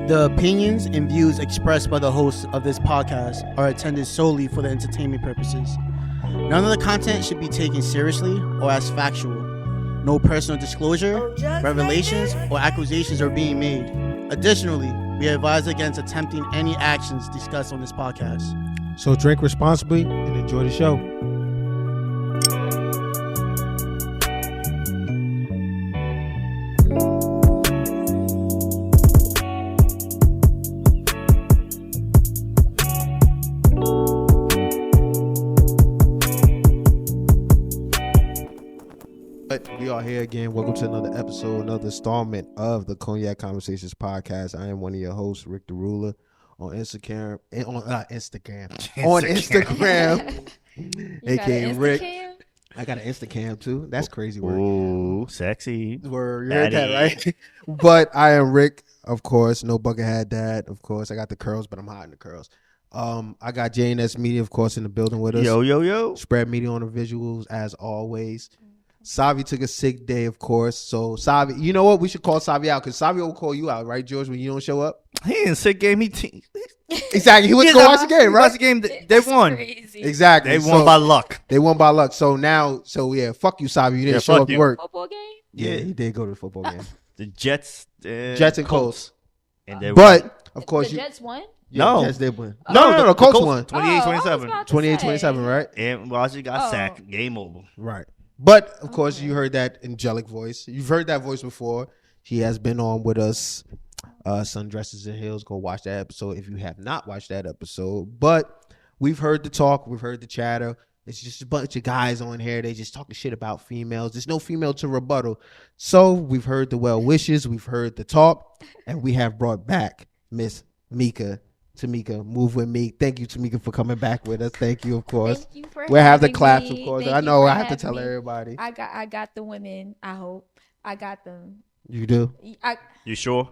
The opinions and views expressed by the hosts of this podcast are intended solely for the entertainment purposes. None of the content should be taken seriously or as factual. No personal disclosure, revelations, or accusations are being made. Additionally, we advise against attempting any actions discussed on this podcast. So drink responsibly and enjoy the show. We are here again. Welcome to another episode, another installment of the Cognac Conversations podcast. I am one of your hosts, Rick the Ruler, on Instagram, aka Rick. I got an Instacam too. That's crazy word. Ooh, sexy. Word, you heard that, right? But I am Rick, of course. No bucket had that, of course. I got the curls, but I'm hiding the curls. I got JNS Media, of course, in the building with us. Yo. Spread Media on the visuals, as always. Savi took a sick day, of course. So, Savi, you know what? We should call Savi out because Savi will call you out, right, George, when you don't show up? He in sick game. Exactly. He went to go watch the game, right? Watch the game. They won. Crazy. Exactly. They won by luck. They won by luck. So now, fuck you, Savi. You didn't show up to work. Football game? Yeah, he did go to the football game. The Jets and Colts. And they but, won. Of course, the Jets won? Yeah, no. The Jets did win. Oh. No, the Colts won. 28-27. 28-27, right? And Washington got sacked. Game over. Right. But, of course, you heard that angelic voice. You've heard that voice before. He has been on with us. Sundresses and Heels. Go watch that episode if you have not watched that episode. But we've heard the talk. We've heard the chatter. It's just a bunch of guys on here. They just talking shit about females. There's no female to rebuttal. So we've heard the well wishes. We've heard the talk. And we have brought back Miss Tymeka, move with me. Thank you, Tymeka, for coming back with us. Thank you, of course. Thank you for we'll have the having claps, me. of course. Thank I know you I for have to tell having me. everybody. I got the women. I hope I got them. You do? You sure?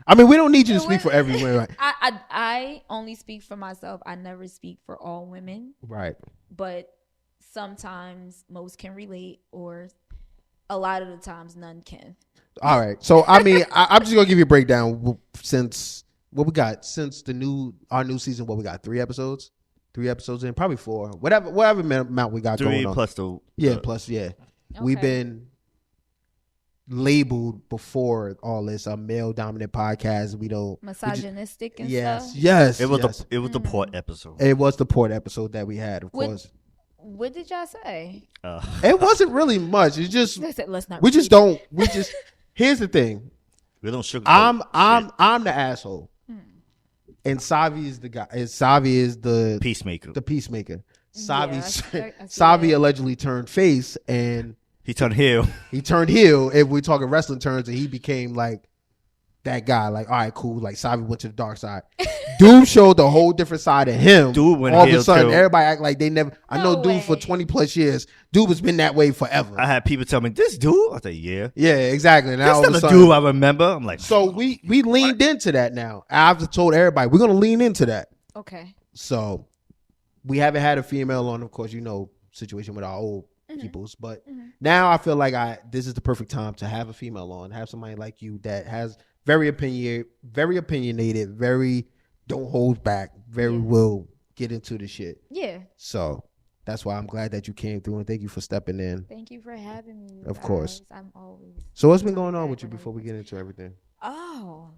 I mean, we don't need you to speak for everyone, right? I only speak for myself. I never speak for all women. Right. But sometimes most can relate, or a lot of the times none can. All right. So I mean, I'm just gonna give you a breakdown since what we got since our new season. What we got? 3 episodes in, probably 4. Whatever amount we got 3 going on. plus the plus. Okay. We've been labeled before all this a male dominant podcast. We don't misogynistic and yes, stuff. Yes. It was the port episode. It was the port episode that we had, of course. What did y'all say? It wasn't really much. It's just let's not. Here's the thing. We don't sugarcoat. I'm the asshole. And Savi is the guy. Savi is the peacemaker. The peacemaker. Savi Savi allegedly turned face and he turned heel. If we're talking wrestling terms, and he became like that guy. Like, all right, cool. Like Savi went to the dark side. Dude showed the whole different side of him. Dude went all of heel a sudden, too. everybody act like they never. I know No dude for way. 20 plus years. Dude has been that way forever. I had people tell me, this dude? I said, yeah. Yeah, exactly. Now all That's of a not the sudden, dude I remember. I'm like, so we leaned into that now. I've told everybody we're gonna lean into that. Okay. So we haven't had a female on, of course, situation with our old peoples, but now I feel like this is the perfect time to have a female on, have somebody like you that has very opinionated, very don't hold back, very will get into the shit. Yeah. So that's why I'm glad that you came through, and thank you for stepping in. Thank you for having me. Of course. I'm always. So what's been going on with you before we get into everything? Oh,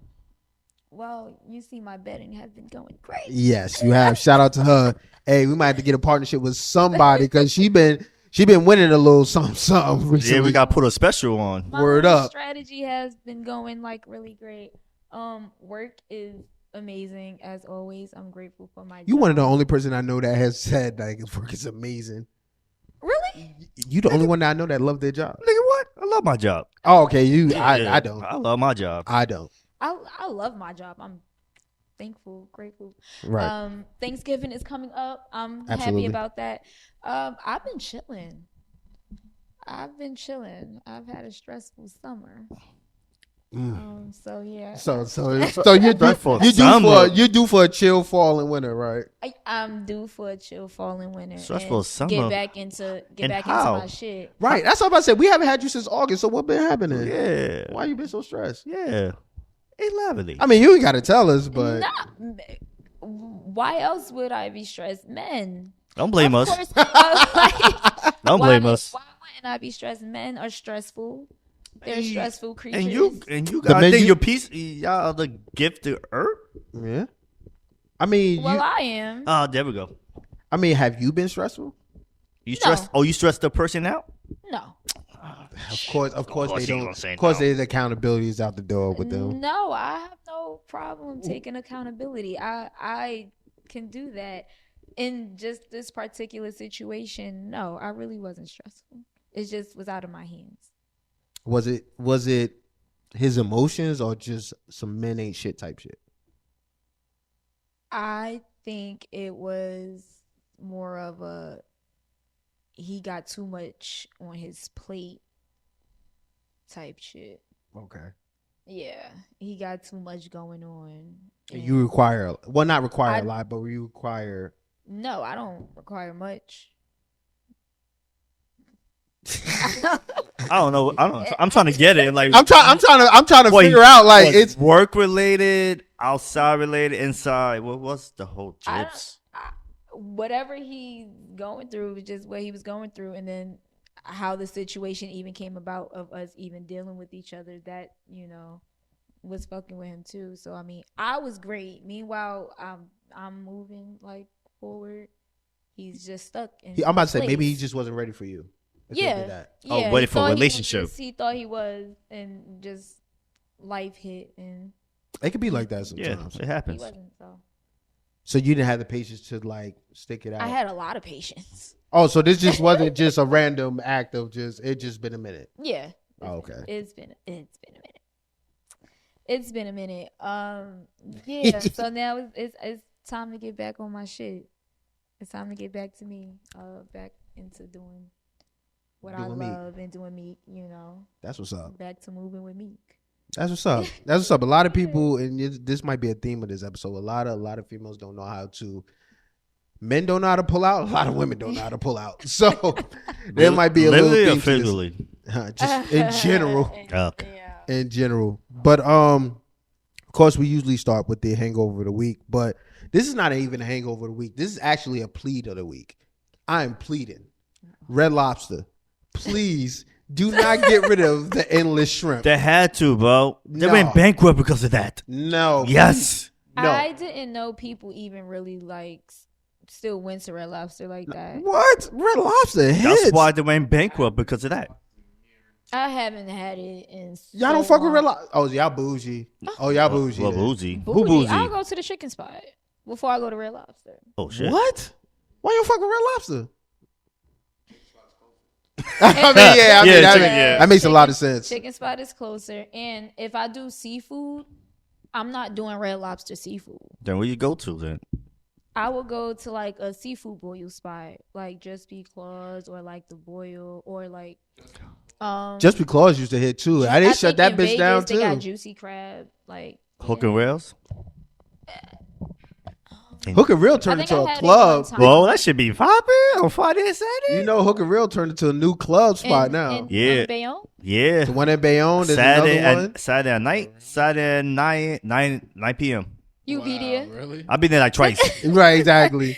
well, you see, my betting has been going great. Yes, you have. Shout out to her. Hey, we might have to get a partnership with somebody because she been winning a little something recently. yeah, we got to put a special on. My Word whole up. strategy has been going like really great. Work is amazing as always. I'm grateful for my job. You one of the only person I know that has said like his work is amazing. Really? You the only one that I know that love their job. Nigga, what? I love my job. Oh, okay. I Yeah, don't. I love my job. I don't. I love my job. I'm thankful, grateful. Right. Thanksgiving is coming up. I'm Absolutely. happy about that. I've been chilling. I've had a stressful summer. So yeah. So you do for a chill fall and winter, right? I'm due for a chill fall and winter. Stressful and summer. Get back into my shit. Right. That's what I'm about to say. We haven't had you since August. So what been happening? Yeah. Why you been so stressed? Yeah. Hey, reality. I mean, you ain't got to tell us, but Why else would I be stressed? Men. Don't blame Of us. course, Don't blame us. Why wouldn't I be stressed? Men are stressful. They're stressful creatures. And you The got men think you- your piece. Y'all are the gift to earth. yeah. I mean, Well, I am. Oh, there we go. have you been stressful? You stressed? No. Oh, you stressed the person out? No. Of course they you don't. gonna say Of course, no. there's accountability is out the door with them. No, I have no problem taking accountability. I can do that. In just this particular situation, no, I really wasn't stressful. It just was out of my hands. Was it his emotions or just some men ain't shit type shit? I think it was more of a he got too much on his plate type shit. Okay. Yeah, he got too much going on. And you require not require I- a lot, but you require. No, I don't require much. I don't know. I'm trying to get it. Like I'm trying to What, figure out like what, it's work related, outside related, inside. What's the whole I chips? whatever he's going through was just what he was going through, and then how the situation even came about of us even dealing with each other, that was fucking with him too. So I mean, I was great. Meanwhile, I'm moving like forward. He's just stuck in I'm about to say place. maybe he just wasn't ready for you. It could be yeah, that. Oh, yeah. ready he for thought he relationship. was, he thought he was, and just life hit, and It could be like that Yeah, sometimes. it he happens. wasn't. So So you didn't have the patience to like stick it out. I had a lot of patience. Oh, so this just wasn't just a random act of it just been a minute. Yeah. Oh, okay. It's been a minute. It's been a minute. Yeah. So now it's time to get back on my shit. It's time to get back to me. Back into doing what I Doing Meek. love and doing Meek. That's what's up. Back to moving with Meek. That's what's up. That's what's up. A lot of people, and this might be a theme of this episode. A lot of females don't know how to. Men don't know how to pull out. A lot of women don't know how to pull out. So there might be a little Literally or theme to this. figuratively? Just in general. Okay. Yeah. In general, but of course we usually start with the hangover of the week. But this is not even a hangover of the week. This is actually a plead of the week. I am pleading, Red Lobster, please do not get rid of the endless shrimp. They had to, bro. They No. went bankrupt because of that. No. Yes. No. I didn't know people even really still went to Red Lobster like that. What? Red Lobster hits. That's why they went bankrupt because of that. I haven't had it in Y'all don't fuck with Red Lobster. Oh, y'all bougie. Oh, y'all bougie. Well, then. bougie. Who Bougie. bougie? I'll go to the chicken spot before I go to Red Lobster. Oh shit. What? Why you don't fuck with Red Lobster? I mean, that makes a lot of sense. Chicken spot is closer, and if I do seafood, I'm not doing Red Lobster seafood. Then where you go to then? I would go to like a seafood boil spot, like Just Be Claws or like the Boil or like Just because used to hit too. I didn't shut think that in bitch down Vegas, They got too. Juicy Crab, like Hook and rails. Hook and Real I turned think into I a had it club. one time. Well, that should be popping on Friday and Saturday. You know, Hook and Real turned into a new club spot in- now. in Yeah. Bayonne? Yeah. The one in Bayonne, there's Saturday another one. at Saturday at night. Saturday at 9 p.m. You be there? Really? I've been there like twice. Right, exactly.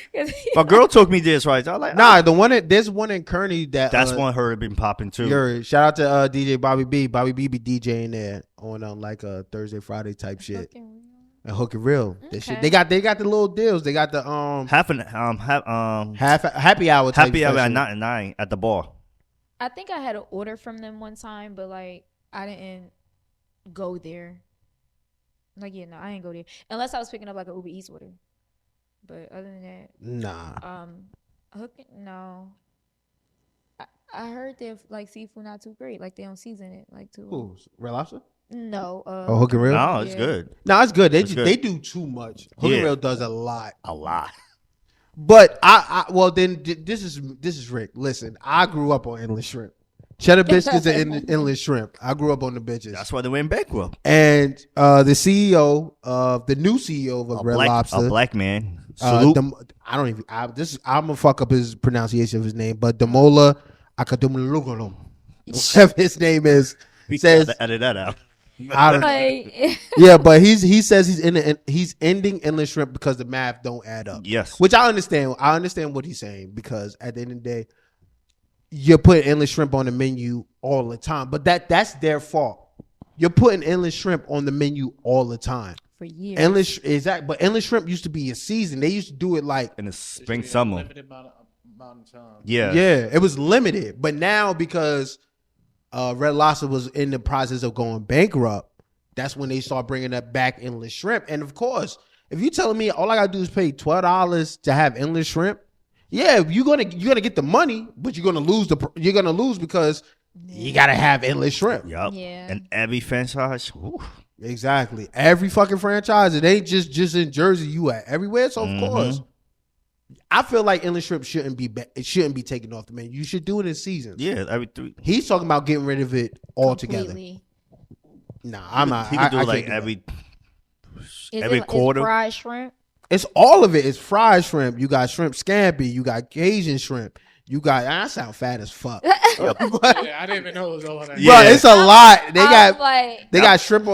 My girl took me there twice. I was like, Nah, there's one in Kearney that that's one her been popping too. Shout out to DJ Bobby B. Bobby B be DJing there on like a Thursday, Friday type shit. And Hook and Real. That shit. Okay. They got the little deals. They got the happy hour type happy hour at special. 9 at the bar. I think I had an order from them one time, but like I didn't go there. Like no, I didn't go there unless I was picking up like an Uber Eats order. But other than that, Nah. no. I heard their like seafood not too great. Like they don't season it like too. Who? Red Lobster? No. Oh, Hook and Real? No, it's Yeah. good. No, it's good. It's good. They do too much. Hook and Yeah. Real does a lot. A lot. But this is Rick. Listen, I grew up on endless shrimp. Cheddar biscuits and endless shrimp. I grew up on the bitches. That's why they went bankrupt. And the new CEO of Red Lobster, A black man. Salute. I'm gonna fuck up his pronunciation of his name, but Damola Akadumulugulum, whatever his name is, says Edit that out. I don't. Like, Yeah, but he says he's ending endless shrimp because the math don't add up. Yes. Which I understand. I understand what he's saying because at the end of the day, you're putting endless shrimp on the menu all the time. But that's their fault. You're putting endless shrimp on the menu all the time. for years. But endless shrimp used to be a season. They used to do it like In the spring, summer. Limited amount of time. Yeah. yeah, it was limited. But now because Red Lobster was in the process of going bankrupt, that's when they start bringing up back endless shrimp. And of course, if you're telling me all I gotta do is pay $12 to have endless shrimp, yeah, you're gonna get the money, but you're gonna lose because you gotta have endless shrimp. Yup. Yeah. And every franchise. Ooh. Exactly. Every fucking franchise. It ain't just in Jersey. You at everywhere. So of course, I feel like endless shrimp shouldn't be taken off the menu. You should do it in seasons. Yeah, every 3. He's talking about getting rid of it altogether. Completely. Nah, I'm not. He could do I it like can't do every Is quarter. fried shrimp? It's all of it. It's fried shrimp. You got shrimp scampi. You got Cajun shrimp. You got. I sound fat as fuck. Yeah, I didn't even know it was all that. Yeah. Bro, it's a lot. They I'm got like, shrimp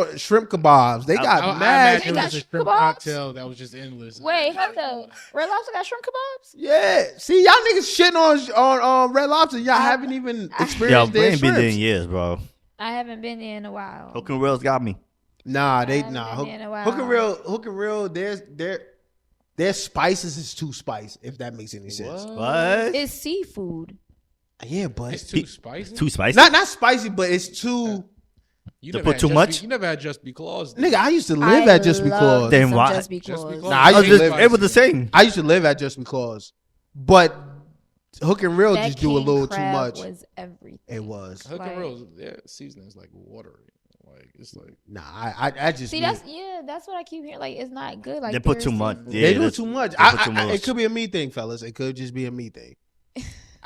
kebabs. They got I mad. imagine it was a shrimp shrimp kebabs? cocktail that was just endless. wait, hold up. Red Lobster got shrimp kebabs? Yeah. See, y'all niggas shitting on Red Lobster. Y'all haven't even Yo, experienced we their ain't been there in shrimps. years, bro. I haven't been there in a while. Hook and Rails got me. Nah, they haven't nah. been there in a while. Hook and real. Their spices is too spicy. If that makes any sense. What? It's seafood. Yeah, but It's too spicy. Too spicy? not spicy, but it's too. You To never put had too Just much? you never had Just Because. Nigga, I used to live at Just Because. Then some why- Just Just Because. Because. Nah, I Oh, used to just- live. it was the same. I used to live at Just Because, but Hook and Real That just do a king little too crab much. Was everything. It was. Hook Like- and Real, their seasoning is like watery. Like it's like Nah, I just See, that's what I keep hearing. Like, it's not good. Like They put their too much. seafood. Yeah, they do that's- too much. they put too much. It could be a me thing, fellas. It could just be a me thing.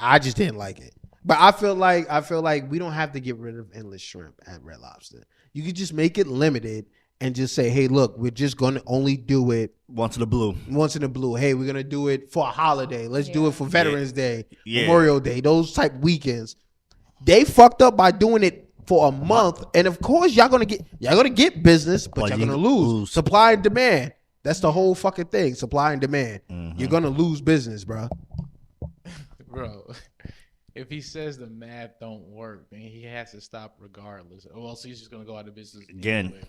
I just didn't like it. But I feel like we don't have to get rid of endless shrimp at Red Lobster. You could just make it limited and just say, hey, look, we're just gonna only do it Once in the blue. once in a blue. Hey, we're gonna do it for a holiday. Let's do it for Veterans Day, Yeah. Memorial Day, those type weekends. They fucked up by doing it for a month, and of course y'all gonna get business, but Well, y'all you gonna lose. lose. Supply and demand. That's the whole fucking thing. Supply and demand. You're gonna lose business, bro. bro. If he says the math don't work, then he has to stop regardless, or else he's just gonna go out of business Again. anyway.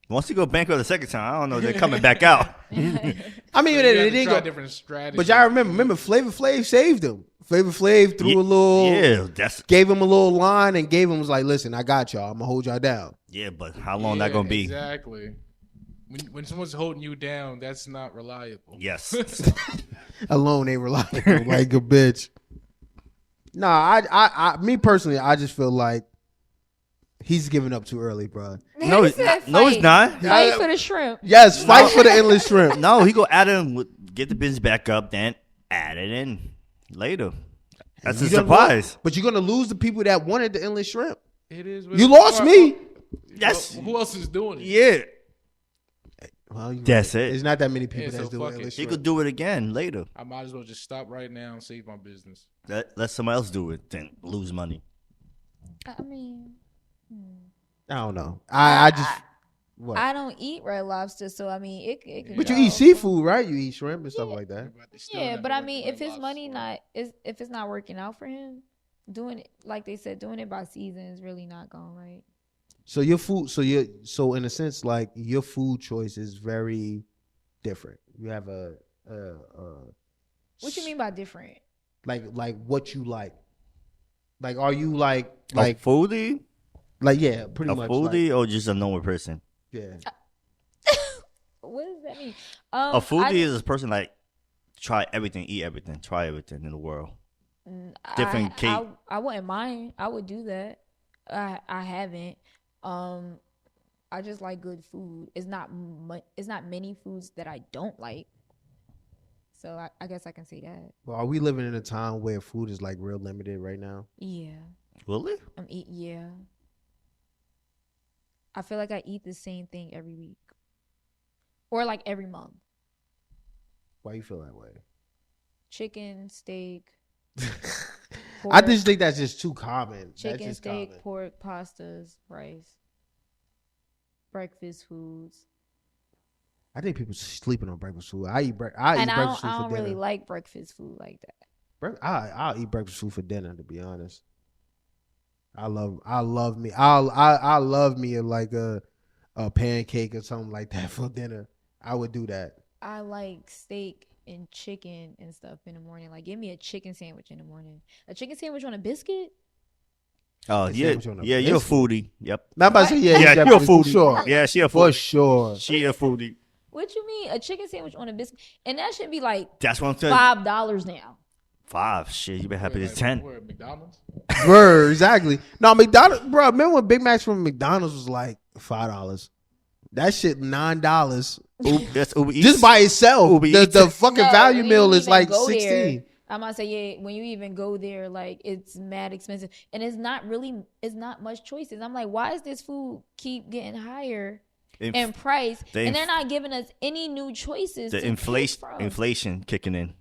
Once you go bankrupt the second time, I don't know. They're coming back out. I mean, So they you have to didn't try go. different strategies. But y'all remember Flavor Flav saved him. Flavor Flav threw a little, Yeah, that's gave him a little line and gave him was like, listen, I got y'all. I'm gonna hold y'all down. yeah. But how long that gonna be? Exactly. When someone's holding you down, that's not reliable. Yes. Alone ain't reliable like a bitch. Nah, I me personally, I just feel like he's giving up too early, bro. No, He said no, it's fight. not. Fight for the shrimp. Yes, fight for the endless shrimp. No, he go add it with get the business back up, then add it in later. That's a You gonna surprise. lose- but you're gonna lose the people that wanted the endless shrimp. It is. You lost me. Yes. Who else is doing it? Yeah, Well, that's it. There's not that many people Yeah, that's so doing fuck it. endless He shrimp. could do it again later. I might as well just stop right now and save my business. Let somebody else do it, then lose money. I mean, I don't know. I just what? I don't eat Red Lobster, so I mean, it could But you go. eat seafood, right? You eat shrimp and stuff like that. But they still Yeah, never but I worked mean, Red if his Lobster. money if it's not working out for him, doing it like they said, doing it by season is really not going right. So your food, so in a sense, like your food choice is very different. You have a What you mean by different? like what you like. Like, are you like A foodie, yeah, pretty a much foodie, or just a normal person? yeah. What does that mean? A foodie is a person like try everything, eat everything, try everything in the world. different cake. I wouldn't mind. I would do that. I haven't. I just like good food. It's not many foods that I don't like. So I guess I can say that. Well, are we living in a time where food is like real limited right now? Yeah. Really? Yeah. I feel like I eat the same thing every week. Or like every month. Why you feel that way? Chicken, steak, I just think that's just too common. That's chicken, just steak, common. pork, pastas, rice. breakfast foods. I think people sleeping on breakfast food. I eat breakfast food I for don't dinner. really like breakfast food like that. I'll eat breakfast food for dinner. To be honest, I love me like a pancake or something like that for dinner. I would do that. I like steak and chicken and stuff in the morning. Like, give me a chicken sandwich in the morning. A chicken sandwich on a biscuit? Oh, A yeah. sandwich on a Yeah, you're a biscuit. foodie. Yep. Not about to say Yeah, you're a definitely, for foodie. sure. Yeah, she a For foodie. sure. She a foodie. What you mean? A chicken sandwich on a biscuit? And that should be like That's what I'm saying. $5 now. 5. Shit, you been happy Wait, it's 10. We're at McDonald's. Word, exactly. No, McDonald's, bro. Remember when Big Macs from McDonald's was like $5? That shit $9. That's Uber Eats. Just by itself. Uber The Eats. fucking No, value when meal you is even like go there, 16. I'm gonna say, yeah, when you even go there, like, it's mad expensive. And it's not much choices. I'm like, why is this food keep getting higher in price? And they're not giving us any new choices. The to pick from. inflation kicking in.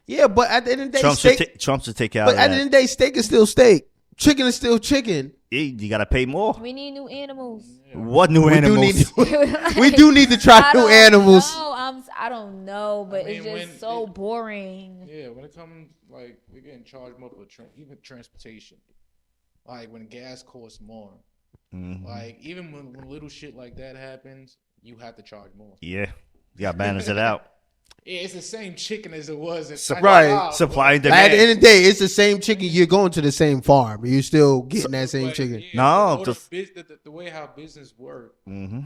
Yeah, but at the end of the day, Trump should take out but of at the end of the day, steak is still steak. Chicken is still chicken. You gotta pay more. We need new animals. What new We do animals? need we do need to try I new don't animals. know. I don't know, but I mean, it's just so boring. Yeah, when it comes, like, we're getting charged more for even transportation. Like, when gas costs more. Mhm. Like, even when little shit like that happens, you have to charge more. Yeah, you gotta balance it out. Yeah, it's the same chicken as it was. Right. Supply and But at demand. the end of the day, it's the same chicken. You're going to the same farm. You're still getting that same chicken. No, the way how business work. Mm-hmm.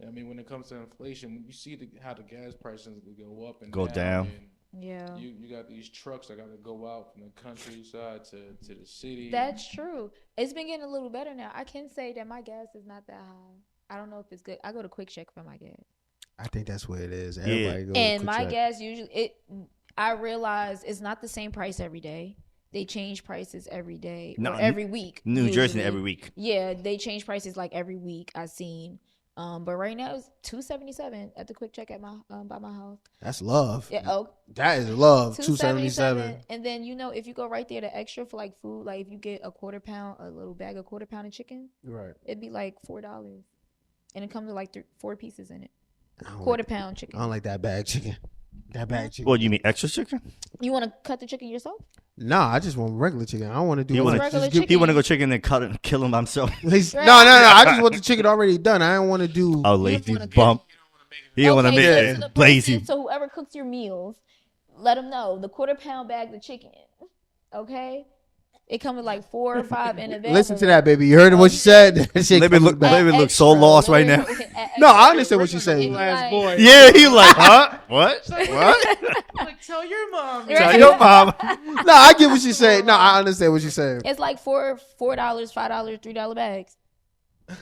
I mean, when it comes to inflation, you see how the gas prices go up and Go down. And Yeah. you got these trucks that got to go out from the countryside to the city. That's true. It's been getting a little better now. I can say that my gas is not that high. I don't know if it's good. I go to Quick Check for my gas. I think that's what it is. Everybody goes And to my check. gas usually I realize it's not the same price every day. They change prices every day or every week. New Jersey usually. every week. Yeah, they change prices like every week. I've seen. But right now it's $2.77 at the Quick Check at my by my house. That's love. Yeah, That is love. $2.77. $2.77. And then if you go right there, the extra for like food, like if you get a little bag of quarter-pound of chicken, Right. it'd be like $4, and it comes with like 4 pieces in it. I don't Quarter-pound like, chicken. I don't like that bag chicken. That bag chicken. What, you mean extra chicken? You want to cut the chicken yourself? Nah, I just want regular chicken. I don't want to do He what- wanna- regular just give- chicken. He want to go chicken and cut it and kill him himself. No. I just want the chicken already done. I don't want to do. Oh, lazy wanna bump. He don't want to Okay, make so it to the lazy. person- So whoever cooks your meals, let them know the quarter-pound bag of chicken. Okay, it comes with like 4 or 5 in a bag. Listen to that, baby. You heard what she said? That shit Let me comes look- back. let me look so lost right now. No, I understand what she's saying. last boy. Yeah, he like, huh? What? What? Like, tell your mom. Tell your mom. No, I get what she's saying. No, I understand what she's saying. It's like $4, $5, $3 bags.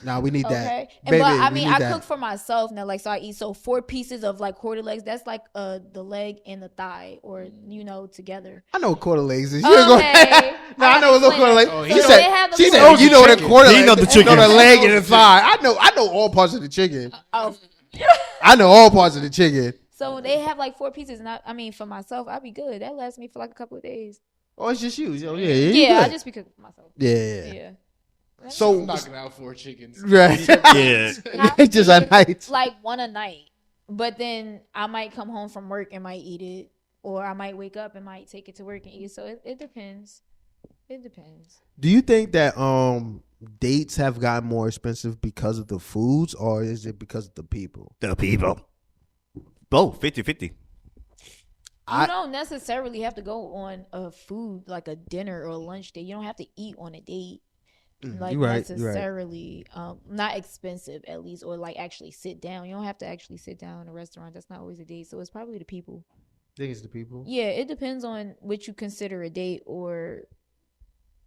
Nah, we need that. Okay, Baby, but I we mean, need I that. cook for myself now. Like, so I eat 4 pieces of like quarter legs. That's like the leg and the thigh, or together. I know what quarter legs is. You Okay. ain't gonna- No, I know what little quarter legs. Oh, She so said, they have the she little- said, you know what a chicken. quarter He leg. know the You chicken. know the leg and the thigh. I know all parts of the chicken. Oh, I know all parts of the chicken. so they have like 4 pieces, and I mean, for myself, I'd be good. That lasts me for like a couple of days. Oh, it's just you. Oh, yeah, Yeah, I just be cooking for myself. yeah. Yeah. So, Knocking out 4 chickens. right. Yeah. Just a night. Like one a night, but then I might come home from work and might eat it, or I might wake up and might take it to work and eat. So it depends. It depends. Do you think that dates have gotten more expensive because of the foods, or is it because of the people? The people. Both, 50-50. You don't necessarily have to go on a food like a dinner or a lunch date. You don't have to eat on a date. Like you're right, necessarily, not expensive at least, or like actually sit down. You don't have to actually sit down in a restaurant. That's not always a date. So it's probably the people. I think it's the people. Yeah, it depends on what you consider a date or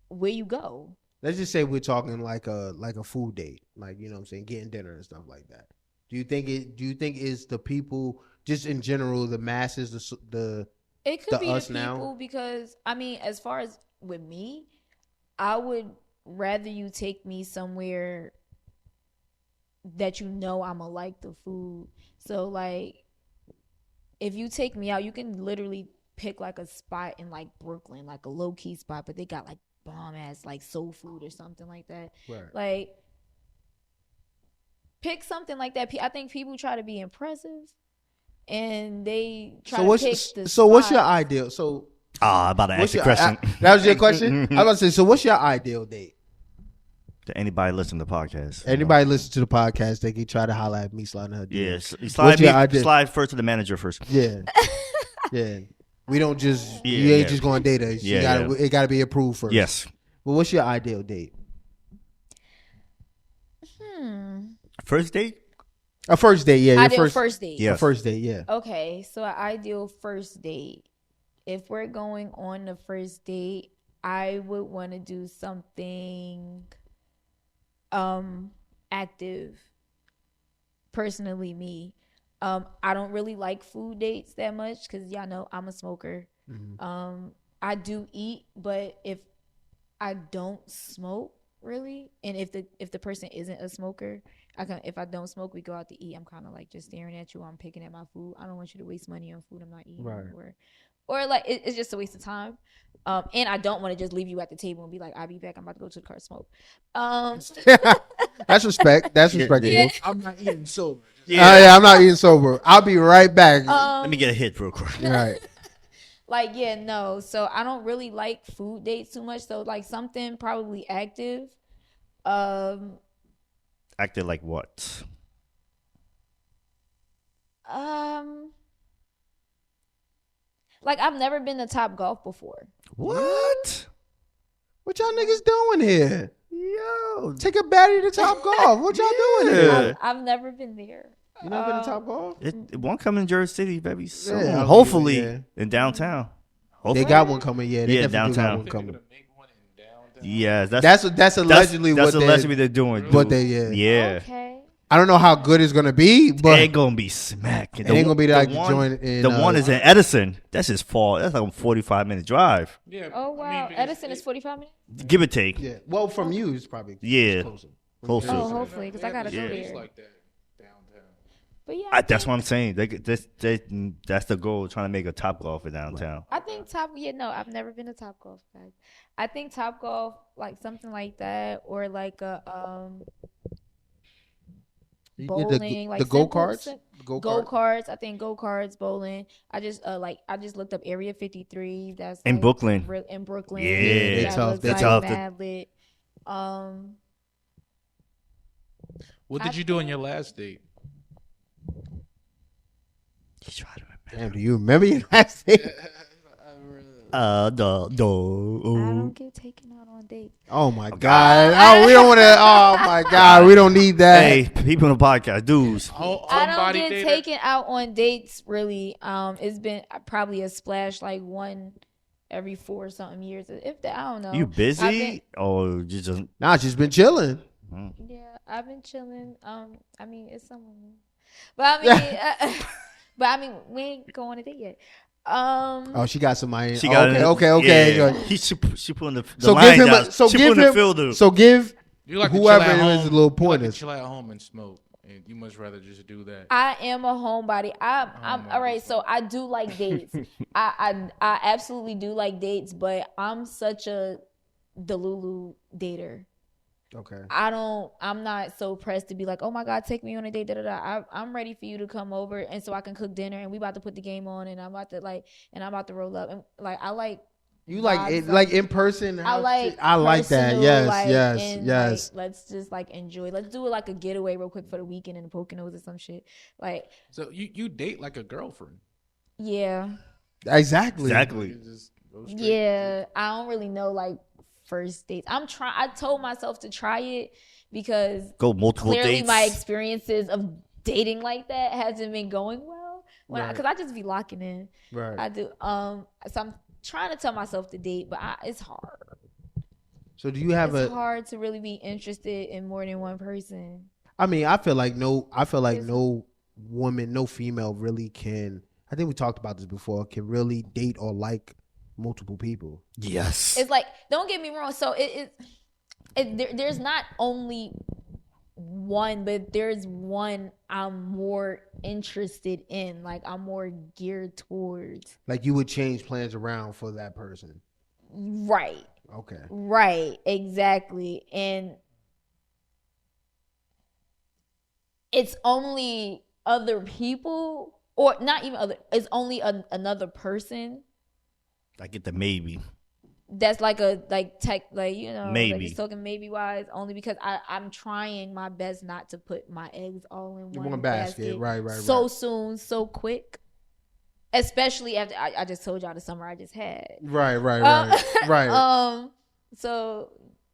where you go. Let's just say we're talking like a food date, like, you know what I'm saying, getting dinner and stuff like that. Do you think it's the people just in general, the masses, the It could the be the us people now? because I mean, as far as with me, I would rather you take me somewhere that you know I'ma like the food. So like, if you take me out, you can literally pick like a spot in like Brooklyn, like a low key spot, but they got like bomb ass like soul food or something like that. Right. Like, pick something like that. I think people try to be impressive, and they try So to what's pick the so what's your spot. ideal? So About to ask what's the your question. that was your question? I was about to say. So what's your ideal date? To anybody listen to the podcast. Anybody listen to the podcast, they can try to holler at me, sliding her. Yes. DMs. Slide, your idea? slide first to the manager first. Yeah, yeah. We don't just Yeah, you ain't yeah. just going to date her. Yeah, It got to be approved first. Yes. But what's your ideal date? First date? A first date, yeah. Your Ideal first date. Yeah. A first date, yeah. Okay, so an ideal first date. If we're going on the first date, I would want to do something active. Personally, me. I don't really like food dates that much because y'all know I'm a smoker. Mm-hmm. I do eat, but if I don't smoke really, and if the person isn't a smoker, if I don't smoke, we go out to eat. I'm kind of like just staring at you. I'm picking at my food. I don't want you to waste money on food I'm not eating. Right. Or like it's just a waste of time. And I don't want to just leave you at the table and be like, I'll be back. I'm about to go to the car smoke. That's respect. That's respectable. Yeah. I'm not eating sober. Yeah, I'm not eating sober. I'll be right back. Let me get a hit real quick. Right. Like, yeah, no. So I don't really like food dates too much. So like something probably active. Acted like what? Like I've never been to Top Golf before. What? What y'all niggas doing here? Yo. Take a baddie to Top Golf. What y'all doing here? Yeah. I've never been there. You never been to Top Golf? It won't come in Jersey City very soon. Yeah, Hopefully yeah. in downtown. Hopefully. They got one coming. Yeah, they Yeah, definitely downtown. got one coming. Yeah, That's allegedly that's what allegedly they're doing. what dude. they Yeah. Okay. I don't know how good it's gonna be, but They're gonna be smacking. it ain't gonna be like the one, joint in, the one is in Edison. That's just far. That's like a 45-minute drive. Yeah. Oh wow, Edison is 45 minutes. Give or take. yeah. Well, from you, it's probably Yeah. closer. Closer. Oh, hopefully, because I gotta go Yeah. there. like that downtown. But yeah, That's what I'm saying. That's the goal, trying to make a Top Golf for downtown. I think Top. Yeah, no, I've never been to Top Golf, guys. I think Top Golf, like something like that, or like a bowling, like the go karts, go karts. I think go karts, bowling. I just looked up Area 53. That's In like, Brooklyn. In Brooklyn, Yeah, they that tough. looks They like tough. mad lit. What did you do on your last date? You try to remember. Damn, do you remember your last date? I don't get taken out on dates. Oh my god! Oh, we don't want to. Oh my god, we don't need that. Hey, people on the podcast, dudes. I don't get taken out on dates really. It's been probably a splash like one every 4 something years. If that, I don't know. You busy or you just? Nah, she's been chilling. Yeah, I've been chilling. I mean, it's someone new. But I mean, we ain't going on a date yet. Oh, she got somebody. She got okay. Yeah. She putting the So line give him. down. She putting the fielder. So give You like whoever to chill at it is home, a little you like pointers. to chill at home and smoke, and you much rather just do that. I am a homebody. I'm all right. So I do like dates. I absolutely do like dates, but I'm such a Delulu dater. Okay. I'm not so pressed to be like, oh my God, take me on a date. I'm ready for you to come over, and so I can cook dinner, and we about to put the game on, and I'm about to roll up, and like I like. You like vibes, it, like in person? I like that. personal, Yes, like, yes, and, yes. like, let's just like enjoy. Let's do it like a getaway real quick for the weekend in the Poconos or some shit. Like, So you date like a girlfriend. yeah, Exactly. You just go straight. yeah. I don't really know like first dates. I told myself to try it because Go multiple clearly dates. my experiences of dating like that hasn't been going well. Because I just be locking in. Right. I do. So I'm trying to tell myself to date, but it's hard. So do you have It's hard to really be interested in more than one person. I mean, I feel like no woman, no female really can. I think we talked about this before. Can really date or like multiple people. Yes. It's like, don't get me wrong. So there's not only one, but there's one I'm more interested in. Like I'm more geared towards. Like you would change plans around for that person. Right. Okay. Right. Exactly. And it's only other people, or not even other. It's only another person. I get the maybe. That's like a tech, you know, Maybe. like it's talking maybe wise, only because I'm trying my best not to put my eggs all in one basket. Right. So soon, so quick. Especially after I just told y'all the summer I just had. Right. So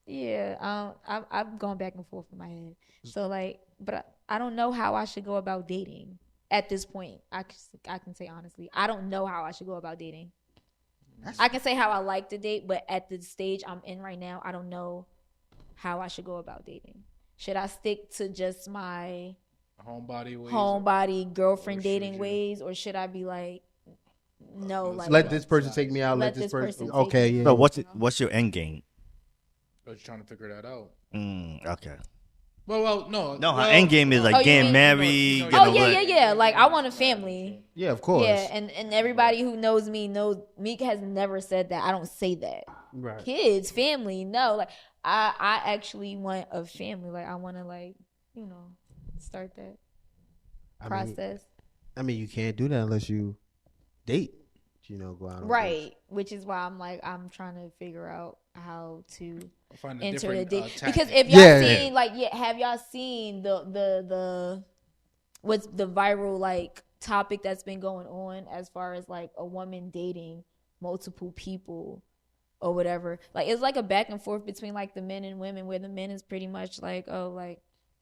yeah, I'm going back and forth in my head. So but I don't know how I should go about dating at this point. I can say honestly, I don't know how I should go about dating. I can say how I like to date, but at the stage I'm in right now, I don't know how I should go about dating. Should I stick to just my homebody girlfriend dating ways, or should I be like, no, like let this person take me out. Let this person. Okay, yeah. So what's your end game? I was trying to figure that out. Okay. Well, no. Her end game is like getting married. Yeah. Like I want a family. Yeah, of course. Yeah, and everybody who knows me knows Meek has never said that. I don't say that. Right. Kids, family, no. Like I actually want a family. Like I want to start that process. I mean, you can't do that unless you date. Go out. Right, which is why I'm trying to figure out how to enter the date. Tactic. Because if y'all seen have y'all seen the what's the viral topic that's been going on as far as a woman dating multiple people or whatever? It's like a back and forth between the men and women, where the men is pretty much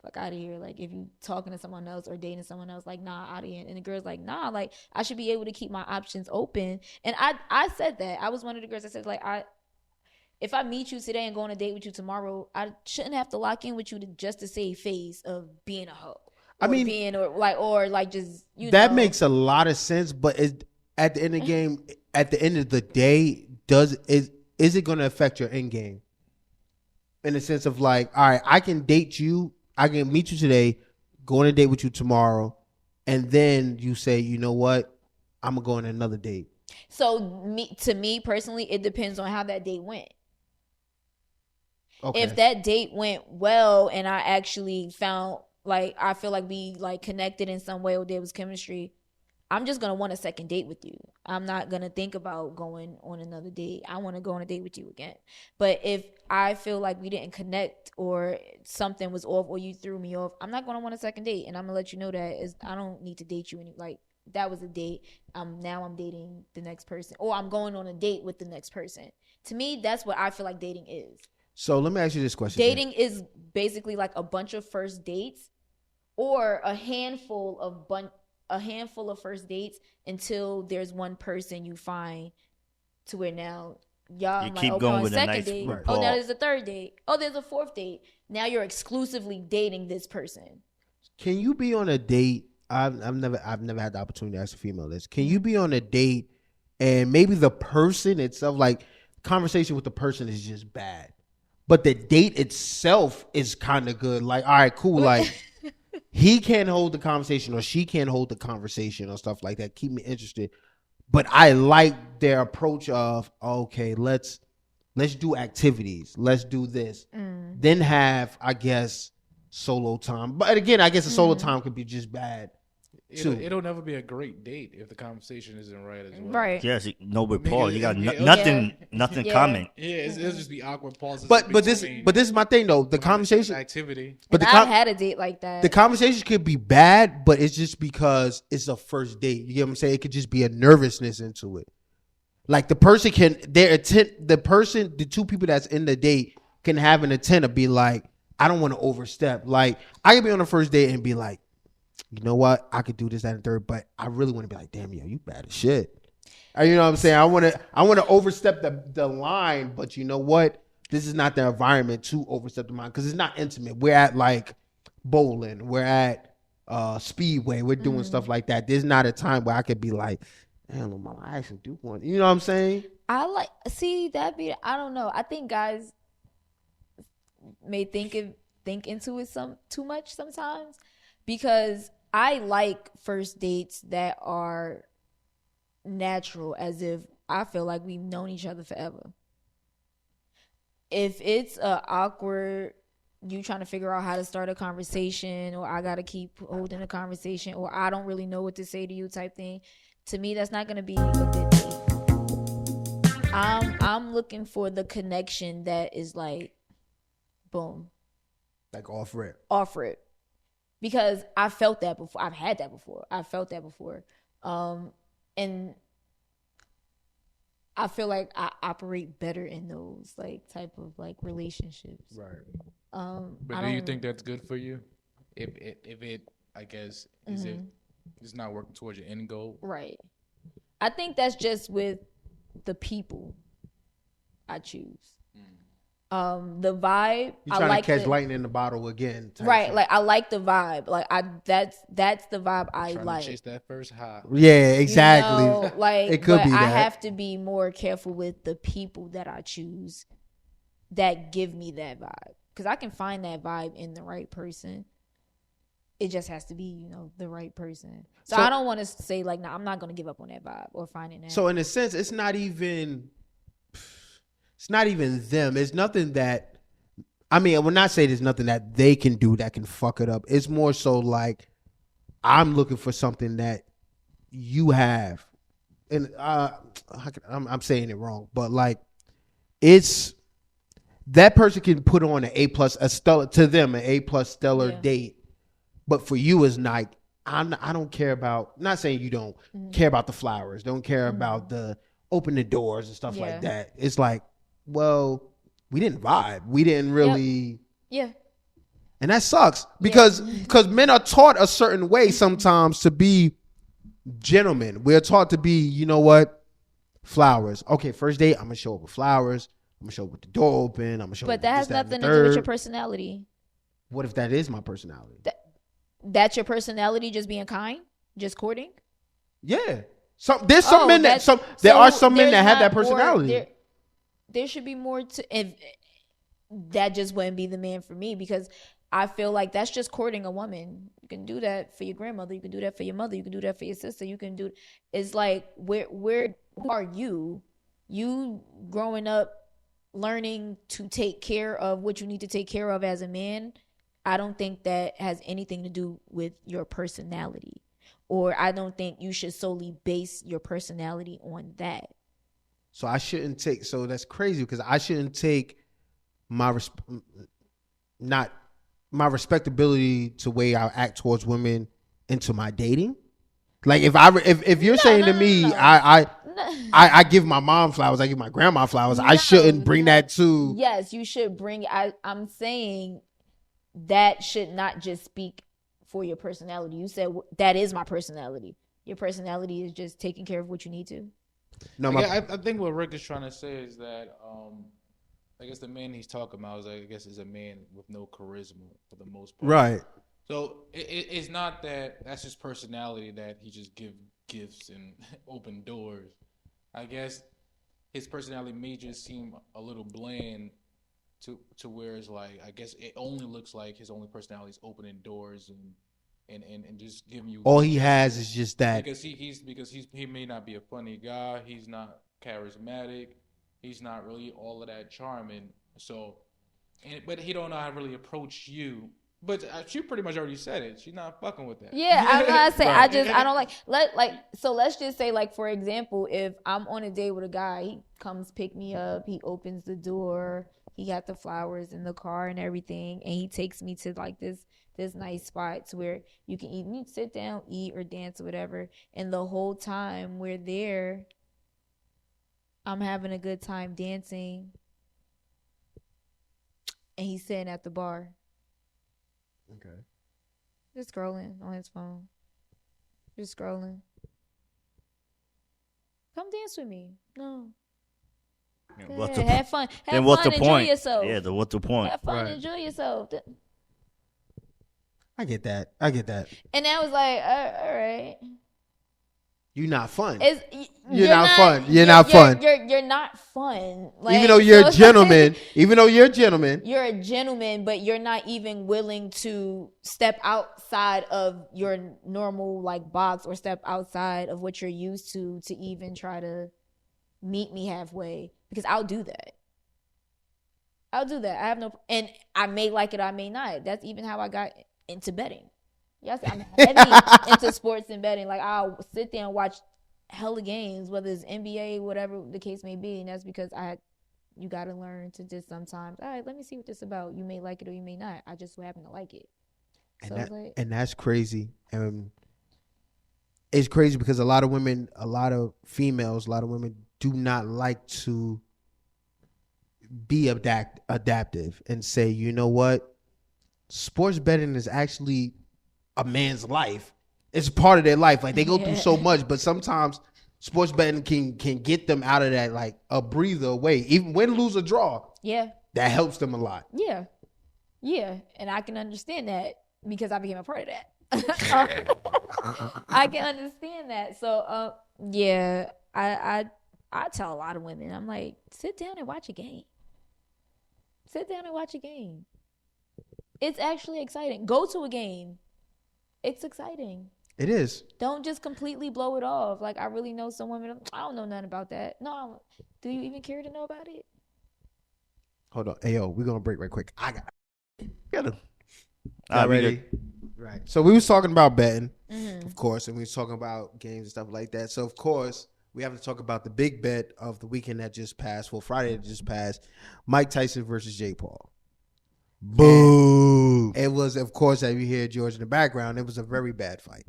fuck out of here. If you talking to someone else or dating someone else, nah, out of here. And the girl's nah, I should be able to keep my options open. And I said that. I was one of the girls that said if I meet you today and go on a date with you tomorrow, I shouldn't have to lock in with you just to save face of being a hoe. I mean, that makes a lot of sense. But at the end of the game, at the end of the day, is it going to affect your end game? In the sense of all right, I can date you. I can meet you today, go on a date with you tomorrow, and then you say, you know what, I'm gonna go on another date. So to me personally, it depends on how that date went. Okay. If that date went well and I actually found I feel like we connected in some way or there was chemistry, I'm just gonna want a second date with you. I'm not gonna think about going on another date. I want to go on a date with you again. But if I feel like we didn't connect or something was off or you threw me off, I'm not gonna want a second date, and I'm gonna let you know that I don't need to date you any. That was a date. Now I'm dating the next person, or I'm going on a date with the next person. To me, that's what I feel like dating is. So let me ask you this question. Dating is basically a bunch of first dates, or a handful of first dates until there's one person you find to where now y'all keep going with a nice date. rapport. Oh, now there's a third date. Oh, there's a fourth date. Now you're exclusively dating this person. Can you be on a date? I've never had the opportunity to ask a female this. Can you be on a date and maybe the person itself, conversation with the person is just bad, but the date itself is kind of good? All right, cool. He can't hold the conversation or she can't hold the conversation or stuff like that. Keep me interested. But I like their approach of, okay, let's do activities. Let's do this. Then have, I guess, solo time. But again, I guess a solo time could be just bad. It'll never be a great date if the conversation isn't right as well. Right. Yes, no rapport. You got Yeah. nothing Yeah. common. Yeah, it'll just be awkward pauses. But this is my thing though. The conversation activity. But I've had a date like that. The conversation could be bad, but it's just because it's a first date. You get what I'm saying? It could just be a nervousness into it. The person the two people that's in the date can have an intent of be I don't want to overstep. I could be on the first date and be you know what? I could do this, that, and third, but I really want to be damn, yo, you bad as shit. You know what I'm saying? I want to overstep the line, but you know what? This is not the environment to overstep the line because it's not intimate. We're at bowling. We're at Speedway. We're doing stuff like that. There's not a time where I could be damn, mama, I actually do want. You know what I'm saying? I I don't know. I think guys may think into it too much sometimes, because I like first dates that are natural, as if I feel like we've known each other forever. If it's a awkward you trying to figure out how to start a conversation, or I gotta keep holding a conversation, or I don't really know what to say to you type thing. To me, that's not gonna be a good date. I'm looking for the connection that is like, boom, Like off rip. because I felt that before. I've had that before. I felt that before, and I feel like I operate better in those like type of like relationships. Right. But do you think that's good for you? If it, I guess, is it it's not working towards your end goal? Right. I think that's just with the people I choose. The vibe. You I trying like to catch lightning in the bottle again? Type right. shit. Like I like the vibe. Like that's the vibe I Trying like. to chase that first high. Yeah, exactly. You know, like It could but be I that. have to be more careful with the people that I choose that give me that vibe, because I can find that vibe in the right person. It just has to be, the right person. So I don't want to say like, nah, I'm not going to give up on that vibe or finding that. So in a sense, it's not even them. It's nothing that, I mean, I would not say there's nothing that they can do that can fuck it up. It's more so like, I'm looking for something that you have. And I'm saying it wrong, but like, it's, that person can put on an A+ a stellar, to them, an A+ stellar date. But for you, it's like, I don't care about, not saying you don't care about the flowers, don't care about the open the doors and stuff like that. It's like, well, we didn't vibe. We didn't really. Yeah. And that sucks because men are taught a certain way sometimes to be gentlemen. We're taught to be, you know what? Flowers. Okay, first date, I'm going to show up with flowers. I'm going to show up with the door open. I'm going to show up with But that has this, that, and the nothing to do with your third. personality. What if that is my personality? That's your personality, just being kind, just courting? Yeah. There's some men that there are some men that have that personality. There should be more to, if that just wouldn't be the man for me, because I feel like that's just courting a woman. You can do that for your grandmother, you can do that for your mother, you can do that for your sister, you can do, it's like, who are you? You growing up learning to take care of what you need to take care of as a man. I don't think that has anything to do with your personality, or I don't think you should solely base your personality on that. So I shouldn't take, so that's crazy because I shouldn't take my respectability to way I act towards women into my dating. Like if you're saying to me, I give my mom flowers, I give my grandma flowers, I shouldn't bring that to. Yes, you should bring, I'm saying that should not just speak for your personality. You said that is my personality. Your personality is just taking care of what you need to. No, I think what Rick is trying to say is that I guess the man he's talking about is a man with no charisma for the most part. Right. So it's not that that's his personality, that he just give gifts and open doors. I guess his personality may just seem a little bland to where it's like, I guess it only looks like his only personality is opening doors and just giving you. All he has is just that. Because he may not be a funny guy. He's not charismatic. He's not really all of that charming. So, but he don't know how to really approach you. But she pretty much already said it. She's not fucking with that. Yeah, I'm not saying. Right. I don't like. So let's just say, like, for example, if I'm on a date with a guy, he comes pick me up, he opens the door, he got the flowers in the car and everything, and he takes me to like this nice spot to where you can sit down, eat, or dance or whatever. And the whole time we're there, I'm having a good time dancing, and he's sitting at the bar. Okay. Just scrolling on his phone. Just scrolling. Come dance with me. No. Yeah, what's Yeah, the have fun. Have then what's fun. the Enjoy point? yourself. Yeah, what's the point? Have fun. Right. Enjoy yourself. I get that. And I was like, all right. You're not fun. You're not fun. You're not fun. You're not fun. Like, Even though you're a gentleman. You're a gentleman, but you're not even willing to step outside of your normal like box or step outside of what you're used to even try to meet me halfway, because I'll do that. I'll do that. I have no, and I may like it, I may not. That's even how I got into betting. Yes, I'm heavy into sports and betting. Like I'll sit there and watch hella games, whether it's NBA, whatever the case may be, and that's because you got to learn to just sometimes. All right, let me see what this is about. You may like it or you may not. I just so happen to like it. So and that's crazy. It's crazy because a lot of women, a lot of females, a lot of women do not like to be adaptive and say, you know what, sports betting is actually a man's life. It's part of their life. Like they go through so much, but sometimes sports betting can get them out of that, like a breather away. Even win, lose, or draw. Yeah, that helps them a lot. Yeah, and I can understand that because I became a part of that. I can understand that. So, yeah, I tell a lot of women, I'm like, sit down and watch a game. Sit down and watch a game. It's actually exciting. Go to a game. It's exciting. It is. Don't just completely blow it off. Like, I really know some women, I don't know nothing about that. No, do you even care to know about it? Hold on. Hey, yo, we're going to break right quick. I got it. Ready? Right. So we was talking about betting, of course, and we was talking about games and stuff like that. So, of course, we have to talk about the big bet of the weekend that just passed. Well, Friday that just passed. Mike Tyson versus Jake Paul. Boo. It was, of course, as you hear George in the background, it was a very bad fight.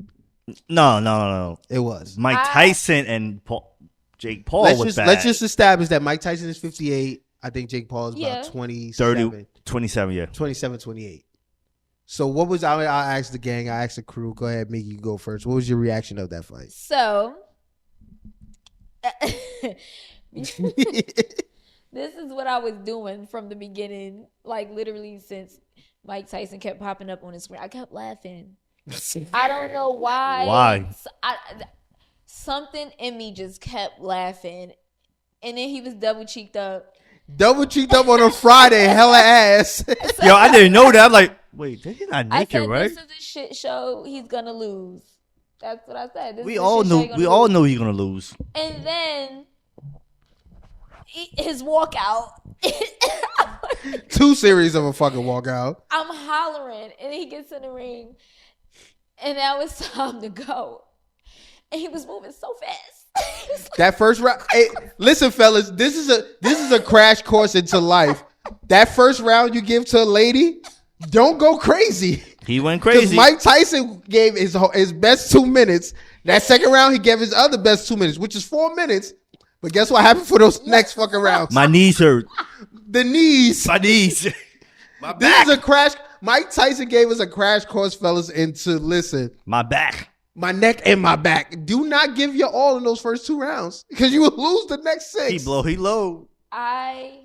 No. It was. Mike Tyson and Jake Paul was bad. Let's just establish that Mike Tyson is 58. I think Jake Paul is about 27. 27, yeah. 27, 28. So what was, I asked the gang, I asked the crew, go ahead, Miggy, you go first. What was your reaction of that fight? So, this is what I was doing from the beginning, like literally since Mike Tyson kept popping up on his screen. I kept laughing. I don't know why. Why? Something in me just kept laughing. And then he was double cheeked up. Double cheeked up on a Friday, hella ass. Yo, I didn't know that. I'm like, wait, he's not naked, right? This is a shit show. He's gonna lose. That's what I said. We all knew he's gonna lose. And then his walkout. 2 series of a fucking walkout. I'm hollering, and he gets in the ring, and now it's time to go. And he was moving so fast. That first round. Hey, listen, fellas, this is a crash course into life. That first round you give to a lady, don't go crazy. He went crazy. Because Mike Tyson gave his best 2 minutes. That second round, he gave his other best 2 minutes, which is 4 minutes. But guess what happened for those next fucking rounds? My knees hurt. The knees. My knees. My back. This is a crash. Mike Tyson gave us a crash course, fellas, into listen. My back. My neck and my back. Do not give your all in those first 2 rounds because you will lose the next 6. He low. I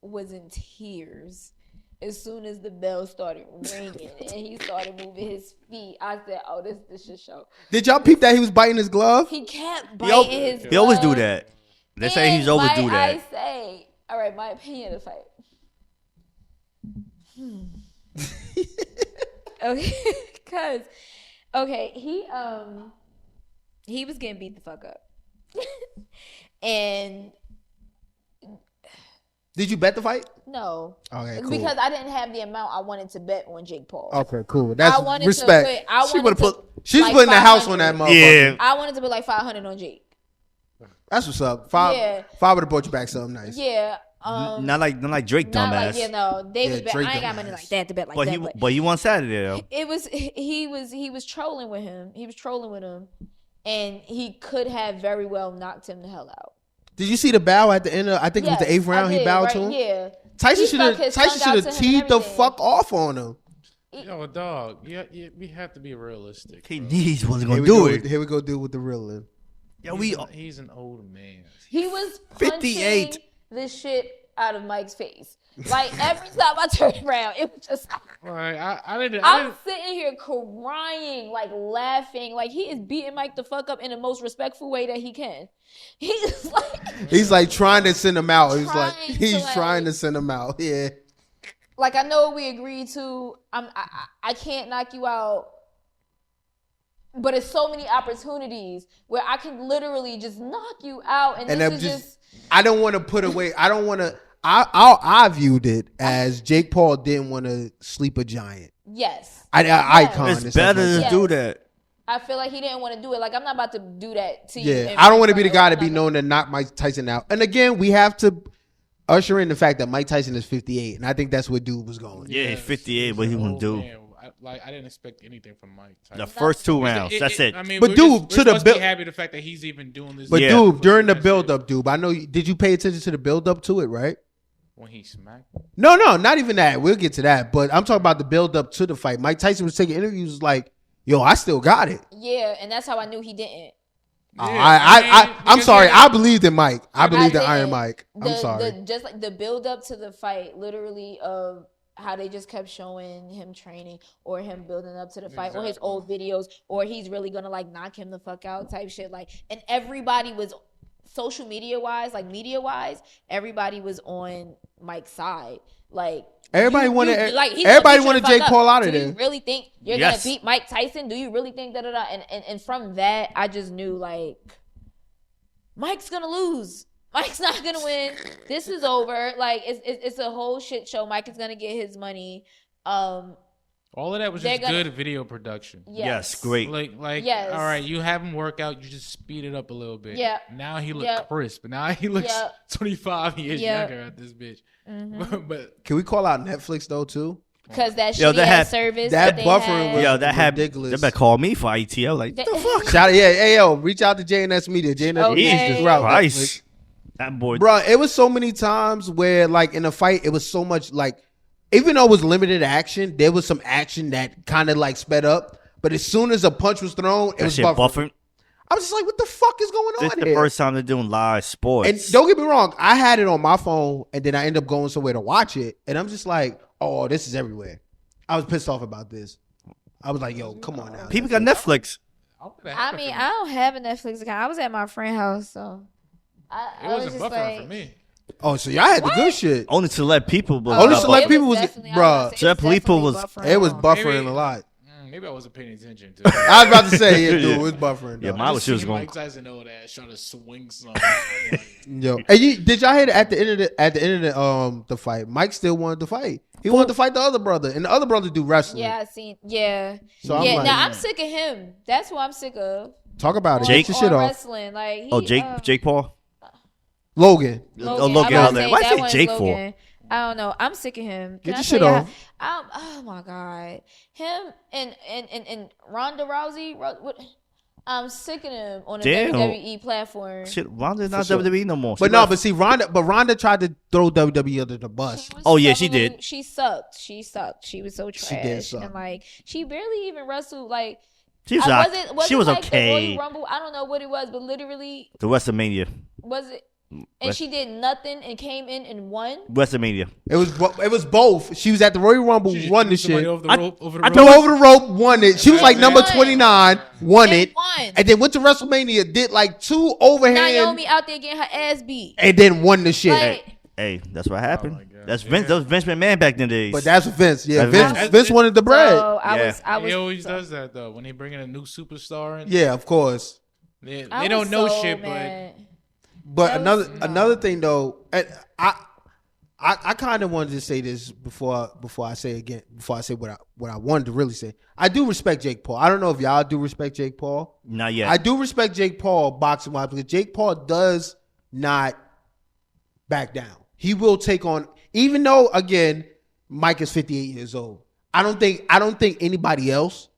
was in tears as soon as the bell started ringing and he started moving his feet. I said, "Oh, this shit show." Did y'all peep that he was biting his glove? He kept biting his glove. He always do that. They say he's always do that. I say, all right, my opinion of the fight. Okay, because he was getting beat the fuck up, and did you bet the fight? No. Okay, cool. Because I didn't have the amount I wanted to bet on Jake Paul. Okay, cool. That's respect. She's like putting the house on that motherfucker. Yeah. I wanted to put like 500 on Jake. That's what's up. Five would have brought you back something nice. Yeah. Not like Drake, dumbass. David. Drake I ain't got dumbass. money like that to bet like but that. But he won Saturday though. He was trolling with him. He was trolling with him, and he could have very well knocked him the hell out. Did you see the bow at the end of? I think it was the 8th round. He bowed to him. Yeah. Tyson should have teed the fuck off on him. Yo, dog. Yeah, we have to be realistic. He wasn't gonna do it. Here we go. Do with the real in. Yeah, he's an old man. He was punching 58. the shit out of Mike's face. Like every time I turned around, it was just. Right, I I'm sitting here crying, like laughing, like he is beating Mike the fuck up in the most respectful way that he can. He's like trying to send him out. He's trying to send him out. Yeah. Like I know we agreed to. I can't knock you out. But it's so many opportunities where I can literally just knock you out, and this is just. I don't want to put away. I don't want I viewed it as Jake Paul didn't want to sleep a giant. Yes. Icon. It's better to do that. I feel like he didn't want to do it. Like, I'm not about to do that to you. Yeah, I don't want to be the guy to be known to knock Mike Tyson out. And again, we have to usher in the fact that Mike Tyson is 58, and I think that's where dude was going. Yeah, he's 58. What he gonna do? Man, I didn't expect anything from Mike Tyson. The first 2 rounds. That's it. I mean, But dude, we're supposed to build, be happy the fact that he's even doing this. but Yeah. dude, during the build up, dude, I know. Did you pay attention to the build up to it? Right? When he smacked. No, not even that. We'll get to that. But I'm talking about the build up to the fight. Mike Tyson was taking interviews like, "Yo, I still got it." Yeah, and that's how I knew he didn't. I'm sorry. I believed in Mike. I believed in Iron Mike. I'm sorry. Just like the build up to the fight, literally of how they just kept showing him training or him building up to the fight or his old videos or he's really gonna like knock him the fuck out type shit. Like, and everybody was social media wise, like media wise, everybody was on Mike's side. Like Everybody wanted he's everybody gonna wanted beat you Jake the fuck Paul up. out of Do there. you really think you're Yes. gonna beat Mike Tyson? Do you really think that? And from that, I just knew like Mike's gonna lose. Mike's not gonna win. This is over. Like it's a whole shit show. Mike is gonna get his money. All of that was just good video production. Yes, great. Like Yes. all right, you have him work out, you just speed it up a little bit. Yeah. Now he looks Yep. crisp. Now he looks Yep. 25 years Yep. younger at this bitch. Mm-hmm. But Can we call out Netflix though too? Because that Yo, shitty that ass had- service that they buffering had. was- Yo, that had ridiculous. they better call me for ITL. Like, That- the fuck? Shout out, hey yo, reach out to JNS Media. JNS Okay. Media Jesus is throughout Christ. Netflix. That boy. Bro, it was so many times where like in a fight, it was so much like, even though it was limited action, there was some action that kind of like sped up. But as soon as a punch was thrown, it That was shit buffering. buffering. I was just like, what the fuck is going This on is the here? first time they're doing live sports. And don't get me wrong, I had it on my phone and then I ended up going somewhere to watch it. And I'm just like, oh, this is everywhere. I was pissed off about this. I was like, yo, come on now. People got Netflix. I mean, I don't have a Netflix account. I was at my friend's house, so it I was wasn't just buffering like, for me. Oh, so y'all had the good shit. Only select people. But Only Oh, select it people was, definitely- I bruh. was gonna say, Select it was people definitely was- buffering It was wrong. buffering Maybe- a lot. Maybe I wasn't paying attention to it. I was about to say, yeah, dude, it was buffering. Yeah, though. mine was she was Seen going. Mike Tyson old ass trying to swing something. Yo, and did y'all hear at the end of the fight? Mike still wanted to fight. He wanted to fight the other brother, and the other brother do wrestling. Yeah, I seen. Yeah, So I'm yeah. like, Now I'm sick of him. That's who I'm sick of. talk about it. Jake- Get your shit on off. wrestling. Like he, Oh, Jake Paul. Logan. Oh, I'm Logan. about I was to like, say, why that say one's Jake for? Logan. I don't know. I'm sick of him. Get Can I your shit tell you off. oh my god, him and Ronda Rousey. I'm sick of him on the Damn. WWE platform. Shit, Ronda's not sure. WWE no more. But no, but see, Ronda tried to throw WWE under the bus. Was Oh, yeah, she struggling. did. She sucked. She was so trash. She did suck. And like she barely even wrestled. Like she was, was she it was like the okay. Royal Rumble? I don't know what it was, but literally The WrestleMania. was it? And West- she did nothing and came in and won. WrestleMania. It was both. She was at the Royal Rumble, She just won threw the somebody shit. Over the I- rope, over the I rope. Threw over the rope, won it. She was like number Won. 29, won And it, won. and then went to WrestleMania, did like 2 overhand, Naomi out there getting her ass beat. and then won the shit. Like, Hey, that's what happened. my God. That's Vince. That was Vince McMahon back in the days. But that's Vince. Yeah, That's Vince. Vince. Vince wanted the bread. so I Yeah. was. I was. He always so- does that though when they bring in a new superstar. And Yeah, of course. they I don't was know so shit, mad. But That was- another thing though, and I kind of wanted to say this before I say what I wanted to really say. I do respect Jake Paul. I don't know if y'all do respect Jake Paul. Not yet. I do respect Jake Paul boxing wise because Jake Paul does not back down. He will take on, even though again Mike is 58 years old. I don't think anybody else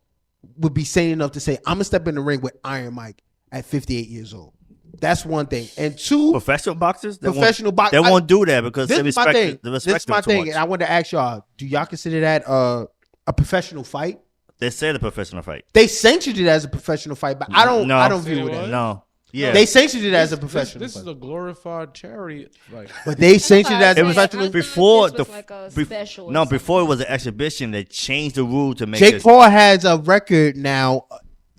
would be sane enough to say I'm gonna step in the ring with Iron Mike at 58 years old. That's one thing. And two, Professional boxers? Professional box- They won't do that because this they is my respect, thing. they This respect is my them too thing, much. and I wanted to ask y'all: do y'all consider that a professional fight? They said a professional fight. They sanctioned it as a professional fight, but I don't view it as. No. Yeah. They sanctioned it as a professional This fight. is a glorified charity. Like But they sanctioned it as It a was professional. like before this was the like a bef- special or no, something. before it was an exhibition. They changed the rule to make Jake it. Paul has a record now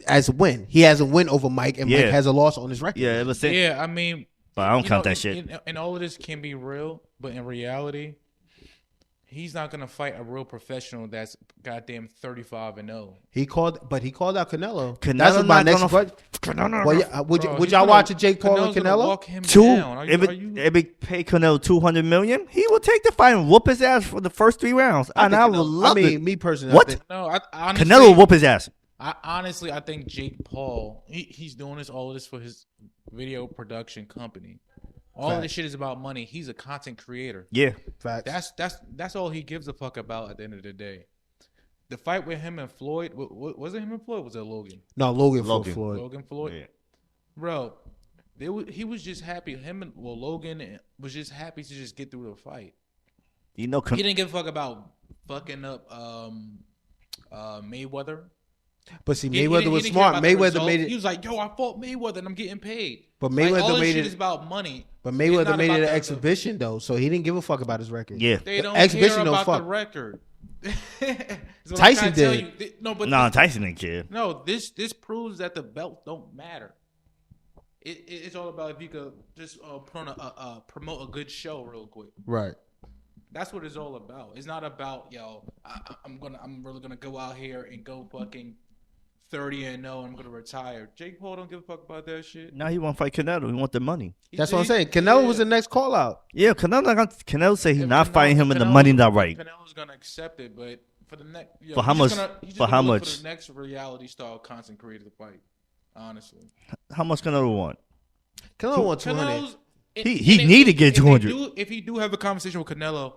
as a win. He has a win over Mike, and Mike Yeah. has a loss on his record. Yeah, it was. yeah, I mean, But I don't you count know, that shit. And all of this can be real, but in reality, he's not gonna fight a real professional that's goddamn 35-0. He called out Canelo. Canelo That's what my not next gonna- question. Well, yeah, would Bro, would he's y'all gonna- watch a Jake Paul and Canelo's gonna Canelo? walk him down. Are you- If it paid Canelo $200 million, he will take the fight and whoop his ass for the first 3 rounds, and I will love it. Me personally, What? I think, No, I honestly, Canelo will whoop his ass. I think Jake Paul, he's doing all this for his video production company. All of this shit is about money. He's a content creator. Yeah, facts. That's all he gives a fuck about at the end of the day. The fight with him and Floyd, was it him and Floyd? Or was it Logan? No, Logan Logan. Floyd. Logan Floyd. Yeah. Bro, he was just happy. Logan was just happy to just get through the fight. you know, He didn't give a fuck about fucking up Mayweather. But see, He Mayweather didn't- was he didn't care smart. about the Mayweather result. made it. He was like, "Yo, I fought Mayweather and I'm getting paid." But Like, Mayweather all this made shit it. is about money. But It's Mayweather not made it about an the- exhibition though, so he didn't give a fuck about his record. yeah. They don't Exhibition care don't about fuck. the record. Is what I'm Tyson trying to tell did. you. No, but No, Tyson didn't care. no, this proves that the belts don't matter. It's all about if you could just put on promote a good show real quick. Right. That's what it's all about. It's not about I'm really gonna go out here and go fucking 30-0 and I'm gonna retire. Jake Paul don't give a fuck about that shit. Now he want to fight Canelo. He want the money. That's what I'm saying. Canelo was the next call out. Yeah, Canelo say he's If not fighting him in the Canelo's- money not right. Canelo's gonna accept it, but for the next, For how much- for how much? For the next reality style content creator to fight, honestly, How much Canelo want? Canelo won 200. Canelo's. He need to get 200. If he do have a conversation with Canelo,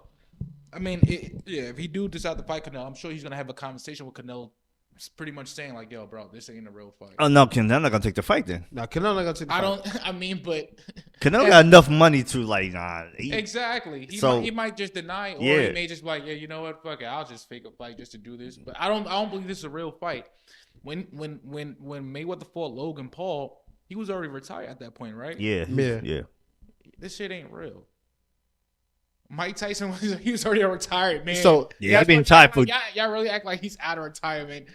I mean, if he do decide to fight Canelo, I'm sure he's gonna have a conversation with Canelo, pretty much saying like, "Yo, bro, this ain't a real fight." Oh no, Canelo not gonna take the fight then. Now Canelo not gonna take the I fight. don't. I mean, but Canelo got enough money to like, nah. exactly. So- He might just deny, or Yeah. he may just be like, "Yeah, you know what? Fuck it, I'll just fake a fight just to do this." But I don't believe this is a real fight. When Mayweather fought Logan Paul, he was already retired at that point, right? Yeah, yeah. This shit ain't real. Mike Tyson was already retired, man. So Yeah, he been tied for. Y'all really act like he's out of retirement.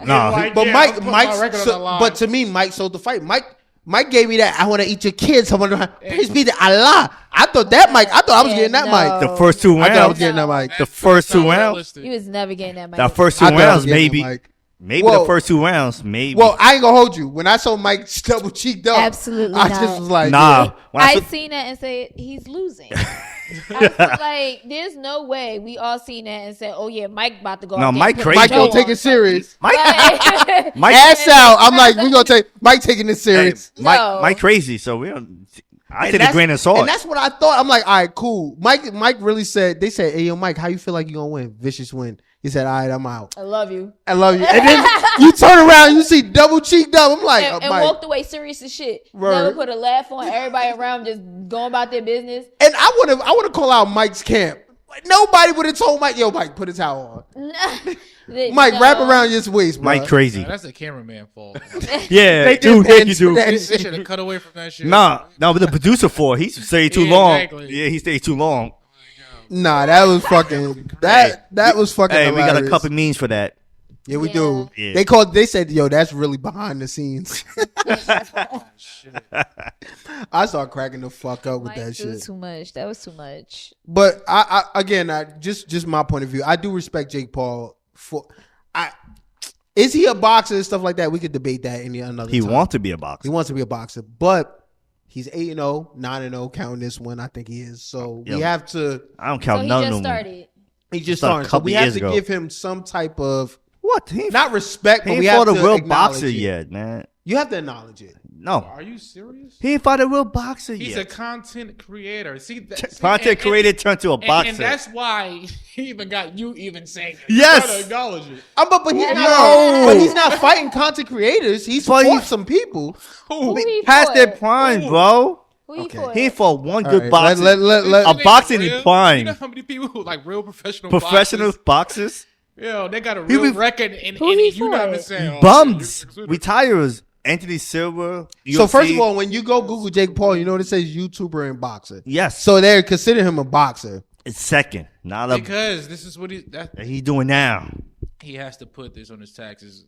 Nah, Like, but yeah, Mike, I'll put my record on the line. but to me, Mike sold the fight. Mike gave me that. I want to eat your kids. Praise be to Allah. I thought that Mike. I thought I was getting that Mike. the first 2 I thought I was rounds. getting that Mike. The first 2 That's not rounds. realistic. He was never getting that money. That first 2 I thought I was rounds, getting maybe. that Mike. Maybe Well- the first 2 rounds, maybe. Well, I ain't gonna hold you. When I saw Mike double cheeked up, Absolutely I not. just was like, nah. yeah. When I I saw- seen that and said he's losing. I was like, there's no way we all seen that and said, oh yeah, Mike about to go. No, out there Mike and put a crazy. Mike show don't take on. it serious. Mike, Right. Mike, Ass out. I'm like, we gonna take Mike taking this hey, serious. No. Mike crazy. So we don't. I And take a that's- grain of salt. And that's what I thought. I'm like, all right, cool. Mike really said, they said, hey, yo, Mike, how you feel like you gonna win? Vicious win. He said, all right, I'm out. I love you. I love you. And then you turn around, you see double cheeked up. I'm like, And Mike. walked away serious as shit. Right. Never put a laugh on. Everybody around just going about their business. And I want to call out Mike's camp. Like, nobody would have told Mike, yo, Mike, put a towel on. Mike, wrap around your waist, bro. Mike crazy. Nah, that's the cameraman fault. Yeah, They dude, did thank you, dude. that They shit. should have cut away from that shit. Nah, no, but the producer for he stayed too Yeah, long. exactly. Yeah, he stayed too long. Nah, that was fucking that was fucking Hey, we got a hilarious. couple memes for that. Yeah, we Yeah. do. Yeah. They said, yo, that's really behind the scenes. I started cracking the fuck up with Mike that do shit. too much. That was too much. But I again, just my point of view. I do respect Jake Paul for. Is he a boxer and stuff like that? We could debate that any another He time. wants to be a He boxer. wants to be a boxer, but he's 8-0, 9-0, counting this one. I think he is. So we Yeah. have to. I don't So count he none just no more. started. He just Started started. a So couple we have years to ago. give him some type of What? He ain't, not respect, he but ain't we have fought to a real acknowledge boxer it. yet, man. You have to acknowledge it. No, Are you serious? he ain't fought a real boxer He's a yet. content creator. Content creator turned to a boxer. And that's why he even got you even saying that. Yes. You gotta acknowledge it. But he's No. no, but he's not fighting content creators. He's But fought he- some people. Who he Past fought? their prime, bro. Who he Okay. fought? He ain't fought one All good right, boxer. let- A boxing in real, prime. You know how many people who like real professional Professional boxers, Yo, they got a He real be- record and Who he you not fought? even saying bums, retirers. Anthony Silva. So first UFC. of all, when you go Google Jake Paul, you know what it says YouTuber and boxer. yes. So they consider him a boxer. It's second, not a. because this is what He doing now. he has to put this on his taxes.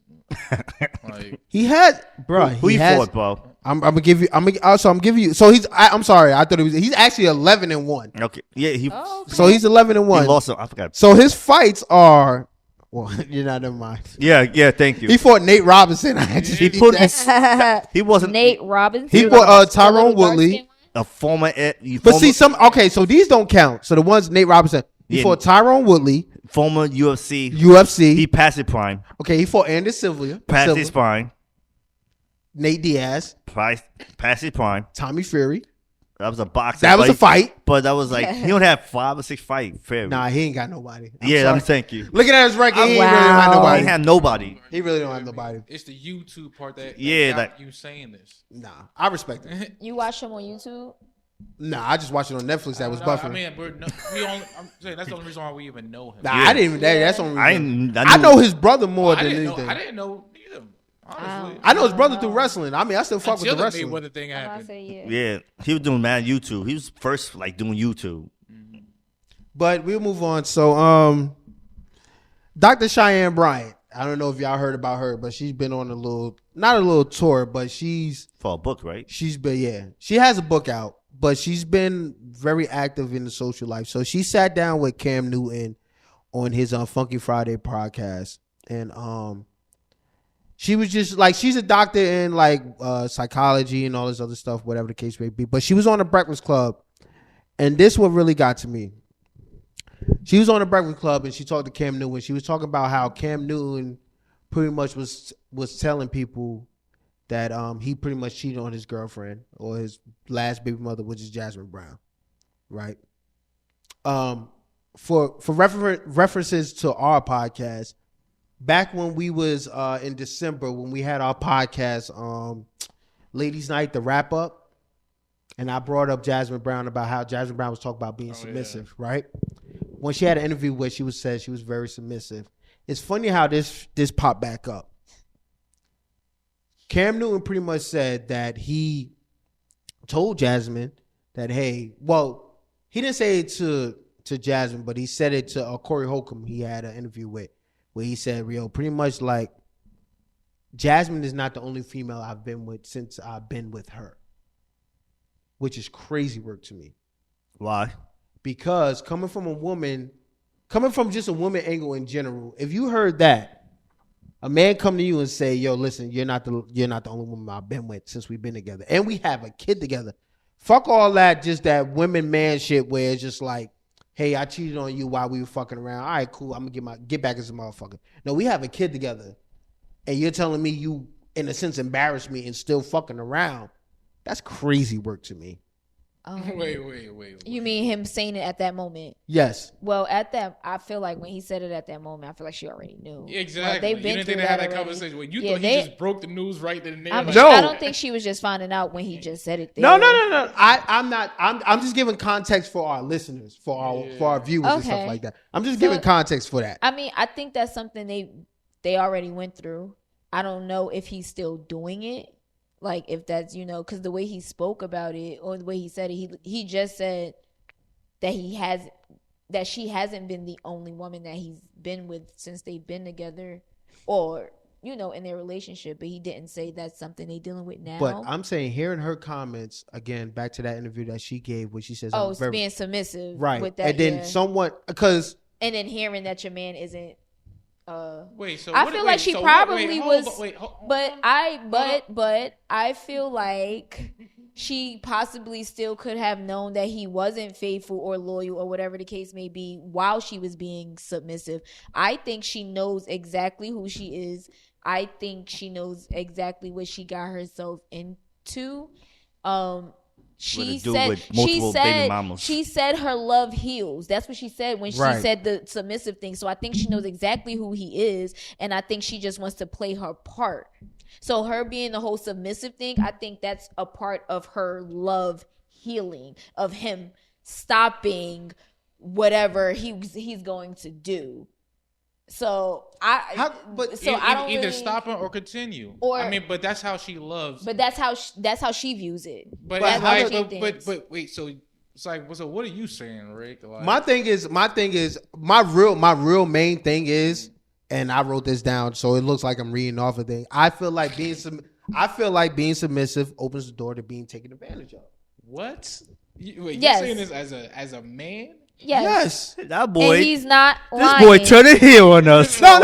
Like He had, bro. Who he has, fought, bro? I'm gonna give you. I'm giving you. So I'm sorry. I thought he's actually 11-1. Okay, yeah, he. Oh, okay. So he's 11-1. He lost. I forgot. So his fights are Well, you're not in mind. Yeah. Thank you. He fought Nate Robinson. I just He need put that. he wasn't Nate Robinson. He fought The little Tyrone Woodley. dark-skinned one? a former. But see, so these don't count. So the ones Nate Robinson, he fought Tyrone Woodley, former UFC. UFC. He passed his prime. Okay, he fought Anderson Silva, Passed his prime. Nate Diaz, Passed his prime. Tommy Fury. That was a boxer. That was a fight. But that was like he don't have 5 or 6 fights. Fair. Nah, he ain't got nobody. I'm thank you. Looking at his record, he Wow. really don't have He nobody. ain't have nobody. He really don't have nobody. It's the YouTube part that Yeah, got like- you saying this. Nah, I respect it. You watch him on YouTube? Nah, I just watched it on Netflix. That was No, buffering. I mean, I'm saying that's the only reason why we even know him. Nah, Yeah. I didn't even. That's the only reason. I I know his brother more than I anything. didn't know either. Honestly, I know his brother through wrestling. I mean, I still fuck with until the the wrestling. Mayweather thing I happened. say Yeah, he was doing mad YouTube. He was first like doing YouTube. But we'll move on. So, Dr. Cheyenne Bryant. I don't know if y'all heard about her, but she's been on not a little tour, but she's For a book, right? been, she has a book out, but she's been very active in the social life. So she sat down with Cam Newton on his Funky Friday podcast, and she was just like, she's a doctor in like psychology and all this other stuff, whatever the case may be. But she was on the Breakfast Club, and this what really got to me. She was on the Breakfast Club and she talked to Cam Newton. She was talking about how Cam Newton pretty much was telling people that he pretty much cheated on his girlfriend or his last baby mother, which is Jasmine Brown, right? For references to our podcast, back when we was in December when we had our podcast, Ladies Night, the wrap up, and I brought up Jasmine Brown about how Jasmine Brown was talking about being submissive, right? When she had an interview where she said she was very submissive. It's funny how this popped back up. Cam Newton pretty much said that he told Jasmine that, hey, well, he didn't say it to Jasmine, but he said it to Corey Holcomb he had an interview with, where he said, Rio, pretty much like, Jasmine is not the only female I've been with since I've been with her, which is crazy work to me. Why? Because coming from just a woman angle in general, if you heard that, a man come to you and say, yo, listen, you're not the only woman I've been with since we've been together. And we have a kid together. Fuck all that, just that women man shit where it's just like, hey, I cheated on you while we were fucking around. All right, cool. I'm gonna get back as a motherfucker. No, we have a kid together. And you're telling me you, in a sense, embarrassed me and still fucking around. That's crazy work to me. Wait. You mean him saying it at that moment? Yes. Well, I feel like when he said it at that moment, I feel like she already knew. Exactly. Like, You didn't think they had that conversation. Well, you thought he just broke the news right then and there. I mean, No. I don't think she was just finding out when he just said it there. No. I'm just giving context for our listeners, for our viewers and stuff Okay. like that. I'm just giving context for that. I mean, I think that's something they already went through. I don't know if he's still doing it. Like, if that's, because the way he spoke about it or the way he said it, he just said that she hasn't been the only woman that he's been with since they've been together or, in their relationship. But he didn't say that's something they're dealing with now. But I'm saying, hearing her comments, again, back to that interview that she gave where she says, oh, I'm it's very, being submissive. right. With that, and then somewhat, because. And then hearing that your man isn't. Wait, so I feel like she probably was, but on. I feel like she possibly still could have known that he wasn't faithful or loyal or whatever the case may be while she was being submissive. I think she knows exactly who she is. I think she knows exactly what she got herself into. She said her love heals. That's what she said when she said the submissive thing. So I think she knows exactly who he is, and I think she just wants to play her part. So her being the whole submissive thing, I think that's a part of her love healing, of him stopping whatever he's going to do. So I don't either really, stop her or continue. But that's how she loves. But that's how she views it. But wait, so it's like, so what are you saying, Rick? Like, my real main thing is, and I wrote this down so it looks like I'm reading off a thing. I feel like being submissive opens the door to being taken advantage of. what? You're Yes. saying this as a man? Yes. That boy. And he's not This lying. boy turned a heel on us. No.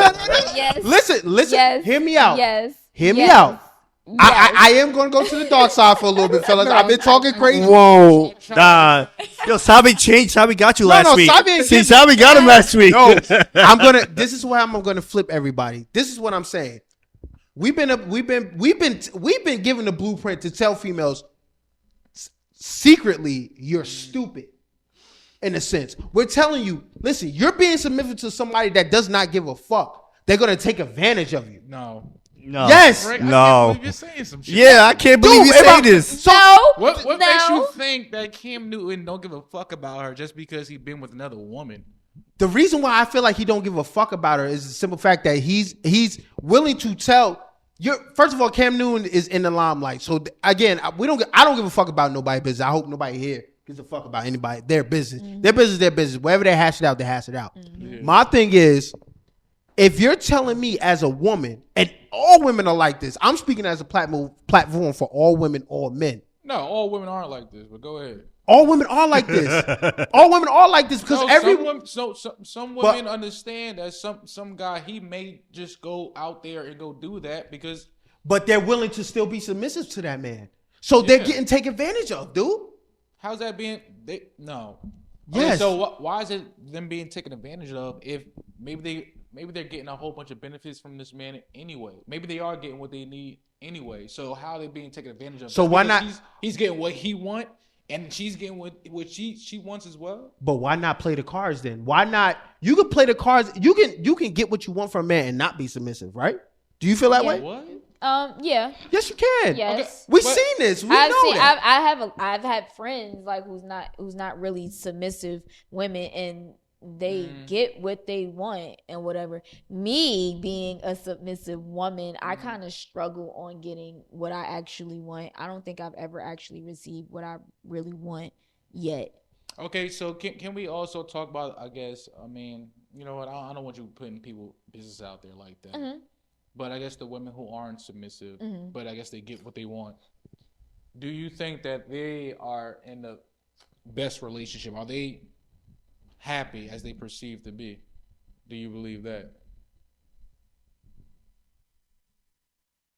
Yes. Listen. Yes. Hear me out. Yes. Hear me Yes. out. Yes. I am going to go to the dark side for a little bit, fellas. I've been talking crazy. Whoa. Nah. Yo, Sabi changed. Sabi got you last no, week. Sabi ain't See, get- Sabi got him last week. No, this is why I'm gonna flip everybody. This is what I'm saying. We've been given the blueprint to tell females secretly you're stupid. In a sense, we're telling you, listen, you're being submissive to somebody that does not give a fuck. They're gonna take advantage of you. No. Yes. Rick, No. I can't believe you're saying some shit. Yeah, I can't believe you say this. No. What no. makes you think that Cam Newton don't give a fuck about her just because he's been with another woman? The reason why I feel like he don't give a fuck about her is the simple fact that he's willing to tell. First of all, Cam Newton is in the limelight. So again, I don't give a fuck about nobody's business. I hope nobody here gives a fuck about anybody. Their business. Mm-hmm. Their business, their business. Wherever they hash it out, they hash it out. Mm-hmm. Yeah. My thing is, if you're telling me as a woman, and all women are like this, I'm speaking as a platform for all women, all men. No, all women aren't like this, but go ahead. All women are like this. All women are like this because some women understand that some guy, he may just go out there and go do that because. But they're willing to still be submissive to that man. So they're getting taken advantage of, dude. How's that being? No. Yes. Okay, so why is it them being taken advantage of if maybe they're getting a whole bunch of benefits from this man anyway? Maybe they are getting what they need anyway. So how are they being taken advantage of? So why Because not? He's getting what he want, and she's getting what she wants as well. But why not play the cards then? Why not? You can play the cards. You can get what you want from a man and not be submissive, right? Do you feel that way? What? Yeah. Yes, you can. Yes. Okay. We've But seen this. We know that. I've had friends like who's not really submissive women, and they get what they want and whatever. Me being a submissive woman, I kind of struggle on getting what I actually want. I don't think I've ever actually received what I really want yet. Okay, so can we also talk about? I guess I mean, you know what? I don't want you putting people business out there like that. Mm-hmm. But I guess the women who aren't submissive, Mm-hmm. but I guess they get what they want. Do you think that they are in the best relationship? Are they happy as they perceive to be? Do you believe that?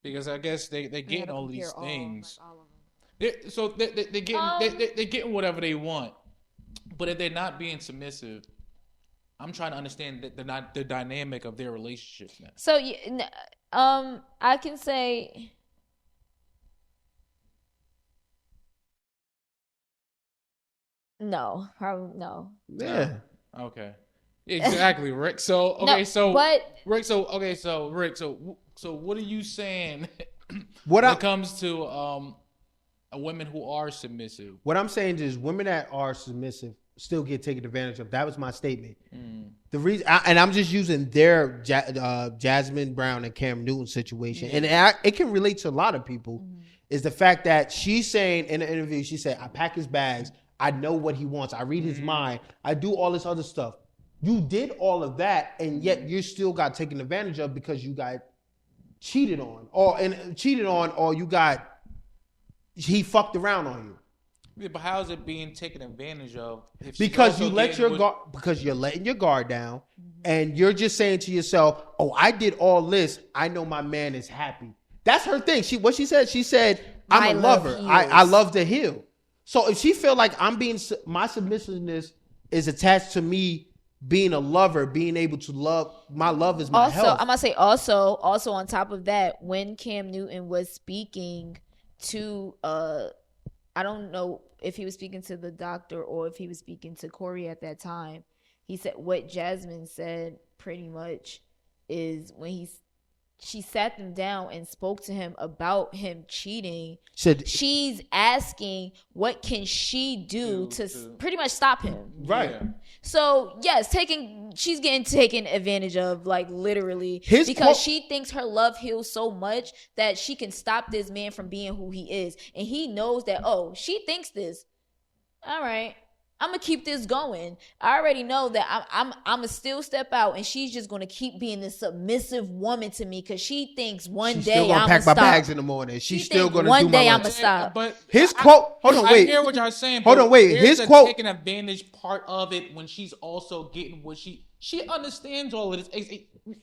Because I guess they're getting all these things. They're getting whatever they want. But if they're not being submissive, I'm trying to understand the dynamic of their relationship now. So, I can say, no, probably no. Yeah. Okay. Exactly, Rick. So Rick, so what are you saying when it comes to women who are submissive? What I'm saying is women that are submissive still get taken advantage of. That was my statement. The reason, and I'm just using their Jasmine Brown and Cam Newton situation, and it can relate to a lot of people, is the fact that she's saying in an interview, she said, I pack his bags, I know what he wants, I read his mind, I do all this other stuff. You did all of that, and yet you still got taken advantage of because you got cheated on, or he fucked around on you. Yeah, but how is it being taken advantage of? Because you're letting your guard down, and you're just saying to yourself, "Oh, I did all this. I know my man is happy." That's her thing. She said, "I'm a lover. I love to heal." So if she feel like my submissiveness is attached to me being a lover, being able to love, my love is my health. I'm gonna say also on top of that, when Cam Newton was speaking to I don't know if he was speaking to the doctor or if he was speaking to Corey at that time. He said what Jasmine said pretty much is when she sat them down and spoke to him about him cheating. She's asking what can she do to pretty much stop him. Right. Yeah. So yes, she's getting taken advantage of, like literally, because she thinks her love heals so much that she can stop this man from being who he is, and he knows that. Oh, she thinks this. All right, I'm gonna keep this going. I already know that I'm gonna still step out, and she's just gonna keep being this submissive woman to me because she thinks She's day still gonna I'm pack gonna my stop. bags in the morning. She's still thinks gonna one do day my I'ma lunch. stop. But His quote. Hold on, I wait. hear what y'all saying. Hold but on, wait. there's His a quote. taking advantage part of it when she's also getting what she understands all of this.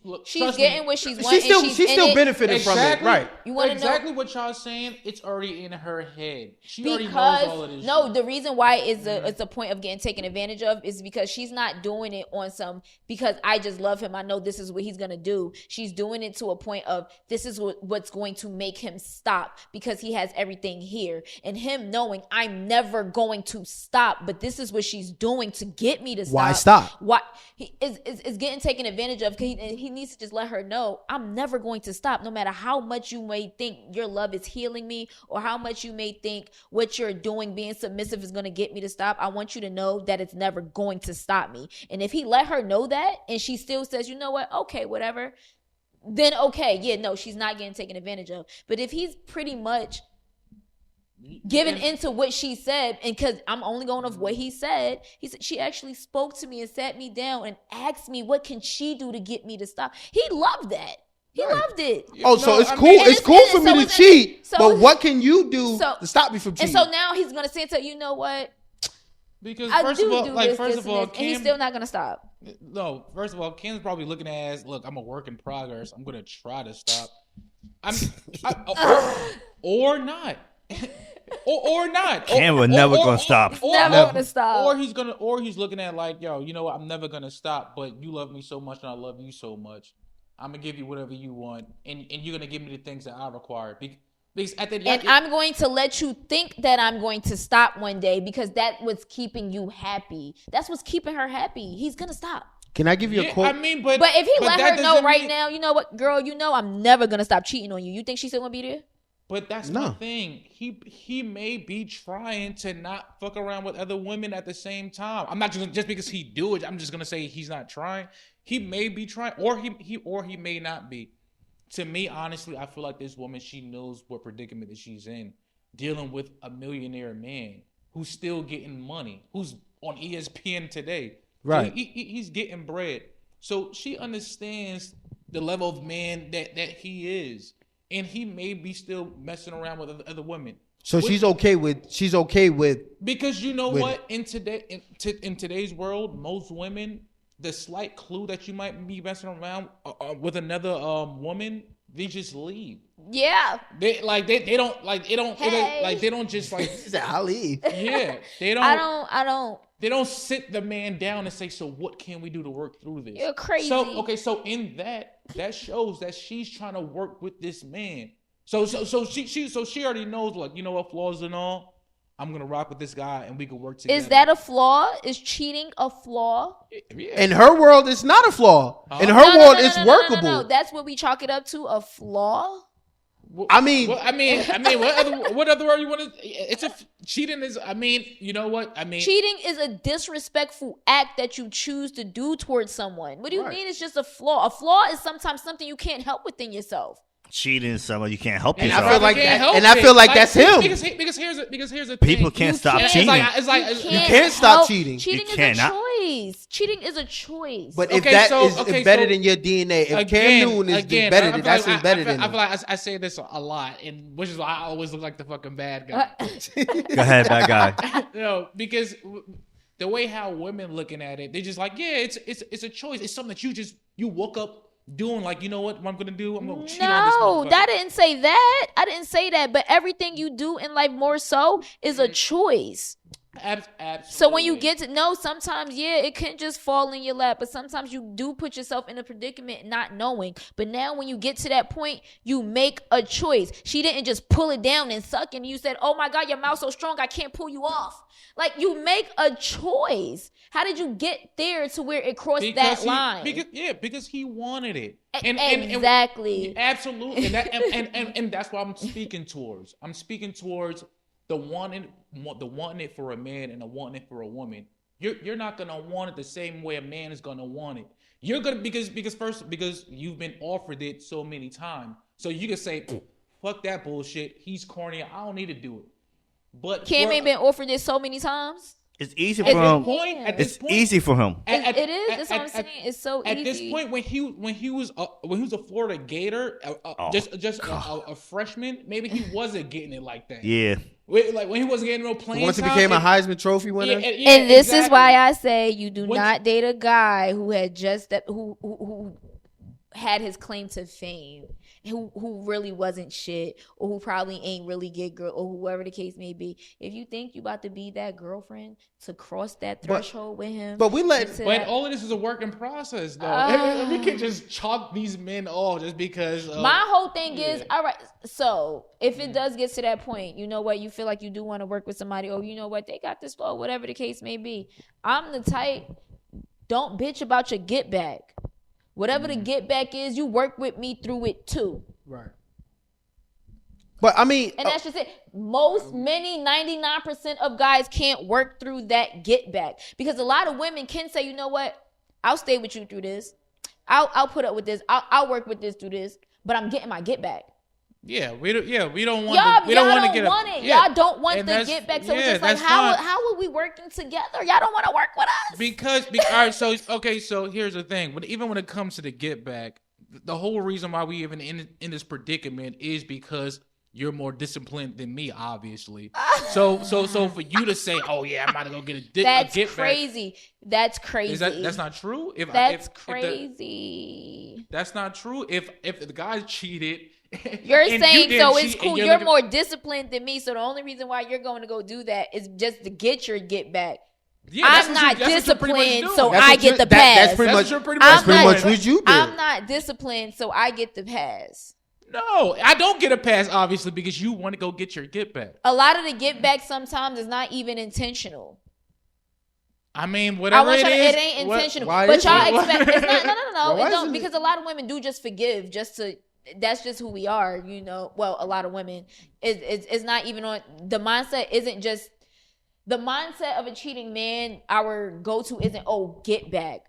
Look, She's trust getting me. what she's wanting. She's still benefiting from it, right? You want to exactly know what y'all saying? It's already in her head. She already knows all of this. No, shit. the reason why it's a point of getting taken advantage of is because she's not doing it on some because I just love him. I know this is what he's gonna do. She's doing it to a point of this is what's going to make him stop because he has everything here, and him knowing I'm never going to stop. But this is what she's doing to get me to stop. Why stop? Why he is getting taken advantage of? Because he needs to just let her know I'm never going to stop, no matter how much you may think your love is healing me or how much you may think what you're doing being submissive is going to get me to stop. I want you to know that it's never going to stop me. And if he let her know that and she still says, you know what, okay, whatever, then okay, yeah, no, she's not getting taken advantage of. But if he's pretty much giving into what she said, and because I'm only going off what he said she actually spoke to me and sat me down and asked me what can she do to get me to stop. He loved that. He loved it. Oh, so it's cool. mean, it's cool for me to cheat, so- but what can you do to stop me from cheating? And so now he's gonna say to you know what? Because I first do of all, do like this, first this, of all, and he's still not gonna stop. No, first of all, Kim's probably looking at as, look, I'm a work in progress. I'm gonna try to stop. Or not. Or not. Cam was never gonna stop. Never gonna stop. Or he's looking at like, yo, you know what? I'm never gonna stop, but you love me so much and I love you so much. I'm gonna give you whatever you want, and you're gonna give me the things that I require. Because at the end, and I'm going to let you think that I'm going to stop one day because that was keeping you happy. That's what's keeping her happy. He's gonna stop. Can I give you a quote? I mean, but if he let her know right mean, now, you know what, girl, you know I'm never gonna stop cheating on you. You think she's still gonna be there? But that's my thing. He may be trying to not fuck around with other women at the same time. I'm not just because he do it. I'm just gonna say he's not trying. He may be trying, or he may not be. To me, honestly, I feel like this woman, she knows what predicament that she's in, dealing with a millionaire man who's still getting money, who's on ESPN today. Right. So he's getting bread. So she understands the level of man that he is. And he may be still messing around with other women. So she's okay with because you know what? In today's world, most women, the slight clue that you might be messing around with another woman, they just leave. Yeah. They don't just like I'll leave. Yeah. They don't I don't. They don't sit the man down and say, so what can we do to work through this? You're crazy. So in that shows that she's trying to work with this man. So she already knows, like, you know what, flaws and all, I'm gonna rock with this guy and we can work together. Is that a flaw? Is cheating a flaw? Yeah. In her world, it's not a flaw. In her world, it's workable. No. That's what we chalk it up to, a flaw. I mean, what other word you want to? It's cheating is. I mean, you know what? I mean, cheating is a disrespectful act that you choose to do towards someone. What do you mean? It's just a flaw. A flaw is sometimes something you can't help within yourself. Cheating someone you can't help and yourself. I feel like that, and I feel like that's him. Because here's the thing. People can't stop cheating. It's like you can't stop cheating. Cheating is a choice. Cheating is a choice. But if that is embedded in your DNA, if Cam Newton is embedded, that's embedded in. I feel like I say this a lot, and which is why I always look like the fucking bad guy. Go ahead, bad guy. No, because the way how women looking at it, they just like, yeah, it's a choice. It's something that you woke up doing, like, you know what I'm gonna do? I'm gonna cheat on this motherfucker. I didn't say that. I didn't say that. But everything you do in life more so is a choice. Absolutely. So when you get to know, sometimes, it can just fall in your lap. But sometimes you do put yourself in a predicament not knowing. But now when you get to that point, you make a choice. She didn't just pull it down and suck and you said, oh my God, your mouth's so strong, I can't pull you off. Like, you make a choice. How did you get there to where it crossed that line? Because he wanted it. Exactly. Absolutely. And that's what I'm speaking towards. I'm speaking towards the wanting it for a man and the wanting it for a woman. You're not gonna want it the same way a man is gonna want it. You're gonna because you've been offered it so many times. So you can say, fuck that bullshit. He's corny. I don't need to do it. But Cam ain't been offered it so many times. It's easy At for this him. point- At this It's point, easy for him. It is. That's what I'm saying. It's so at easy. this point, when he was a Florida Gator, just a freshman, maybe he wasn't getting it like that. Yeah. Like when he wasn't getting no playing Once he time, became a and- Heisman Trophy winner, And this is exactly. why I say you do Once- not date a guy who had just that who had his claim to fame, who really wasn't shit, or who probably ain't really get girl, or whoever the case may be. If you think you about to be that girlfriend to cross that threshold with him, but we let- into But that- all of this is a work in process, though. We can just chalk these men off just because. My whole thing is, all right, so if it does get to that point, you know what, you feel like you do want to work with somebody, or you know what, they got this flaw, whatever the case may be. I'm the type, don't bitch about your get back. Whatever the get back is, you work with me through it too. right? But I mean, And that's just it. Many 99% of guys can't work through that get back, because a lot of women can say, you know what, I'll stay with you through this. I'll put up with this. I'll work with this through this, but I'm getting my get back. Yeah, we don't want. Y'all, We don't want to don't get want it. it. Yeah. Y'all don't want And the that's- get back. So yeah, it's just like, that's how fine. are we working together? Y'all don't want to work with us. Because all right, so here's the thing. Even when it comes to the get back, the whole reason why we even in this predicament is because you're more disciplined than me, obviously. So for you to say, oh yeah, I'm about to go get a That's get crazy. That's back, crazy. that's not true? That's if crazy. that's not true. If the guy cheated. You're and saying you so didn't it's cheat, cool. and You're looking- more disciplined than me. So the only reason why you're going to go do that is just to get your get back. Yeah, that's I'm what not that's what you're pretty much disciplined, doing. so That's I what get you- the that- pass. that's pretty That's much what you're pretty that's much pretty doing. much what you did. I'm not disciplined, so I get the pass. No, I don't get a pass, obviously, because you want to go get your get back. A lot of the get back sometimes is not even intentional. I mean, I whatever want it y'all is. it ain't what- intentional. why But is y'all it? expect it's not no. Why It don't, isn't it? because a lot of women do just forgive just to that's just who we are, you know. Well, a lot of women it's not even on the mindset isn't just the mindset of a cheating man, our go-to isn't get back.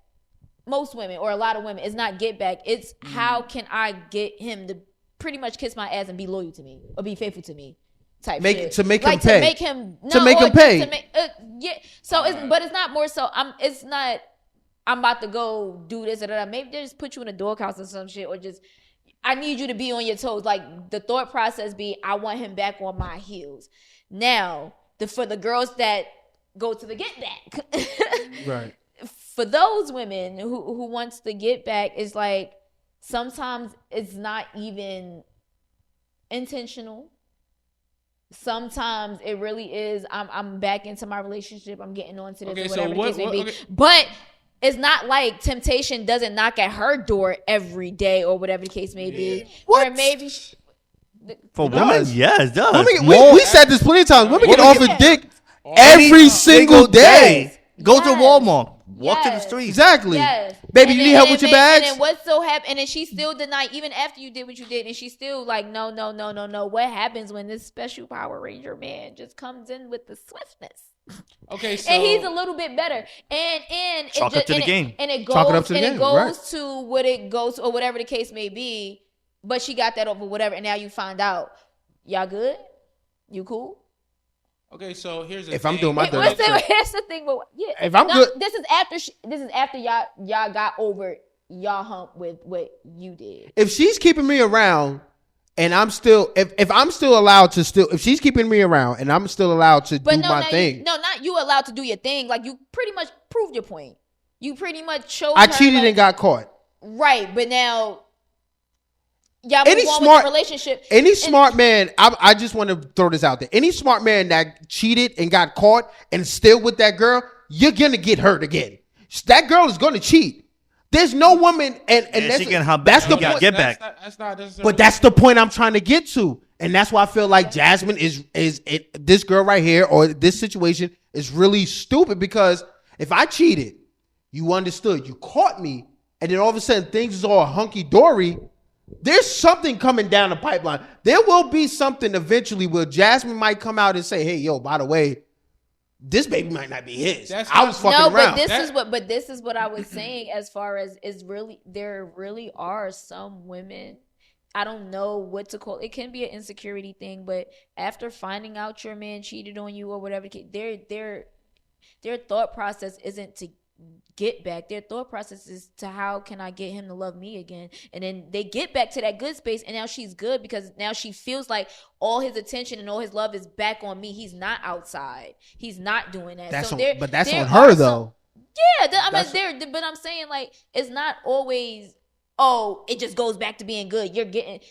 Most women or a lot of women, it's not get back. It's how can I get him to pretty much kiss my ass and be loyal to me or be faithful to me. Type shit. To make him like pay. to make him To make or him pay. to make, yeah. So it's but it's not more so. It's not. I'm about to go do this or that. Maybe they just put you in a doghouse or some shit, or just I need you to be on your toes. Like the thought process be, I want him back on my heels. Now, for the girls that go to the get back, Right. for those women who wants to get back, is like sometimes it's not even intentional. Sometimes it really is. I'm back into my relationship. I'm getting on to this Okay, or so whatever the case may be. okay. But it's not like temptation doesn't knock at her door every day or whatever the case may be. What? Or maybe For It women, does. yeah, it does. Women, More- we said this plenty of times. Women get Women offered get- dick Any every single day. Go to Yes. Walmart. Walk to the Yes. streets. Exactly. yes. Baby, And you then- need help and with your then- bags? And then what's so happen? And then she still denied even after you did what you did, and she's still like, no. What happens when this special Power Ranger man just comes in with the swiftness? Okay, so And he's a little bit better, and Chalk it to the game. and it goes Chalk it up to the and game, it goes right. to what it goes to, or whatever the case may be. But she got that over whatever, and now you find out, y'all good, you cool. okay, so here's the If thing. I'm doing my Wait, dirty what's here's the thing, but yeah, If I'm good- this is after y'all got over y'all hump with what you did. If she's keeping me around and I'm still, if I'm still allowed to still, if she's keeping me around and I'm still allowed to But do no, my now thing, not you allowed to do your thing. Like you pretty much proved your point. You pretty much showed. I her, cheated like, and got caught. right, but now y'all Any move on smart- with the relationship. Any smart man, I just want to throw this out there. Any smart man that cheated and got caught and still with that girl, you're gonna get hurt again. That girl is gonna cheat. There's no woman, and Yeah, that's, she getting her that's back. the She got point. get back. That's not necessarily. But that's the point I'm trying to get to, and that's why I feel like Jasmine is this girl right here or this situation is really stupid, because if I cheated, you understood, you caught me, and then all of a sudden things is all hunky dory. There's something coming down the pipeline. There will be something eventually where Jasmine might come out and say, "Hey, yo, by the way, this baby might not be his. That's I was not- fucking No, around." but this is what I was saying as far as is really there really are some women. I don't know what to call it. It can be an insecurity thing, but after finding out your man cheated on you or whatever, their thought process isn't to get back. Their thought process is to how can I get him to love me again? And then they get back to that good space, and now she's good because now she feels like all his attention and all his love is back on me. He's not outside. He's not doing that. But that's on her though. Yeah, but I'm saying like it's not always. Oh, it just goes back to being good. You're getting,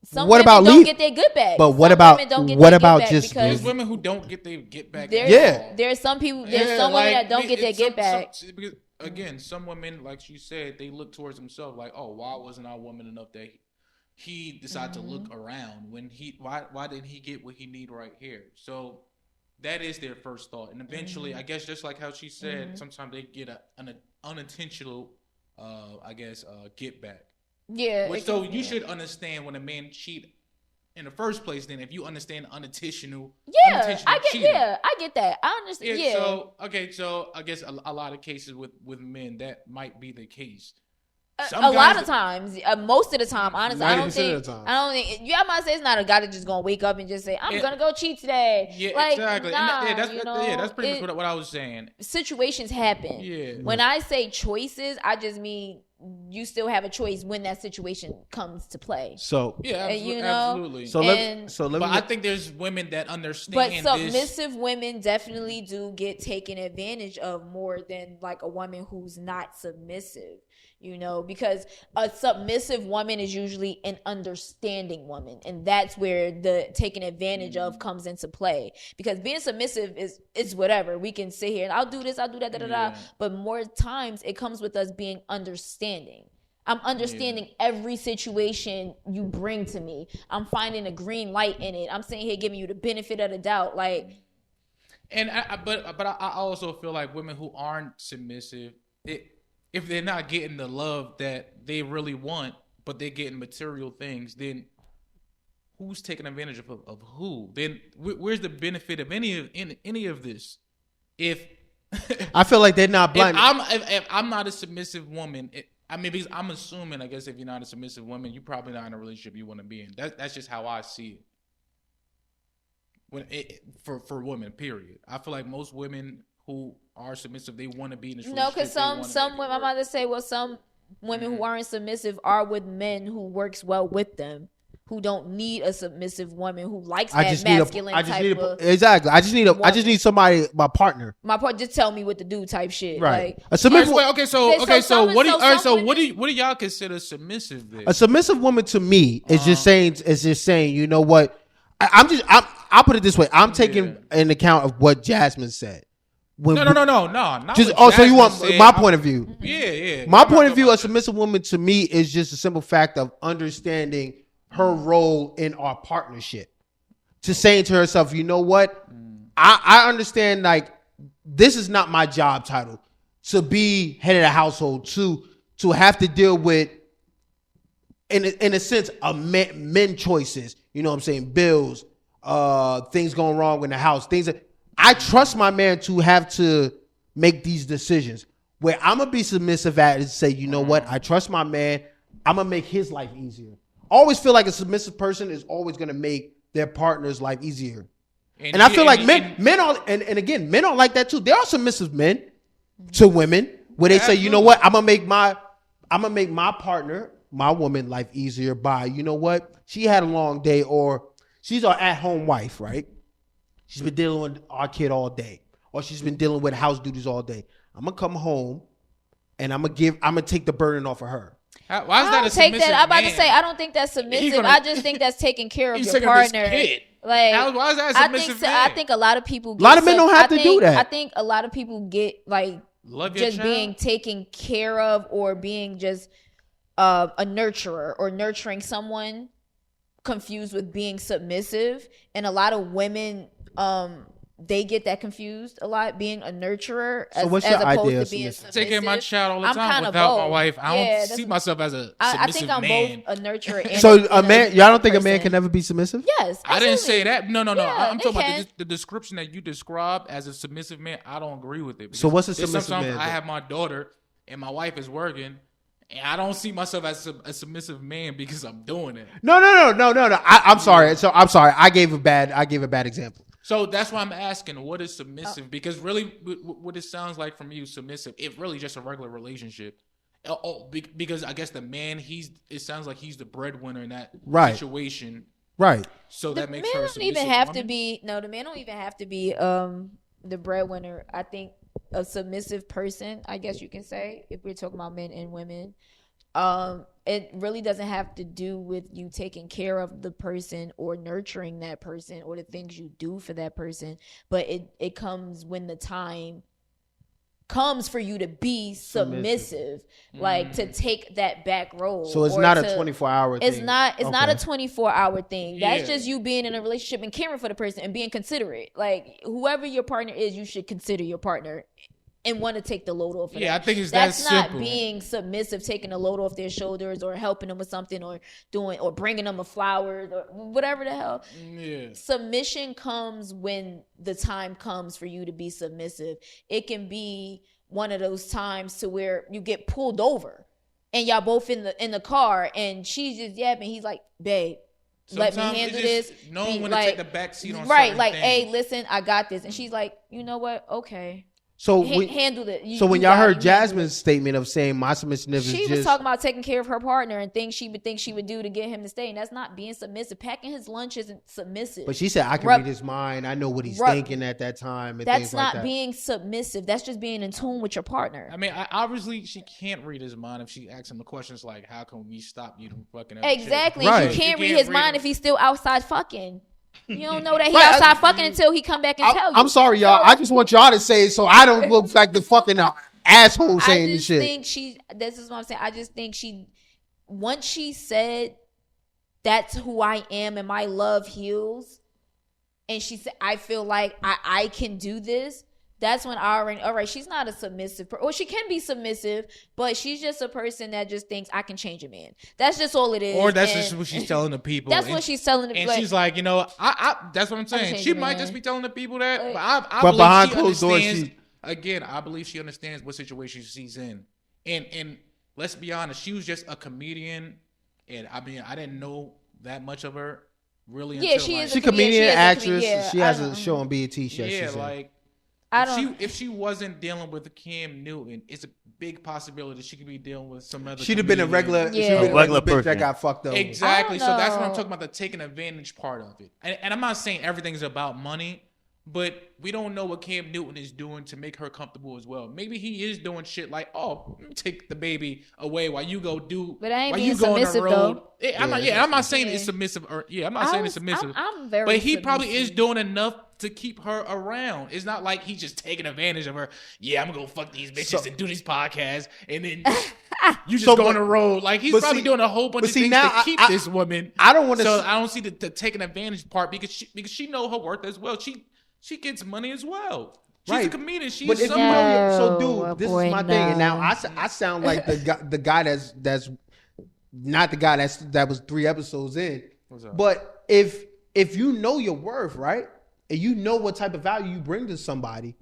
some women don't get their good back. But what there's women who don't get their get back? There's some people. There's some women that don't get their get back. Because again, some women, like she said, they look towards themselves like, oh, why wasn't I woman enough that he decided to look around when why didn't he get what he need right here? So that is their first thought, and eventually, I guess, just like how she said, sometimes they get an unintentional. Get back. Yeah. So you should understand when a man cheat in the first place. Then, if you understand unintentional, I get that. I understand. Yeah. So I guess a lot of cases with men that might be the case. A lot of times, most of the time, honestly, I don't think. I might say it's not a guy that just gonna wake up and just say, "I'm gonna go cheat today." Yeah, like, exactly. Nah, that's pretty much what I was saying. Situations happen. Yeah. When I say choices, I just mean you still have a choice when that situation comes to play. So absolutely. But I think there's women that understand. But submissive women definitely do get taken advantage of more than like a woman who's not submissive. Because a submissive woman is usually an understanding woman, and that's where the taking advantage of comes into play. Because being submissive is whatever. We can sit here and I'll do this, I'll do that, but more times it comes with us being understanding. I'm understanding every situation you bring to me. I'm finding a green light in it. I'm sitting here giving you the benefit of the doubt, like. And I also feel like women who aren't submissive, if they're not getting the love that they really want, but they're getting material things, then who's taking advantage of who? Then where's the benefit of any of this? If I feel like they're not blind. If I'm not a submissive woman, because I'm assuming, I guess, if you're not a submissive woman, you're probably not in a relationship you want to be in. That's just how I see it. For women, period. I feel like most women who are submissive, they want to be in this relationship. No, because some women, I'm about to say, some women who aren't submissive are with men who works well with them, who don't need a submissive woman who likes that masculine type of. Exactly. I just need somebody, my partner. Just tell me what to do type shit. Right. Like, A submissive. What do y'all consider submissive then? A submissive woman to me is just saying, you know what? I'll put it this way. I'm taking an account of what Jasmine said. No. So you want my point of view? Yeah. My point of view, a submissive woman to me is just a simple fact of understanding her role in our partnership. To saying to herself, you know what? I understand, like, this is not my job title to be head of the household, to have to deal with, in a sense, men choices. You know what I'm saying? Bills, things going wrong in the house, things that. I trust my man to have to make these decisions. Where I'm going to be submissive at is say, you know what? I trust my man. I'm going to make his life easier. I always feel like a submissive person is always going to make their partner's life easier. And I feel like men are like that too. There are submissive men to women where they say, you know what? I'm going to make my partner, my woman, life easier by, you know what? She had a long day, or she's an at-home wife, right? She's been dealing with our kid all day, or she's been dealing with house duties all day. I'm gonna come home, and I'm gonna take the burden off of her. Why is that a submissive man? I'm about to say I don't think that's submissive. I just think that's taking care of your partner. Like, why is that a submissive man? I think a lot of people. A lot of men don't have to do that. I think a lot of people get like just being taken care of, or being just a nurturer or nurturing someone, confused with being submissive, and a lot of women. They get that confused a lot, being a nurturer as opposed to being submissive. Taking my child all the time without my wife. I don't see myself as a submissive man. I think I'm both a nurturer and so a man. Y'all don't think a man can never be submissive? Yes, absolutely. I didn't say that. No. Yeah, I'm talking about the description that you described as a submissive man. I don't agree with it. So what's a submissive man? Sometimes I have my daughter and my wife is working. And I don't see myself as a submissive man because I'm doing it. No. I'm sorry. So I'm sorry. I gave a bad example. So that's why I'm asking, what is submissive? Because really, what it sounds like from you, submissive, it really just a regular relationship. Because I guess the man, it sounds like he's the breadwinner in that situation. Right. So that makes her her submissive. The man don't even have to be the breadwinner. I think a submissive person, I guess you can say, if we're talking about men and women, it really doesn't have to do with you taking care of the person or nurturing that person or the things you do for that person, but it comes when the time comes for you to be submissive, like to take that back role. So it's not a 24-hour thing. It's not a 24-hour thing. That's just you being in a relationship and caring for the person and being considerate. Like whoever your partner is, you should consider your partner and want to take the load off of them. I think that's not being submissive, taking the load off their shoulders or helping them with something or bringing them a flower or whatever the hell. Submission comes when the time comes for you to be submissive. It can be one of those times to where you get pulled over and y'all both in the car and she's just yapping. He's like, babe, let me handle this. Knowing when to take the back seat on right, like, things. hey, listen, I got this. And she's like, you know what? Okay. So handled it. When y'all heard Jasmine's statement of saying my submissiveness is she was talking about taking care of her partner and things she would think she would do to get him to stay, and that's not being submissive. Packing his lunch isn't submissive. But she said I can read his mind. I know what he's thinking at that time. And that's things not like that. being submissive. That's just being in tune with your partner. I mean, obviously she can't read his mind if she asks him the questions like, "How can we stop you from fucking?" Exactly. Right. You can't read his mind if he's still outside fucking. You don't know that he outside fucking until he come back and tell you. I'm sorry, y'all. I just want y'all to say it so I don't look like the fucking asshole saying this shit. This is what I'm saying. I just think once she said, that's who I am and my love heals, and she said, I feel like I can do this. That's when all right, she's not a submissive person. Or she can be submissive, but she's just a person that just thinks I can change a man. That's just all it is. Or that's just what she's telling the people. That's what she's telling the people. And she's like, I that's what I'm saying. She might just be telling the people that, but but behind closed doors, I believe she understands what situation she's in. And let's be honest, she was just a comedian, and I mean, I didn't know that much of her really. Until, she's a comedian, actress. She has a show on BET. If she wasn't dealing with Cam Newton, it's a big possibility she could be dealing with some other. She'd have been a regular bitch that got fucked up. Exactly. So that's what I'm talking about, the taking advantage part of it. And I'm not saying everything's about money, but we don't know what Cam Newton is doing to make her comfortable as well. Maybe he is doing shit like, let me take the baby away while you go do. But I ain't being submissive though. I'm not saying it's submissive. I'm not saying it's submissive. I'm very. But he submissive. probably is doing enough to keep her around. It's not like he's just taking advantage of her. Yeah, I'm gonna go fuck these bitches and do these podcasts, and then you just go on the road. Like he's probably doing a whole bunch of things to keep this woman. I don't want to. So I don't see the taking advantage part because she know her worth as well. She gets money as well. She's a comedian. She's but if dude, this is my thing. And now I sound like the guy that's not the guy that was 3 episodes in. But if you know your worth, right? And you know what type of value you bring to somebody,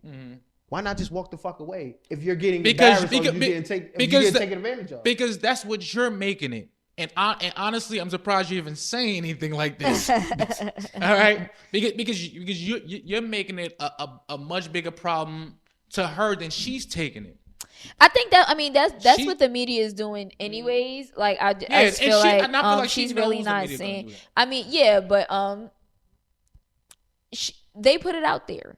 why not just walk the fuck away? If you're getting embarrassed or you getting taken advantage of. Because that's what you're making it. And honestly, I'm surprised you even say anything like this. All right, because you're making it a much bigger problem to her than she's taking it. I think that's what the media is doing anyways. Like I just feel like she's really not saying. I mean, yeah, but they put it out there.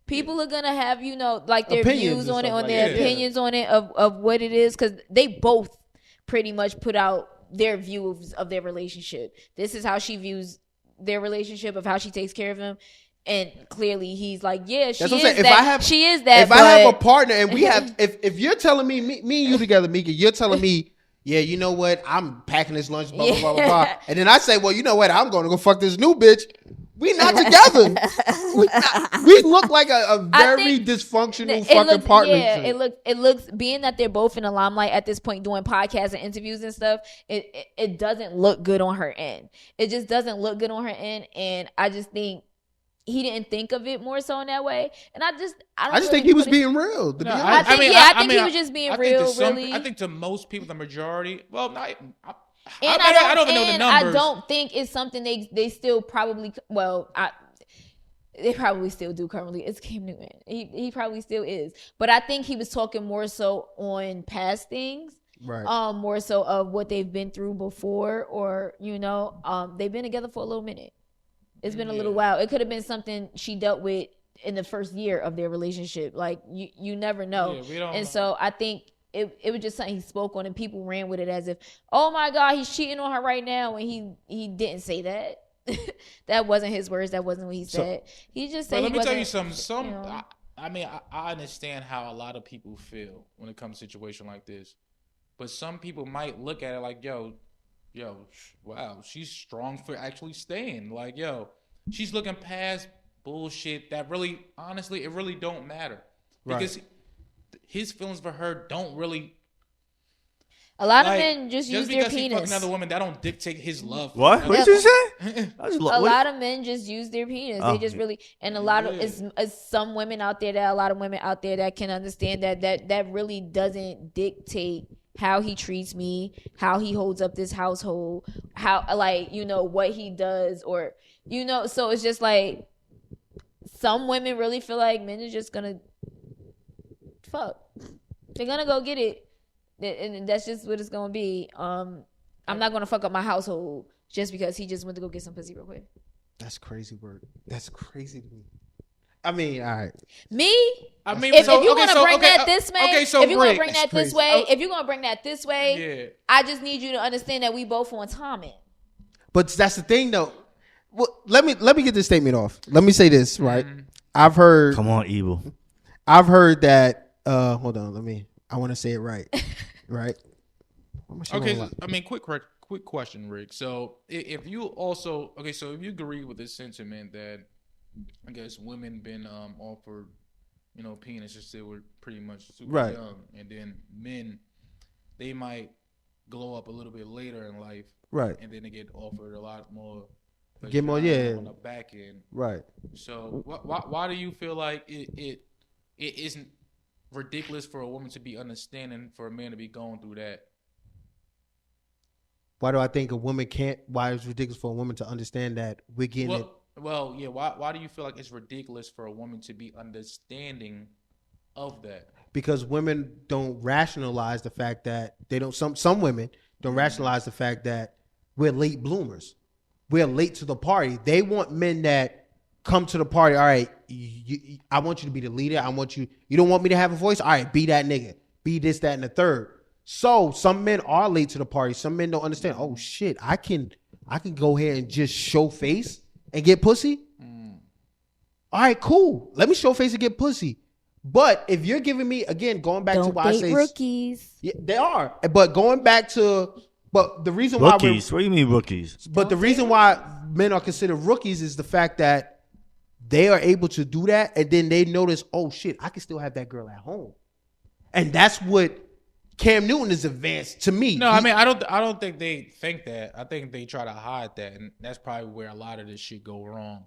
People are gonna have like their opinions views on it, their opinions on it of what it is, because they both pretty much put out their views of their relationship. This is how she views their relationship, of how she takes care of him, and clearly he's like, yeah, she is that. She is that. If I have a partner and we have, if you're telling me and you together, Mika, you're telling me, yeah, you know what, I'm packing this lunch, blah blah blah blah blah, and then I say, well, you know what, I'm going to go fuck this new bitch. We not together. We look like a very dysfunctional fucking partnership. Yeah, it looks being that they're both in the limelight at this point doing podcasts and interviews and stuff, it doesn't look good on her end. It just doesn't look good on her end, and I just think he didn't think of it more so in that way. And I just think he was being real. I think he was just being real. Really, I think to most people, the majority. Well, not. I don't even know the numbers. I don't think it's something they still probably. Well, they probably still do currently. It's Cam Newton. He probably still is. But I think he was talking more so on past things. Right. More so of what they've been through before, or they've been together for a little minute. It's been a little while. It could have been something she dealt with in the first year of their relationship. Like you never know. Yeah, we don't know. So I think it was just something he spoke on, and people ran with it as if, oh my God, he's cheating on her right now, and he didn't say that. That wasn't his words. That wasn't what he said. He just said. Let me tell you something. I understand how a lot of people feel when it comes to a situation like this. But some people might look at it like, yo, wow, she's strong for actually staying. Like, yo, she's looking past bullshit that really, honestly, it really don't matter. Because his feelings for her don't really. A lot of men just use their penis. Just because he fuck penis. another woman, that don't dictate his love. What? What did you say? A lot of men just use their penis. They just really, and a lot of it's some women out there a lot of women out there that can understand that really doesn't dictate how he treats me, how he holds up this household, how what he does, or so it's just like some women really feel like men are just gonna fuck. They're gonna go get it. And that's just what it's gonna be. I'm not gonna fuck up my household just because he just went to go get some pussy real quick. That's crazy word. That's crazy to me. I mean, all right. If you're gonna bring that this way, if you're gonna bring that this way, if you're gonna bring that this way, I just need you to understand that we both on timing. But that's the thing, though. Well, let me get this statement off. Let me say this, right? I've heard. Come on, evil. I've heard that. Hold on. I want to say it right. Right. Okay. I mean, quick question, Rick. So if you agree with this sentiment that I guess women been offered, penis since they were pretty much super young, and then men, they might glow up a little bit later in life, right? And then they get offered a lot more. Get more, yeah, on the back end, right? So why do you feel like it isn't ridiculous for a woman to be understanding for a man to be going through that? Why do I think a woman can't? Why it's ridiculous for a woman to understand that we're getting it? Well, yeah. Why do you feel like it's ridiculous for a woman to be understanding of that? Because women don't rationalize the fact that they don't. Some women don't rationalize the fact that we're late bloomers. We're late to the party. They want men that come to the party. All right, I want you to be the leader. I want you. You don't want me to have a voice. All right, be that nigga. Be this, that, and the third. So some men are late to the party. Some men don't understand. Oh shit, I can go ahead and just show face and get pussy. All right, cool. Let me show face and get pussy. But if you're giving me, again, going back to why I say rookies. Yeah, they are. But going back to, but the reason why rookies. What do you mean rookies? But the reason why men are considered rookies is the fact that they are able to do that, and then they notice, oh shit, I can still have that girl at home, and that's what Cam Newton is advanced to me. No, I mean I don't think they think that. I think they try to hide that, and that's probably where a lot of this shit go wrong,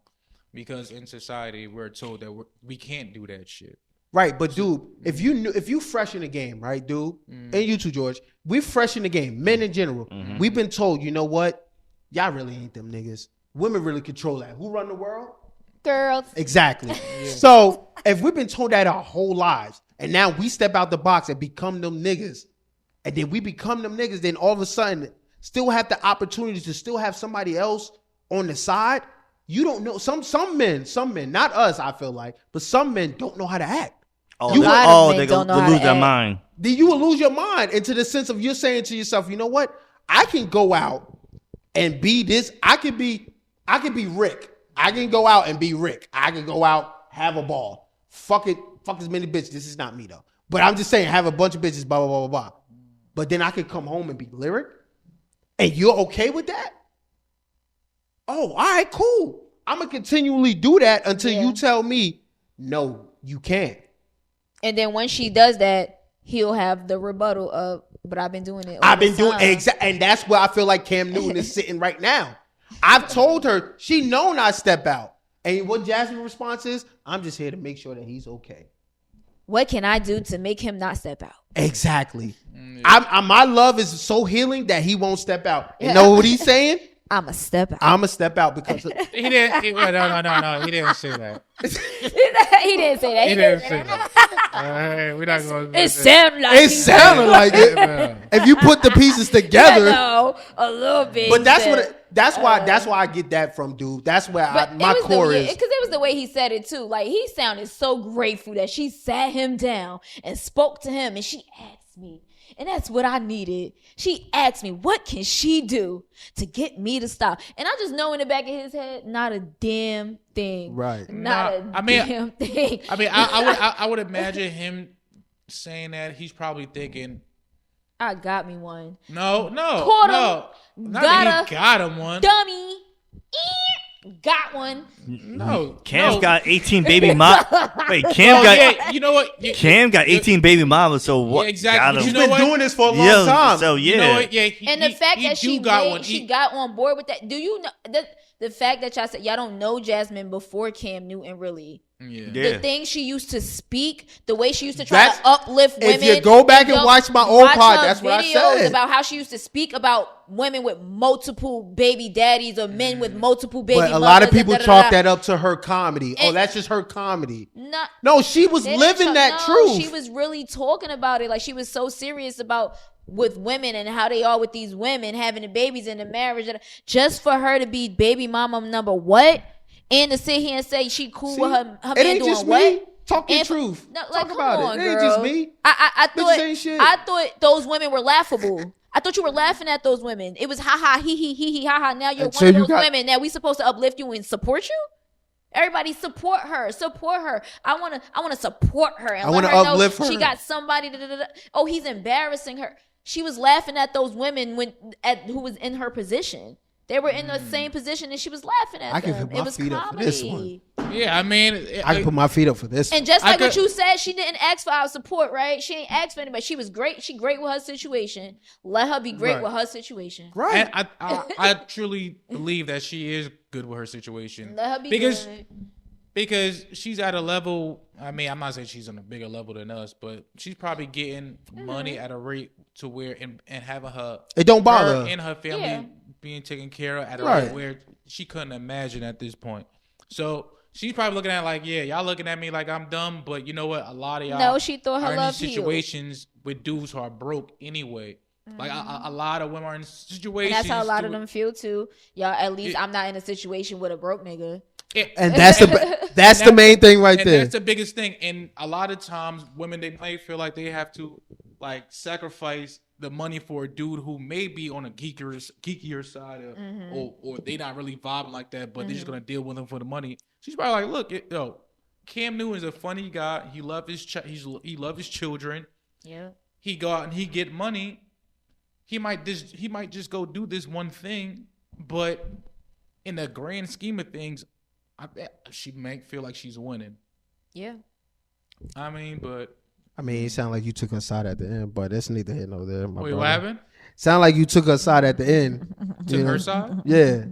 because in society we're told that we can't do that shit. Right, but dude, if you fresh in the game, right, dude, and you too, George, we fresh in the game, men in general. We've been told, you know what, y'all really ain't them niggas. Women really control that. Who run the world? Girls. Exactly. So if we've been told that our whole lives, and now we step out the box and become them niggas, and then we become them niggas, then all of a sudden still have the opportunity to still have somebody else on the side. You don't know. Some men, not us, I feel like, but some men don't know how to act. They lose their mind. Then you will lose your mind into the sense of you're saying to yourself, you know what? I can go out and be this. I could be Rick. I can go out and be Rick. I can go out, have a ball. Fuck it. Fuck as many bitches. This is not me though. But I'm just saying, have a bunch of bitches, blah, blah, blah, blah, blah. But then I could come home and be Lyric. And you're okay with that? Oh, all right, cool. I'm going to continually do that until you tell me, no, you can't. And then when she does that, he'll have the rebuttal of, but I've been doing it. I've been doing exactly, and that's where I feel like Cam Newton is sitting right now. I've told her, she known I step out. And what Jasmine's response is, I'm just here to make sure that he's okay. What can I do to make him not step out? Exactly. My love is so healing that he won't step out. You know what he's saying? I'm a step out. I'm a step out because of, He didn't. No. He didn't say that. He didn't say that. He didn't say that. All right, we're not going. It sounded like it sounded like it. If you put the pieces together, a little bit. but that's why I get that from, dude. That's where my core is. Because it was the way he said it too. Like, he sounded so grateful that she sat him down and spoke to him, and she asked me. And that's what I needed. She asked me, what can she do to get me to stop? And I just know in the back of his head, not a damn thing. Right. Not a damn thing. I mean, I would imagine him saying that. He's probably thinking, I got me one. No. Caught him. Not that he got him one. Dummy. Got one. No. Cam's no. got 18 baby mom. Wait, Cam got. Yeah, you know what? Cam got 18 baby mamas. So what? Yeah, exactly. got him? You He's know been what? doing this for a long time. So yeah. You know what? Yeah. And the fact that she He got on board with that. Do you know the fact that y'all said y'all don't know Jasmine before Cam Newton really? Yeah. The things she used to speak, the way she used to try to uplift women. If you go back and watch my old pod, that's what I videos said. about how she used to speak about women with multiple baby daddies or men with multiple baby mothers. But a lot of people chalk that up to her comedy. Oh, that's just her comedy. No, she was living that truth. She was really talking about it. Like, she was so serious about with women and how they are with these women having the babies in the marriage. Just for her to be baby mama number what? And to sit here and say she cool with her it man ain't doing just what? me. Talk the truth. No, like, Talk about on, it. It ain't girl. just me. I ain't shit. thought those women were laughable. I thought you were laughing at those women. It was ha ha he ha ha. Now you're Until one of you those women. Now we supposed to uplift you and support you. Everybody support her. I wanna support her. And I wanna let her uplift know her. She got somebody. Oh, he's embarrassing her. She was laughing at those women who was in her position. They were in the same position, and she was laughing at I them. can put It my was feet up for this one. Yeah, I mean, I can put my feet up for this. And just like what you said, she didn't ask for our support, right? She didn't ask for anybody. She was great. She great with her situation. Let her be great with her situation. Right. And I truly believe that she is good with her situation. Let her be good. Because she's at a level. I mean, I'm not saying she's on a bigger level than us, but she's probably getting money at a rate to where and having her It don't bother her and her family being taken care of at a Right. rate where she couldn't imagine at this point. So she's probably looking at it like, yeah, y'all looking at me like I'm dumb, but you know what? A lot of y'all No, she thought her are in love these situations with dudes who are broke anyway. Like a lot of women are in situations. And that's how a lot of them feel too. Y'all, at least I'm not in a situation with a broke nigga. And that's the main thing right there. That's the biggest thing. And a lot of times, women, they may feel like they have to like sacrifice the money for a dude who may be on a geekier side, or they not really vibing like that, but they're just gonna deal with him for the money. She's probably like, look, Cam Newton is a funny guy. He love his he love his children. Yeah. He go out and he get money. He might just go do this one thing, but in the grand scheme of things, I bet she might feel like she's winning. Yeah. I mean, it sounded like you took her side at the end, but that's neither here nor there. Wait, what happened? Sound like you took her side at the end. Took her side? Yeah.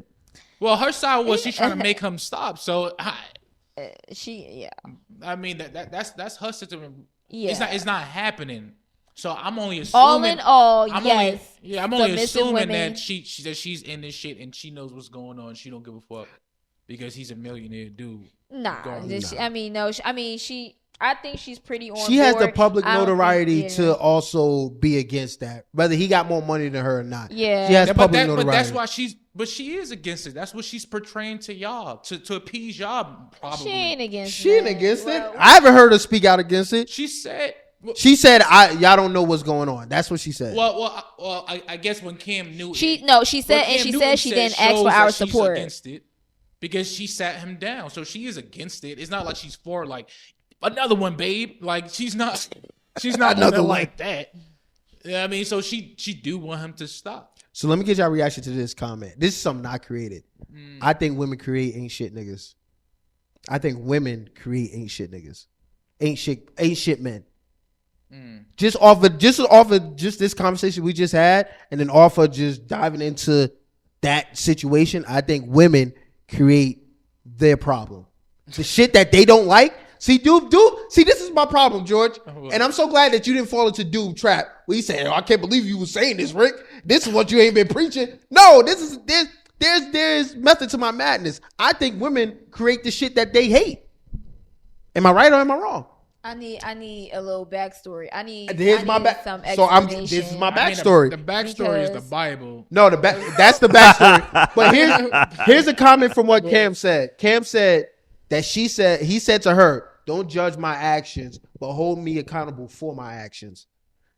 Well, her side was she's trying to make him stop. So I mean that's her system. Yeah. It's not happening. So I'm only assuming. All in all, I'm only assuming that she's in this shit and she knows what's going on. She don't give a fuck because he's a millionaire dude. I think she's pretty on She has the board. public notoriety to also be against that, whether he got more money than her or not. Yeah, she has public notoriety. But that's why she is against it. That's what she's portraying to y'all to appease y'all. Probably she ain't against it. I haven't heard her speak out against it. She said, y'all don't know what's going on. That's what she said. Well, I guess when Cam Newton, she said she didn't ask for our support against it because she sat him down. So she is against it. It's not like she's for like another one, babe. Like she's not another like that. Yeah, I mean, so she do want him to stop. So let me get y'all reaction to this comment. This is something I created. I think women create ain't shit niggas. I think women create ain't shit niggas. Ain't shit men. Just off of this conversation we just had, and then off of just diving into that situation, I think women create their problem. The shit that they don't like. See, this is my problem, George. And I'm so glad that you didn't fall into dude trap. Where you say, I can't believe you were saying this, Rick. This is what you ain't been preaching. No, this There's method to my madness. I think women create the shit that they hate. Am I right or am I wrong? I need a little backstory. I need some explanation. So this is my backstory. The backstory is the Because- Bible. No, that's the backstory. But here's a comment from what Cam said. Cam said that he said to her, "Don't judge my actions, but hold me accountable for my actions."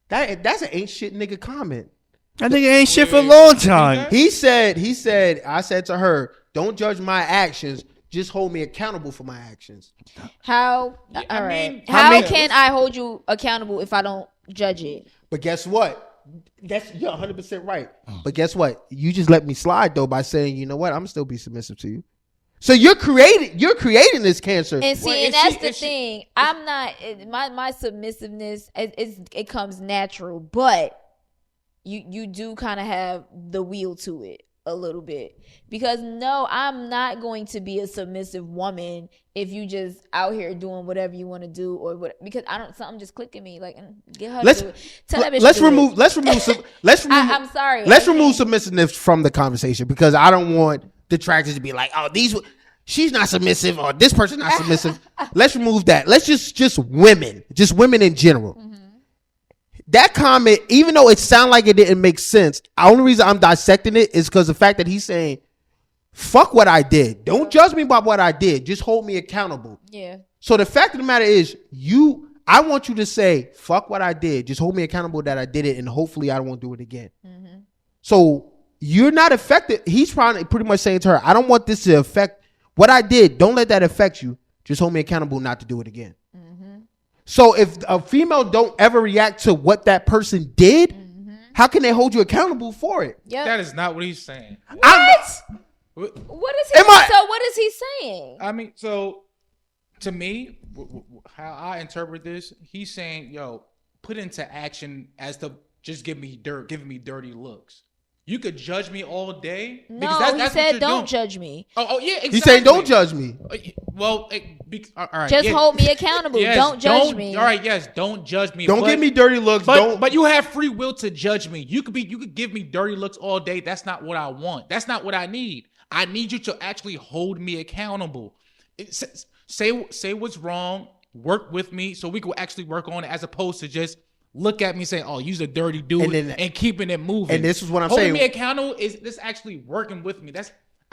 That's an ain't shit nigga comment. I think it ain't shit for a long time. He said, I said to her, "Don't judge my actions, just hold me accountable for my actions." How? Yeah, all I right. mean- How can I hold you accountable if I don't judge it? But guess what? You're 100% right. But guess what? You just let me slide though by saying, you know what? I'm gonna still be submissive to you. So you're creating this cancer. And see, Well, and is that's she- the is she- thing. I'm not my submissiveness. It comes natural, but you do kind of have the wheel to it a little bit, because no, I'm not going to be a submissive woman if you just out here doing whatever you want to do or what, because something just clicking me like get her to do it. Tell that bitch let's to do remove it. let's remove I'm sorry. Let's I remove can't. submissiveness from the conversation because I don't want detractors to be like, oh, she's not submissive or this person not submissive. Let's remove that. Let's just women in general. Mm-hmm. That comment, even though it sounded like it didn't make sense, the only reason I'm dissecting it is because the fact that he's saying, fuck what I did. Don't judge me by what I did. Just hold me accountable. Yeah. So the fact of the matter is, I want you to say, fuck what I did. Just hold me accountable that I did it, and hopefully I won't do it again. Mm-hmm. So you're not affected. He's pretty much saying to her, I don't want this to affect what I did. Don't let that affect you. Just hold me accountable not to do it again. So if a female don't ever react to what that person did, how can they hold you accountable for it? Yep. That is not what he's saying. What? What is he? Am I- So what is he saying? I mean, so to me, how I interpret this, he's saying, "Yo, put into action as to just giving me dirty looks. You could judge me all day. No, because that's he what said you're don't doing." judge me. Oh, yeah, exactly. He's saying don't judge me. Well, all right. Just yeah. hold me accountable. Yes, don't judge me. All right, yes, don't judge me. Don't give me dirty looks. But you have free will to judge me. You could give me dirty looks all day. That's not what I want. That's not what I need. I need you to actually hold me accountable. Say what's wrong. Work with me so we can actually work on it, as opposed to just look at me saying, "Oh, you're a dirty dude," and keeping it moving. And this is what I'm Holding saying. me accountable is this actually working with me.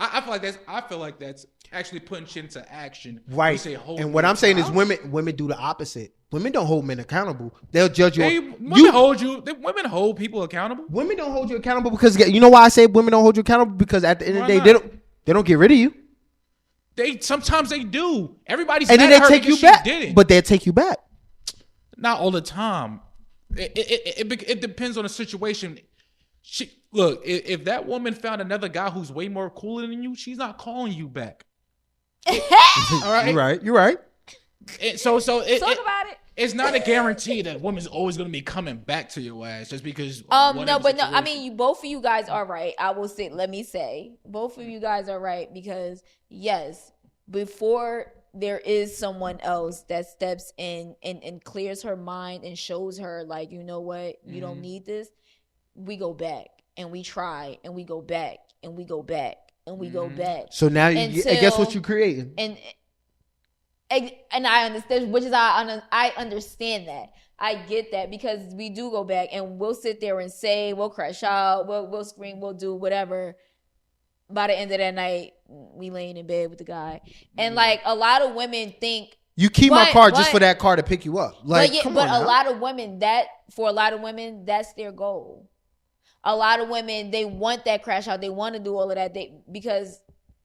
I feel like that's actually putting shit into action. Right. You say, hold And me what I'm saying is accountable. women do the opposite. Women don't hold men accountable. They'll judge you. Women hold people accountable. Women don't hold you accountable because you know why I say women don't hold you accountable? Because at the end of the Why day, not? they don't get rid of you. Sometimes they do. Everybody's And then mad at they her take you because back. she didn't. But they'll take you back. Not all the time. It depends on the situation. Look, if that woman found another guy who's way more cooler than you, she's not calling you back. All right, You're right. So Talk about it. it's not a guarantee that woman's always going to be coming back to your ass just because. No. I mean, both of you guys are right. I will say. Let me say, both of you guys are right, because yes, before there is someone else that steps in and clears her mind and shows her, like, you know what, you don't need this. We go back and we try and we go back and we go back and we go back. So now, guess what Until- you're creating? And I understand, which is I understand that. I get that, because we do go back and we'll sit there and say, we'll crash out, we'll scream, we'll do whatever. By the end of that night, we laying in bed with the guy. And like a lot of women think, You keep my car just but- for that car to pick you up. Like, but come a on now. lot of women, for a lot of women, that's their goal. A lot of women, they want that crash out. They want to do all of that because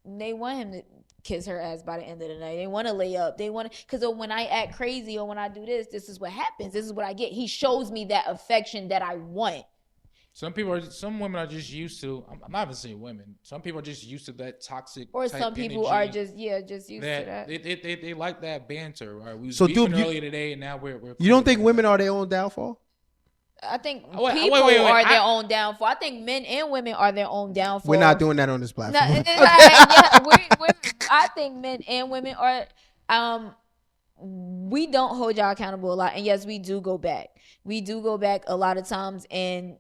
they want him to kiss her ass by the end of the night. They want to lay up. They want to, because when I act crazy or when I do this is what happens. This is what I get. He shows me that affection that I want. Some women are just used to. I'm not even saying women. Some people are just used to that toxic. Or type some people energy are just used to that. They like that banter. Right? We was So, beefing dude, you- earlier today, and now we're. You don't think women are their own downfall? I think Wait, people wait, are their own downfall. I think men and women are their own downfall. We're not doing that on this No, platform. I think men and women are. We don't hold y'all accountable a lot, and yes, we do go back. We do go back a lot of times, and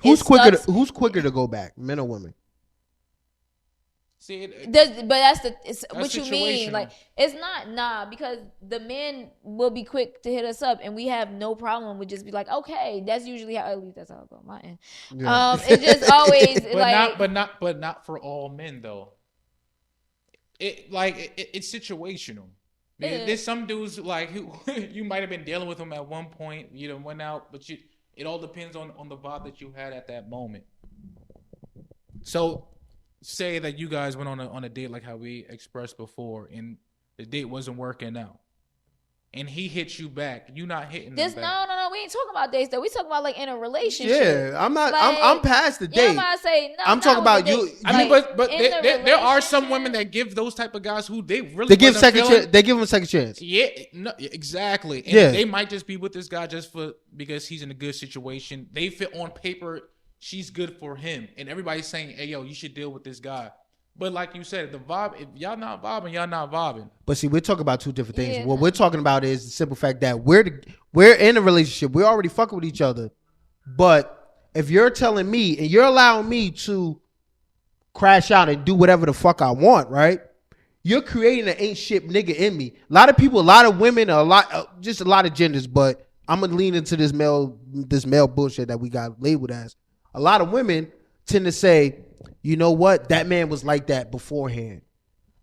Who's it quicker? sucks. Who's quicker to go back, men or women? See, but that's what you mean. situational. Like, it's not because the men will be quick to hit us up, and we have no problem with just be like, okay, that's usually how. At least that's how it go on my end. Yeah. It's just always but not for all men though. It's situational. There's some dudes like who you might have been dealing with them at one point. You know, went out, but it all depends on the vibe that you had at that moment. So, say that you guys went on a date like how we expressed before, and the date wasn't working out, and he hits you back. You not hitting this. him back. No. We ain't talking about dates though. We talking about like in a relationship. Yeah, I'm not. Like, I'm past the You date. know what I say? No, I'm talking not about with the you. date. I mean, Like, but in the there are some relationship- women that give those type of guys who they really They give wasn't second feeling- chance. They give him a second chance. Yeah, no, exactly. And Yeah. they might just be with this guy just because he's in a good situation. They feel on paper she's good for him, and everybody's saying, "Hey, yo, you should deal with this guy." But like you said, the vibe. If y'all not vibing, y'all not vibing. But see, we're talking about two different things. Yeah. What we're talking about is the simple fact that we're in a relationship. We're already fucking with each other. But if you're telling me and you're allowing me to crash out and do whatever the fuck I want, right? You're creating an ain't shit nigga in me. A lot of people, a lot of women, just a lot of genders. But I'm gonna lean into this male bullshit that we got labeled as. A lot of women tend to say, you know what? That man was like that beforehand.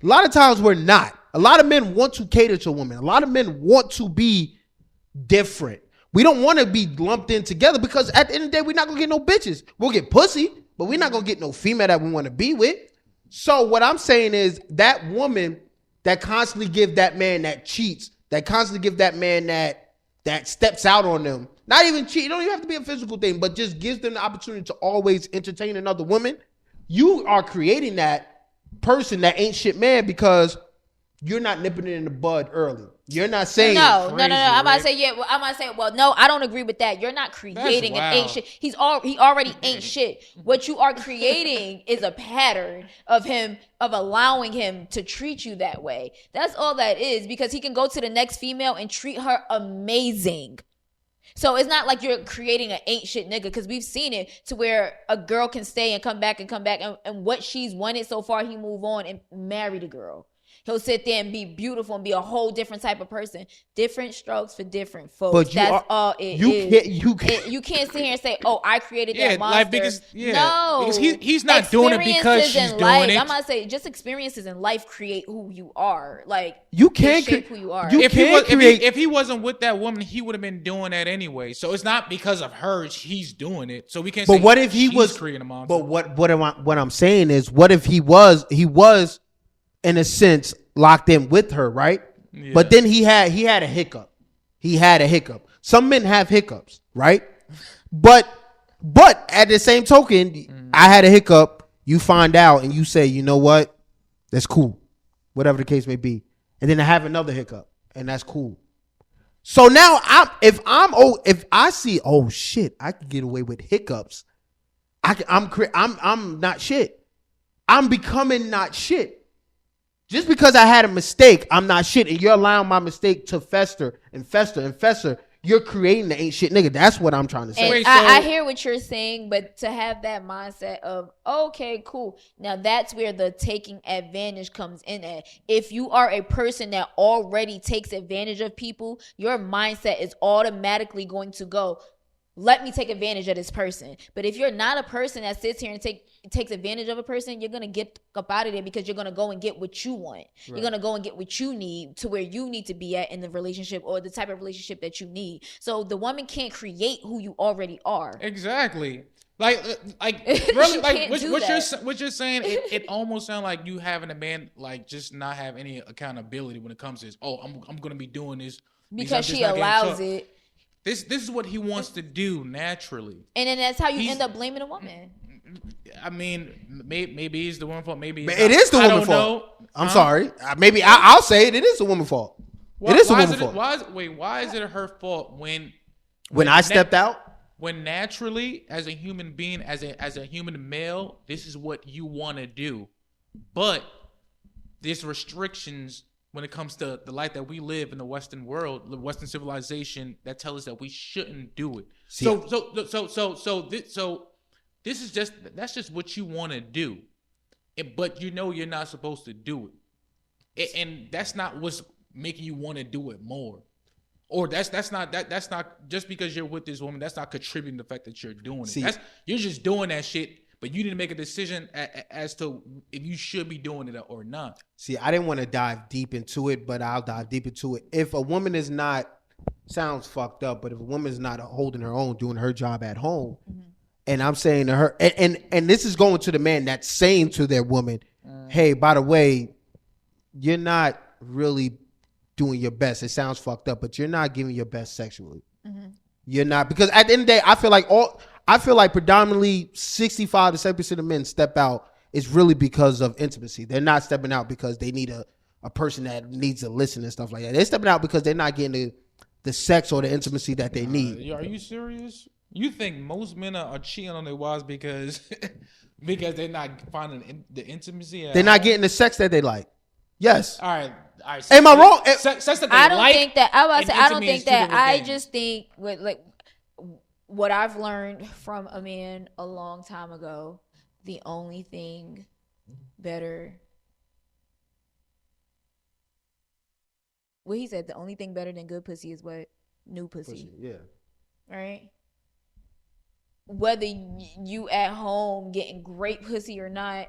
A lot of times we're not. A lot of men want to cater to women. A lot of men want to be different. We don't want to be lumped in together because at the end of the day, we're not going to get no bitches. We'll get pussy, but we're not going to get no female that we want to be with. So what I'm saying is that woman that constantly give that man that cheats, that constantly give that man that steps out on them, not even cheat. It don't even have to be a physical thing, but just gives them the opportunity to always entertain another woman. You are creating that person that ain't shit man because you're not nipping it in the bud early. You're not saying No. crazy, I'm about right? to say yeah. I'm about to say no. I don't agree with that. You're not creating an ain't wild. shit. He already ain't shit. What you are creating is a pattern of allowing him to treat you that way. That's all that is, because he can go to the next female and treat her amazing. So it's not like you're creating an ain't shit nigga, because we've seen it to where a girl can stay and come back and what she's wanted so far, he move on and marry the girl. He'll sit there and be beautiful and be a whole different type of person. Different strokes for different folks. But that's all it is. You can't sit here and say, "Oh, I created that monster." Because he's not doing it because she's doing life, it. I'm gonna say just experiences in life create who you are. Like you can't shape who you are. If he wasn't with that woman, he would have been doing that anyway. So it's not because of her he's doing it. So we can't. But say what if he she's was creating a monster? But what I'm saying is, what if he was in a sense locked in with her, right? Yeah. But then he had a hiccup. Some men have hiccups, right? But at the same token, I had a hiccup. You find out and you say, you know what? That's cool. Whatever the case may be. And then I have another hiccup and that's cool. So now if I see, oh shit, I can get away with hiccups. I'm not shit. I'm becoming not shit. Just because I had a mistake, I'm not shit, and you're allowing my mistake to fester and fester and fester. You're creating the ain't shit nigga. That's what I'm trying to say. And I hear what you're saying, but to have that mindset of, okay, cool. Now that's where the taking advantage comes in at. If you are a person that already takes advantage of people, your mindset is automatically going to go, let me take advantage of this person. But if you're not a person that sits here and takes advantage of a person, you're going to get up out of there because you're going to go and get what you want. Right. You're going to go and get what you need to where you need to be at in the relationship or the type of relationship that you need. So the woman can't create who you already are. Exactly. Like really, like what you're saying, it almost sounds like you having a man like just not have any accountability when it comes to this. Oh, I'm going to be doing this because she allows it. This is what he wants to do naturally. And then that's how you end up blaming a woman. I mean, maybe he's the woman's fault. Maybe it is the woman's fault. I'm sorry. Maybe I'll say it. It is the woman's fault. It is the woman's fault. Why is it her fault when I stepped out? When naturally, as a human being, as a human male, this is what you want to do. But there's restrictions when it comes to the life that we live in the Western world, the Western civilization, that tell us that we shouldn't do it. So this is that's just what you want to do. but you know you're not supposed to do it, and that's not what's making you want to do it more. Or that's not just because you're with this woman. That's not contributing to the fact that you're doing it. You're just doing that shit, but you need to make a decision as to if you should be doing it or not. See, I didn't want to dive deep into it, but I'll dive deep into it. If a woman is not, sounds fucked up, but if a woman is not holding her own, doing her job at home, and I'm saying to her, and this is going to the man that's saying to their woman, hey, by the way, you're not really doing your best. It sounds fucked up, but you're not giving your best sexually. You're not, because at the end of the day, I feel like predominantly 65 to 70% of men step out is really because of intimacy. They're not stepping out because they need a person that needs to listen and stuff like that. They're stepping out because they're not getting the sex or the intimacy that they need. Are you serious? You think most men are cheating on their wives because they're not finding the intimacy? They're not getting the sex that they like. Yes. All right. Am I wrong? Sex that they I don't like think that. I don't intimacy think is two that. different I things. just think what I've learned from a man a long time ago. The only thing better. What he said. The only thing better than good pussy is what? New pussy. Yeah. Right. Whether you at home getting great pussy or not,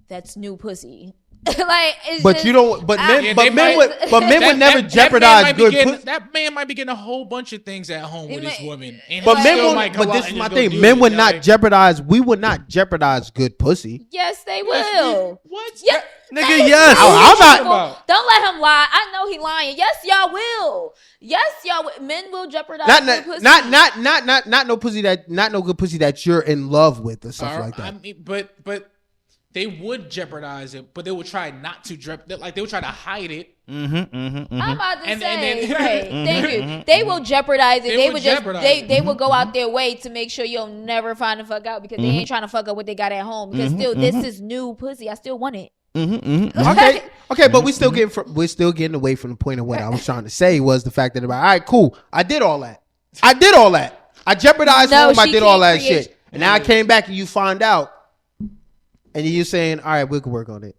that's new pussy. Like, it's But just, you don't. But men. Yeah, but they men might- would. But men would never jeopardize good pussy. That man might be getting a whole bunch of things at home with his woman. And But he men still would. might go But out this and is my just go thing. do Men it, would you know, not like- jeopardize. We would not jeopardize good pussy. Yes, they will. What? Yeah, Nigga, yes. I'm not. about? Don't let him lie. I know he lying. Yes, y'all will. Yes, y'all will. Men will jeopardize good pussy. Not no pussy that. Not no good pussy that you're in love with or stuff like that. I mean, but they would jeopardize it, but they would try not to like they would try to hide it. I'm about to And say, then- right? Thank you. They will jeopardize it. They would would just jeopardize it. they will go out their way to make sure you'll never find the fuck out because they ain't trying to fuck up what they got at home. Because still, this is new pussy. I still want it. Okay, but we still getting away from the point of what I was trying to say was the fact that all right, cool. I did all that. I jeopardized No, home. I she did all can't that create- shit, and now I came back and you find out, and you're saying, all right, we can work on it.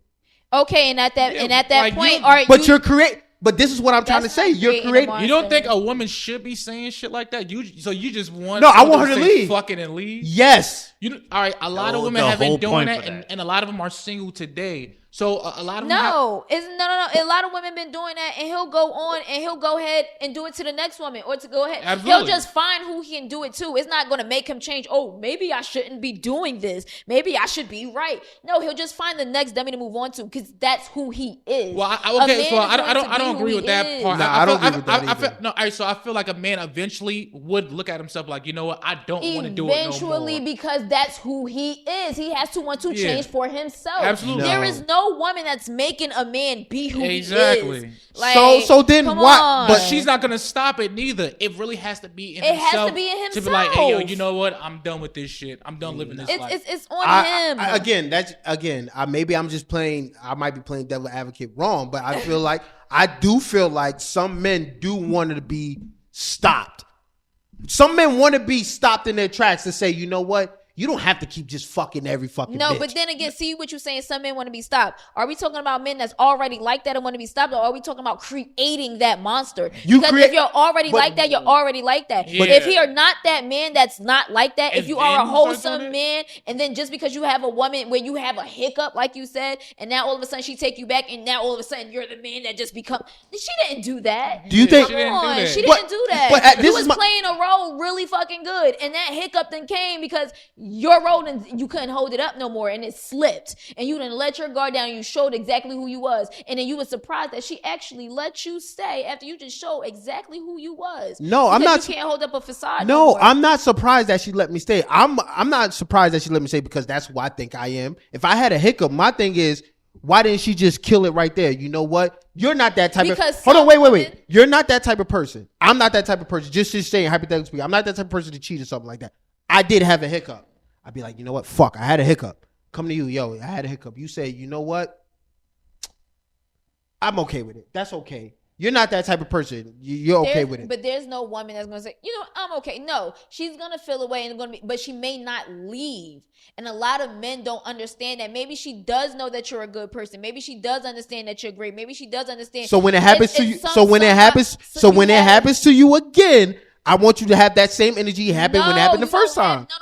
Okay, and at that like point, you- all right, But you're creating. But this is what I'm trying to That's say. not You're creating a creating. monster. You don't think a woman should be saying shit like that? You just want No, I want someone her to say leave. fucking and leave. Yes. All right, a lot of was women the have been whole doing point that, for that. and a lot of them are single today. So a lot of them No, it's no. A lot of women been doing that, and he'll go on and he'll go ahead and do it to the next woman, or to go ahead. Absolutely. He'll just find who he can do it to. It's not going to make him change. Oh, maybe I shouldn't be doing this. Maybe I should be right. No, he'll just find the next dummy to move on to because that's who he is. Well, A man is I going to don't be agree who with he that is. part. Nah, I don't agree with that I feel, either. no, all right, so I feel like a man eventually would look at himself like, you know what, I don't want to do it no Eventually, more. because that's who he is. He has to want to Yeah. change for himself. Absolutely. There No. is no woman that's making a man be who Exactly. he is. Like, So then come why- on. But she's not gonna stop it neither. It really has to be in It has himself. to be in To be like, hey, yo, himself. you know what? I'm done with this shit. I'm done living this life. It's on him. Maybe I'm just playing. I might be playing devil advocate wrong, but I do feel like some men do want to be stopped. Some men want to be stopped in their tracks to say, you know what? You don't have to keep just fucking every fucking No, bitch. but then again, see what you're saying. Some men want to be stopped. Are we talking about men that's already like that and want to be stopped, or are we talking about creating that monster? Because if you're already like that, you're already like that. Yeah. If you're not that man that's not like that, if And you are a then you start doing wholesome it? man, and then just because you have a woman where you have a hiccup, like you said, and now all of a sudden she take you back, and now all of a sudden you're the man that just become. She didn't do that. Do you think? She didn't do on, that. she But- didn't do that. but You this was is my- playing a role really fucking good, and that hiccup then came because your role and you couldn't hold it up no more, and it slipped, and you didn't let your guard down. And you showed exactly who you was, and then you were surprised that she actually let you stay after you just showed exactly who you was. No, I'm Because not- You can't hold up a facade. No, more. I'm not surprised that she let me stay. I'm not surprised that she let me stay because that's who I think I am. If I had a hiccup, my thing is, why didn't she just kill it right there? You know what? You're not that type Because of. Hold on, some wait. women- You're not that type of person. I'm not that type of person. Just saying, hypothetically speaking, I'm not that type of person to cheat or something like that. I did have a hiccup. I'd be like, you know what? Fuck, I had a hiccup. Come to you, yo, I had a hiccup. You say, you know what? I'm okay with it. That's okay. You're not that type of person. You're okay with it. But there's no woman that's gonna say, I'm okay. No, she's gonna feel away and but she may not leave. And a lot of men don't understand that. Maybe she does know that you're a good person. Maybe she does understand that you're great. Maybe she does understand. So when it happens to you, when it happens to you again, I want you to have that same energy happen when it happened the first time. No.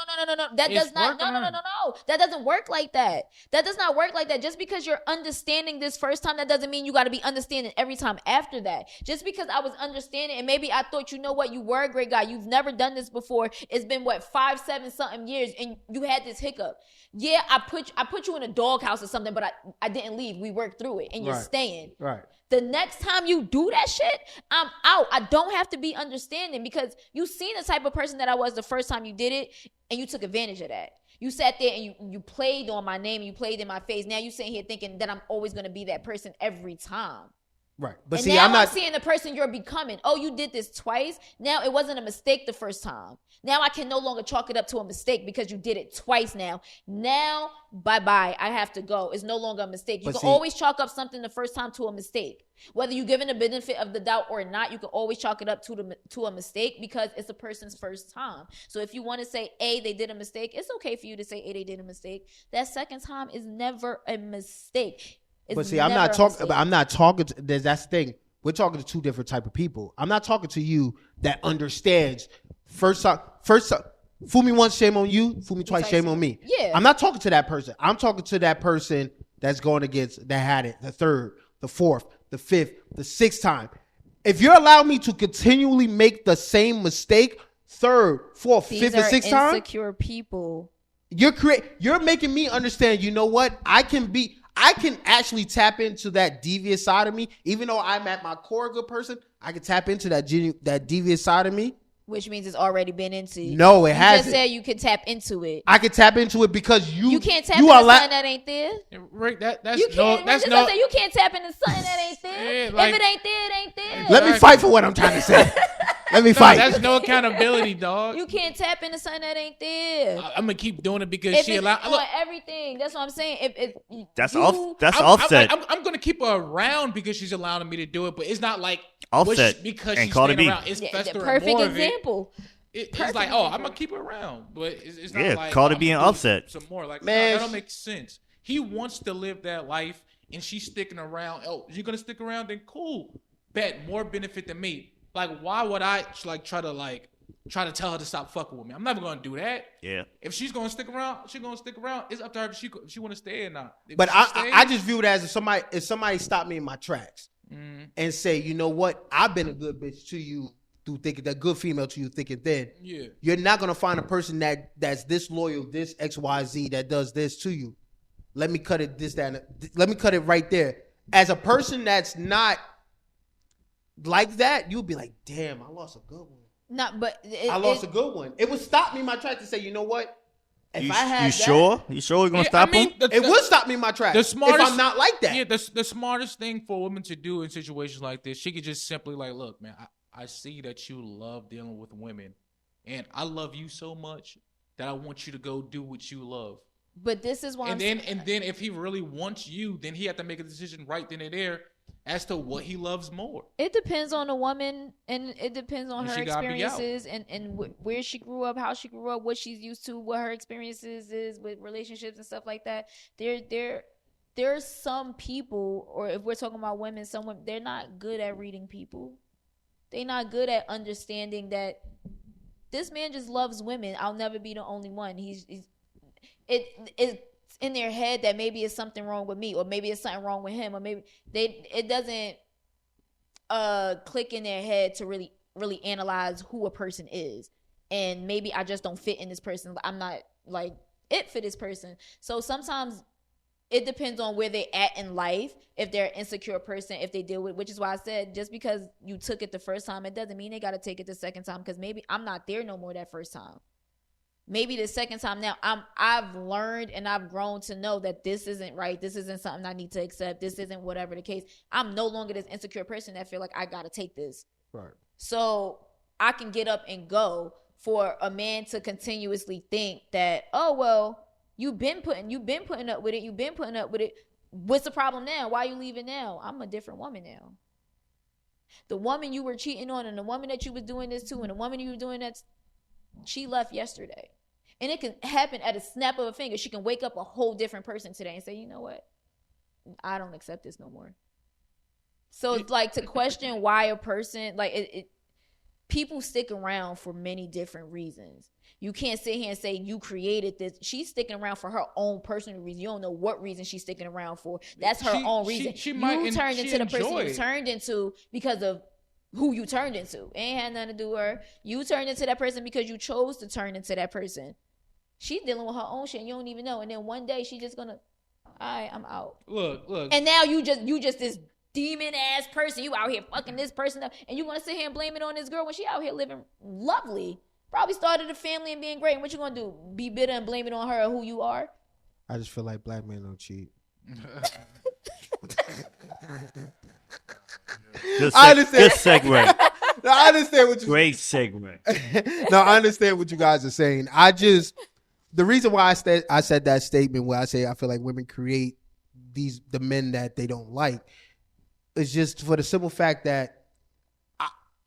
That does not. No. That doesn't work like that. That does not work like that. Just because you're understanding this first time, that doesn't mean you got to be understanding every time after that. Just because I was understanding and maybe I thought, you were a great guy. You've never done this before. It's been 5, 7 something years, and you had this hiccup. Yeah, I put you in a doghouse or something, but I didn't leave. We worked through it, and you're staying. Right. The next time you do that shit, I'm out. I don't have to be understanding because you seen the type of person that I was the first time you did it, and you took advantage of that. You sat there and you played on my name, you played in my face. Now you sitting here thinking that I'm always going to be that person every time. Right. But and see, now I'm seeing the person you're becoming. Oh, you did this twice. Now it wasn't a mistake the first time. Now I can no longer chalk it up to a mistake because you did it twice now. Now, bye-bye. I have to go. It's no longer a mistake. You can always chalk up something the first time to a mistake. Whether you're given the benefit of the doubt or not, you can always chalk it up to a mistake because it's a person's first time. So if you want to say, A, they did a mistake, it's okay for you to say, A, they did a mistake. That second time is never a mistake. But see, I'm not talking. That's the thing. We're talking to two different type of people. I'm not talking to you that understands first time. Fool me once, shame on you. Fool me twice, shame on me. Yeah. I'm not talking to that person. I'm talking to that person that's going against that had it the third, the fourth, the fifth, the sixth time. If you're allowing me to continually make the same mistake, third, fourth, fifth, and sixth time, insecure people. You're making me understand. You know what? I can actually tap into that devious side of me. Even though I'm at my core a good person, I can tap into that devious side of me. Which means it's already been into you. No, it hasn't. You just said you can tap into it. I can tap into it because you can't tap into something that ain't there. Rick, you can't tap into something that ain't there. Like, if it ain't there, it ain't there. Let me fight for what I'm trying to say. Let me fight. That's no accountability, dog. You can't tap into something that ain't there. I'm gonna keep doing it because she allowed. Look, everything. That's what I'm saying. That's offset. I'm gonna keep her around because she's allowing me to do it, but it's not like offset because and she's staying around. It's festering perfect more example. It's like, I'm gonna keep her around, but it's not like call it being offset. Some more like, man, that don't make sense. He wants to live that life, and she's sticking around. Oh, you're gonna stick around? Then cool. Bet more benefit than me. Like, why would I try to tell her to stop fucking with me? I'm never gonna do that. Yeah. If she's gonna stick around, she's gonna stick around. It's up to her if she want to stay or not. But I just view it as if somebody stopped me in my tracks and say, you know what, I've been a good bitch to you through thinking, that good female to you thick and thin. Yeah. You're not gonna find a person that's this loyal, this XYZ that does this to you. Let me cut it let me cut it right there. As a person that's not like that, you'll be like, damn, I lost a good one. I lost a good one. It would stop me in my tracks to say, you know what? If I had you sure we're gonna stop him? It would stop me in my tracks. If I'm not like that. Yeah, the smartest thing for a woman to do in situations like this, she could just simply like, look, man, I see that you love dealing with women, and I love you so much that I want you to go do what you love. But this is why. And then if he really wants you, then he have to make a decision right then and there as to what he loves more. It depends on the woman, and it depends on her experiences and where she grew up, how she grew up, what she's used to, what her experiences is with relationships and stuff like that. There's some people, or if we're talking about women, they're not good at reading people. They're not good at understanding that this man just loves women. I'll never be the only one. It's in their head that maybe it's something wrong with me, or maybe it's something wrong with him, or maybe it doesn't click in their head to really analyze who a person is. And maybe I just don't fit in this person. I'm not like it for this person. So sometimes it depends on where they're at in life. If they're an insecure person, if they deal with, which is why I said, just because you took it the first time, it doesn't mean they got to take it the second time, because maybe I'm not there no more that first time. Maybe the second time now I've learned and I've grown to know that this isn't right. This isn't something I need to accept. This isn't whatever the case. I'm no longer this insecure person that feel like I got to take this. Right. So I can get up and go. For a man to continuously think that, oh, well, you've been putting up with it. What's the problem now? Why are you leaving now? I'm a different woman now. The woman you were cheating on and the woman that you was doing this to and the woman you were doing that, she left yesterday. And it can happen at a snap of a finger. She can wake up a whole different person today and say, you know what? I don't accept this no more. So it's like to question why a person, like people stick around for many different reasons. You can't sit here and say you created this. She's sticking around for her own personal reason. You don't know what reason she's sticking around for. That's her own reason. You turned into the person you turned into because of who you turned into. It ain't had nothing to do with her. You turned into that person because you chose to turn into that person. She's dealing with her own shit and you don't even know. And then one day she's just gonna, all right, I'm out. Look. And now you just this demon ass person. You out here fucking this person up. And you want to sit here and blame it on this girl when she out here living lovely. Probably started a family and being great. And what you gonna do? Be bitter and blame it on her or who you are? I just feel like black men don't cheat. I understand. Good segue. No, I understand what you. Great segue. No, I understand what you guys are saying. The reason why I said that statement where I say I feel like women create the men that they don't like is just for the simple fact that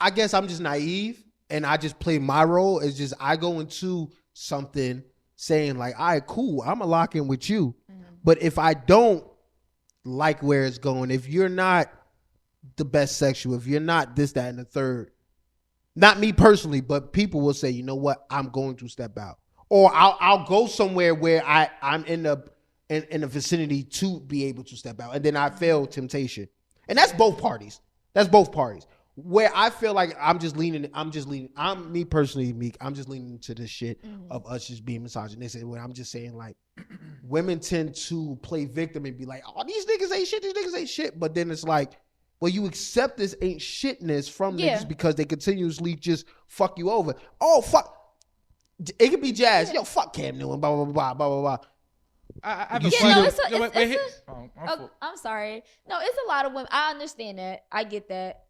I guess I'm just naive and I just play my role. It's just I go into something saying like, all right, cool, I'm gonna lock in with you. Mm-hmm. But if I don't like where it's going, if you're not the best sexual, if you're not this, that, and the third, not me personally, but people will say, you know what, I'm going to step out. Or I'll go somewhere where I'm in the vicinity to be able to step out. And then I fail temptation. And that's both parties. Where I feel like I'm me personally, Meek, I'm just leaning to this shit of us just being misogynistic. Where I'm just saying like women tend to play victim and be like, oh, these niggas ain't shit. But then it's like, well, you accept this ain't shitness from niggas because they continuously just fuck you over. Oh, fuck. It could be Jazz. Yo, fuck Cam Newton, blah, blah, blah, blah, blah, blah. I have a question. I'm sorry. No, it's a lot of women. I understand that. I get that.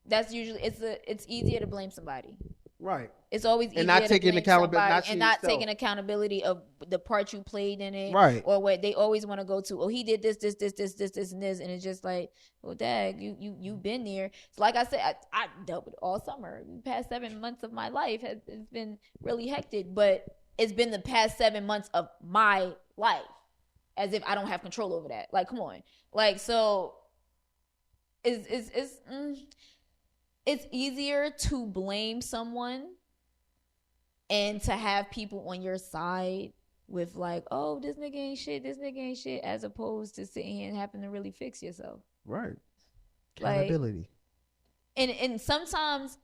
That's usually it's easier to blame somebody. Right. It's always easier not to taking blame accountability and not taking accountability of the part you played in it. Right. Or what they always want to go to. Oh, he did this, and this, and it's just like, well, dad, you've been there. So like I said, I dealt with it all summer. The past 7 months of my life has been really hectic, but it's been the past 7 months of my life, as if I don't have control over that. Like, come on, like so. It's easier to blame someone and to have people on your side with like, oh, this nigga ain't shit, as opposed to sitting here and having to really fix yourself. Right. Accountability. Like, and sometimes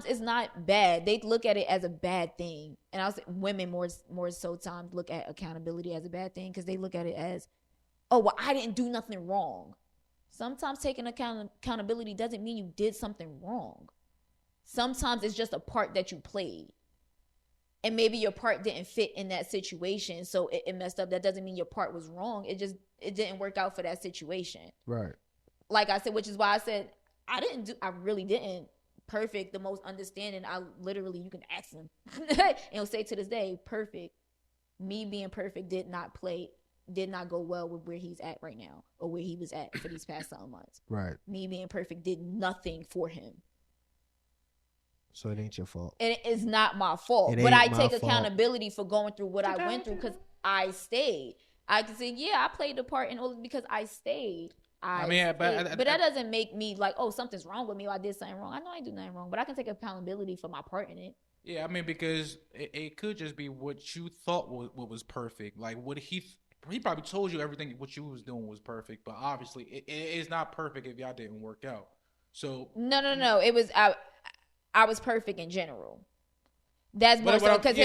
it's not bad. They look at it as a bad thing. And I'll say women more so times look at accountability as a bad thing because they look at it as, oh, well, I didn't do nothing wrong. Sometimes taking accountability doesn't mean you did something wrong. Sometimes it's just a part that you played. And maybe your part didn't fit in that situation, so it messed up. That doesn't mean your part was wrong. It didn't work out for that situation. Right. Like I said, which is why I said I really didn't perfect, the most understanding. You can ask him. And he'll say to this day, perfect. Me being perfect did not go well with where he's at right now or where he was at for these past 7 months. Right. Me being perfect did nothing for him. So it ain't your fault. It is not my fault. But I take accountability for going through what I went through because I stayed. I can say, yeah, I played the part in all because I stayed. But that doesn't make me like, oh, something's wrong with me or I did something wrong. I know I did nothing wrong, but I can take accountability for my part in it. Yeah, I mean, because it could just be what you thought what was perfect. Like what he probably told you everything what you was doing was perfect, but obviously it is not perfect if y'all didn't work out. So no, it was I was perfect in general. That's more so because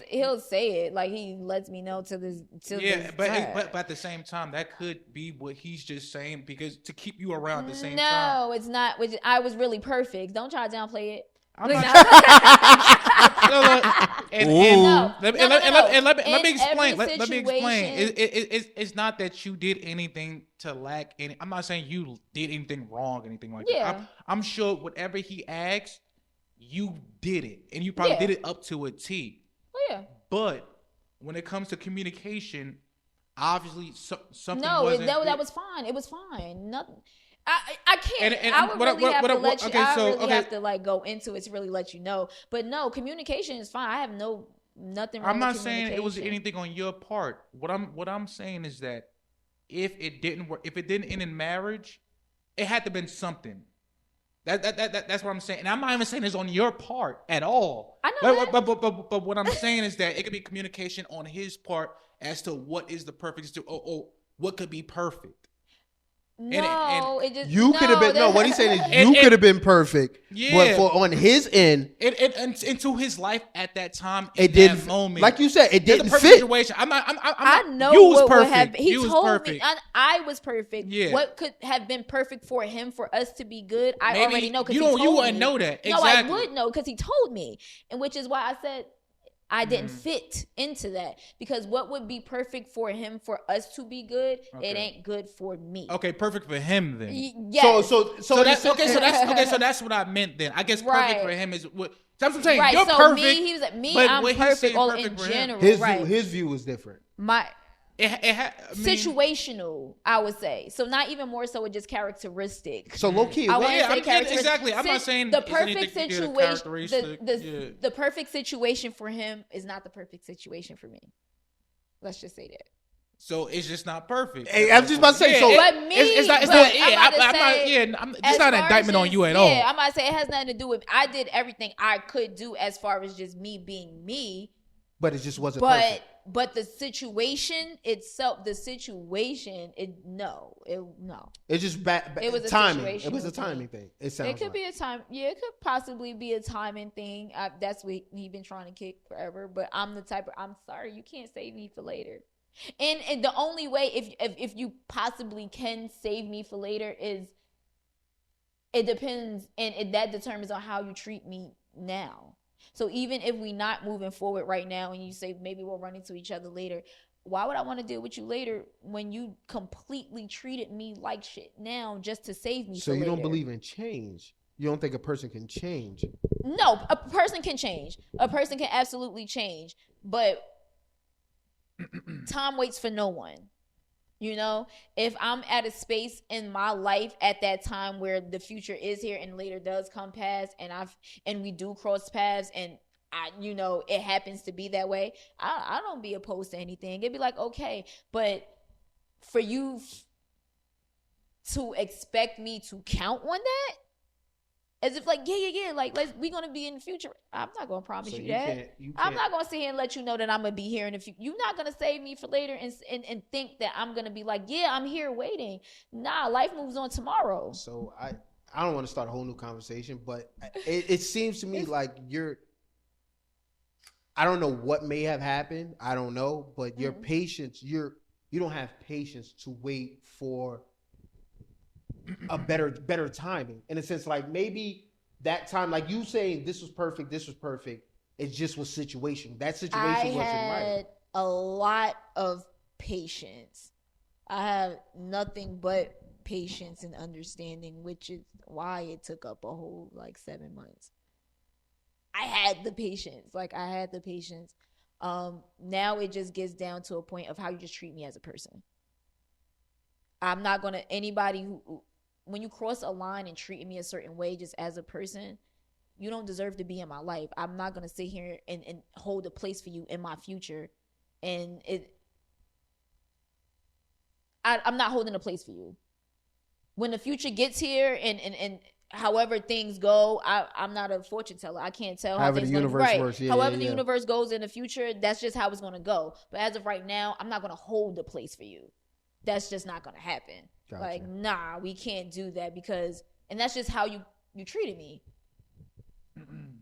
he'll say it like he lets me know to this. But at the same time, that could be what he's just saying because to keep you around at the same time. No, it's not. I was really perfect. Don't try to downplay it. I'm not. Let me explain. Let me explain. It's not that you did anything to lack any. I'm not saying you did anything wrong, anything like that. I'm sure whatever he asked, you did it, and you probably did it up to a T. Oh yeah. But when it comes to communication, obviously something. No, that was fine. It was fine. Nothing. I can't. And I would really have to let you. Okay, I so, really okay. have to like go into it to really let you know. But no, communication is fine. I have nothing wrong I'm not with saying it was communication. anything on your part. What I'm saying is that if it didn't work, if it didn't end in marriage, it had to have been something. That's what I'm saying. And I'm not even saying it's on your part at all. I know but what I'm saying is that it could be communication on his part as to what is the perfect. What could be perfect. No, it just You could have been that- what he's saying is you could have been perfect. Yeah. But for on his end, It into his life at that time. it In didn't that moment. like you said, it There's a didn't perfect fit. situation. I'm not. I know you was what perfect. would have. He you was told perfect. me I was perfect. Yeah. What could have been perfect for him for us to be good? I Maybe already know because you he don't. told You wouldn't me. know that. No, Exactly. I would know because he told me, and which is why I said I didn't fit into that because what would be perfect for him for us to be good, it ain't good for me. Okay, perfect for him then. Yes. So that's okay. So that's what I meant then. I guess perfect Right. for him is what. That's what I'm saying. Right, You're so perfect. me, he was like, but I'm what he's perfect saying all perfect in for him. general. his right. his view was different. Situational, I would say. So not even more so with just characteristic. So low key, I wouldn't yeah, say I'm- characteristic. exactly. I'm not saying the it's perfect anything to do with situation. characteristic, The perfect situation for him is not the perfect situation for me. Let's just say that. So it's just not perfect. Hey, I'm just about to say, so But me, it's not. but Yeah, I'm about to I'm not. say, Yeah, it's not an as far indictment as on you at just- all. Yeah, I'm about to say it has nothing to do with. I did everything I could do as far as just me being me. but it just wasn't But perfect. the situation itself, no. It's just It was a timing. situational It was a thing. timing thing. It sounds It could like. be a time. Yeah, it could possibly be a timing thing. That's what he been trying to kick forever. But I'm the type of. I'm sorry, you can't save me for later. And the only way if you possibly can save me for later is it depends and that determines on how you treat me now. So even if we not moving forward right now and you say maybe we'll run into each other later, why would I want to deal with you later when you completely treated me like shit now just to save me So for you later? don't believe in change. You don't think a person can change. No, a person can change. A person can absolutely change. But time waits for no one. You know, if I'm at a space in my life at that time where the future is here and later does come past and we do cross paths and it happens to be that way, I don't be opposed to anything. It'd be like, okay, but for you to expect me to count on that as if like, yeah, like we gonna be in the future. I'm not gonna promise So you you that. I'm not gonna sit here and let you know that I'm gonna be here in the future. You're not gonna save me for later and think that I'm gonna be like, yeah, I'm here waiting. Nah, life moves on tomorrow. So I don't want to start a whole new conversation, but it seems to me like I don't know what may have happened. I don't know, but your patience, you don't have patience to wait for a better timing. In a sense, like maybe that time, like you saying this was perfect, it just was situation. That situation I wasn't had right. a lot of patience. I have nothing but patience and understanding, which is why it took up a whole 7 months. I had the patience. Now it just gets down to a point of how you just treat me as a person. I'm not gonna anybody who when you cross a line and treat me a certain way just as a person, you don't deserve to be in my life. I'm not gonna sit here and hold a place for you in my future, and I'm not holding a place for you. When the future gets here and however things go, I'm not a fortune teller. I can't tell how However things the universe right. works. Yeah, however yeah, the yeah. universe goes in the future, that's just how it's gonna go. But as of right now, I'm not gonna hold a place for you. That's just not gonna happen. Gotcha. Nah, we can't do that and that's just how you treated me.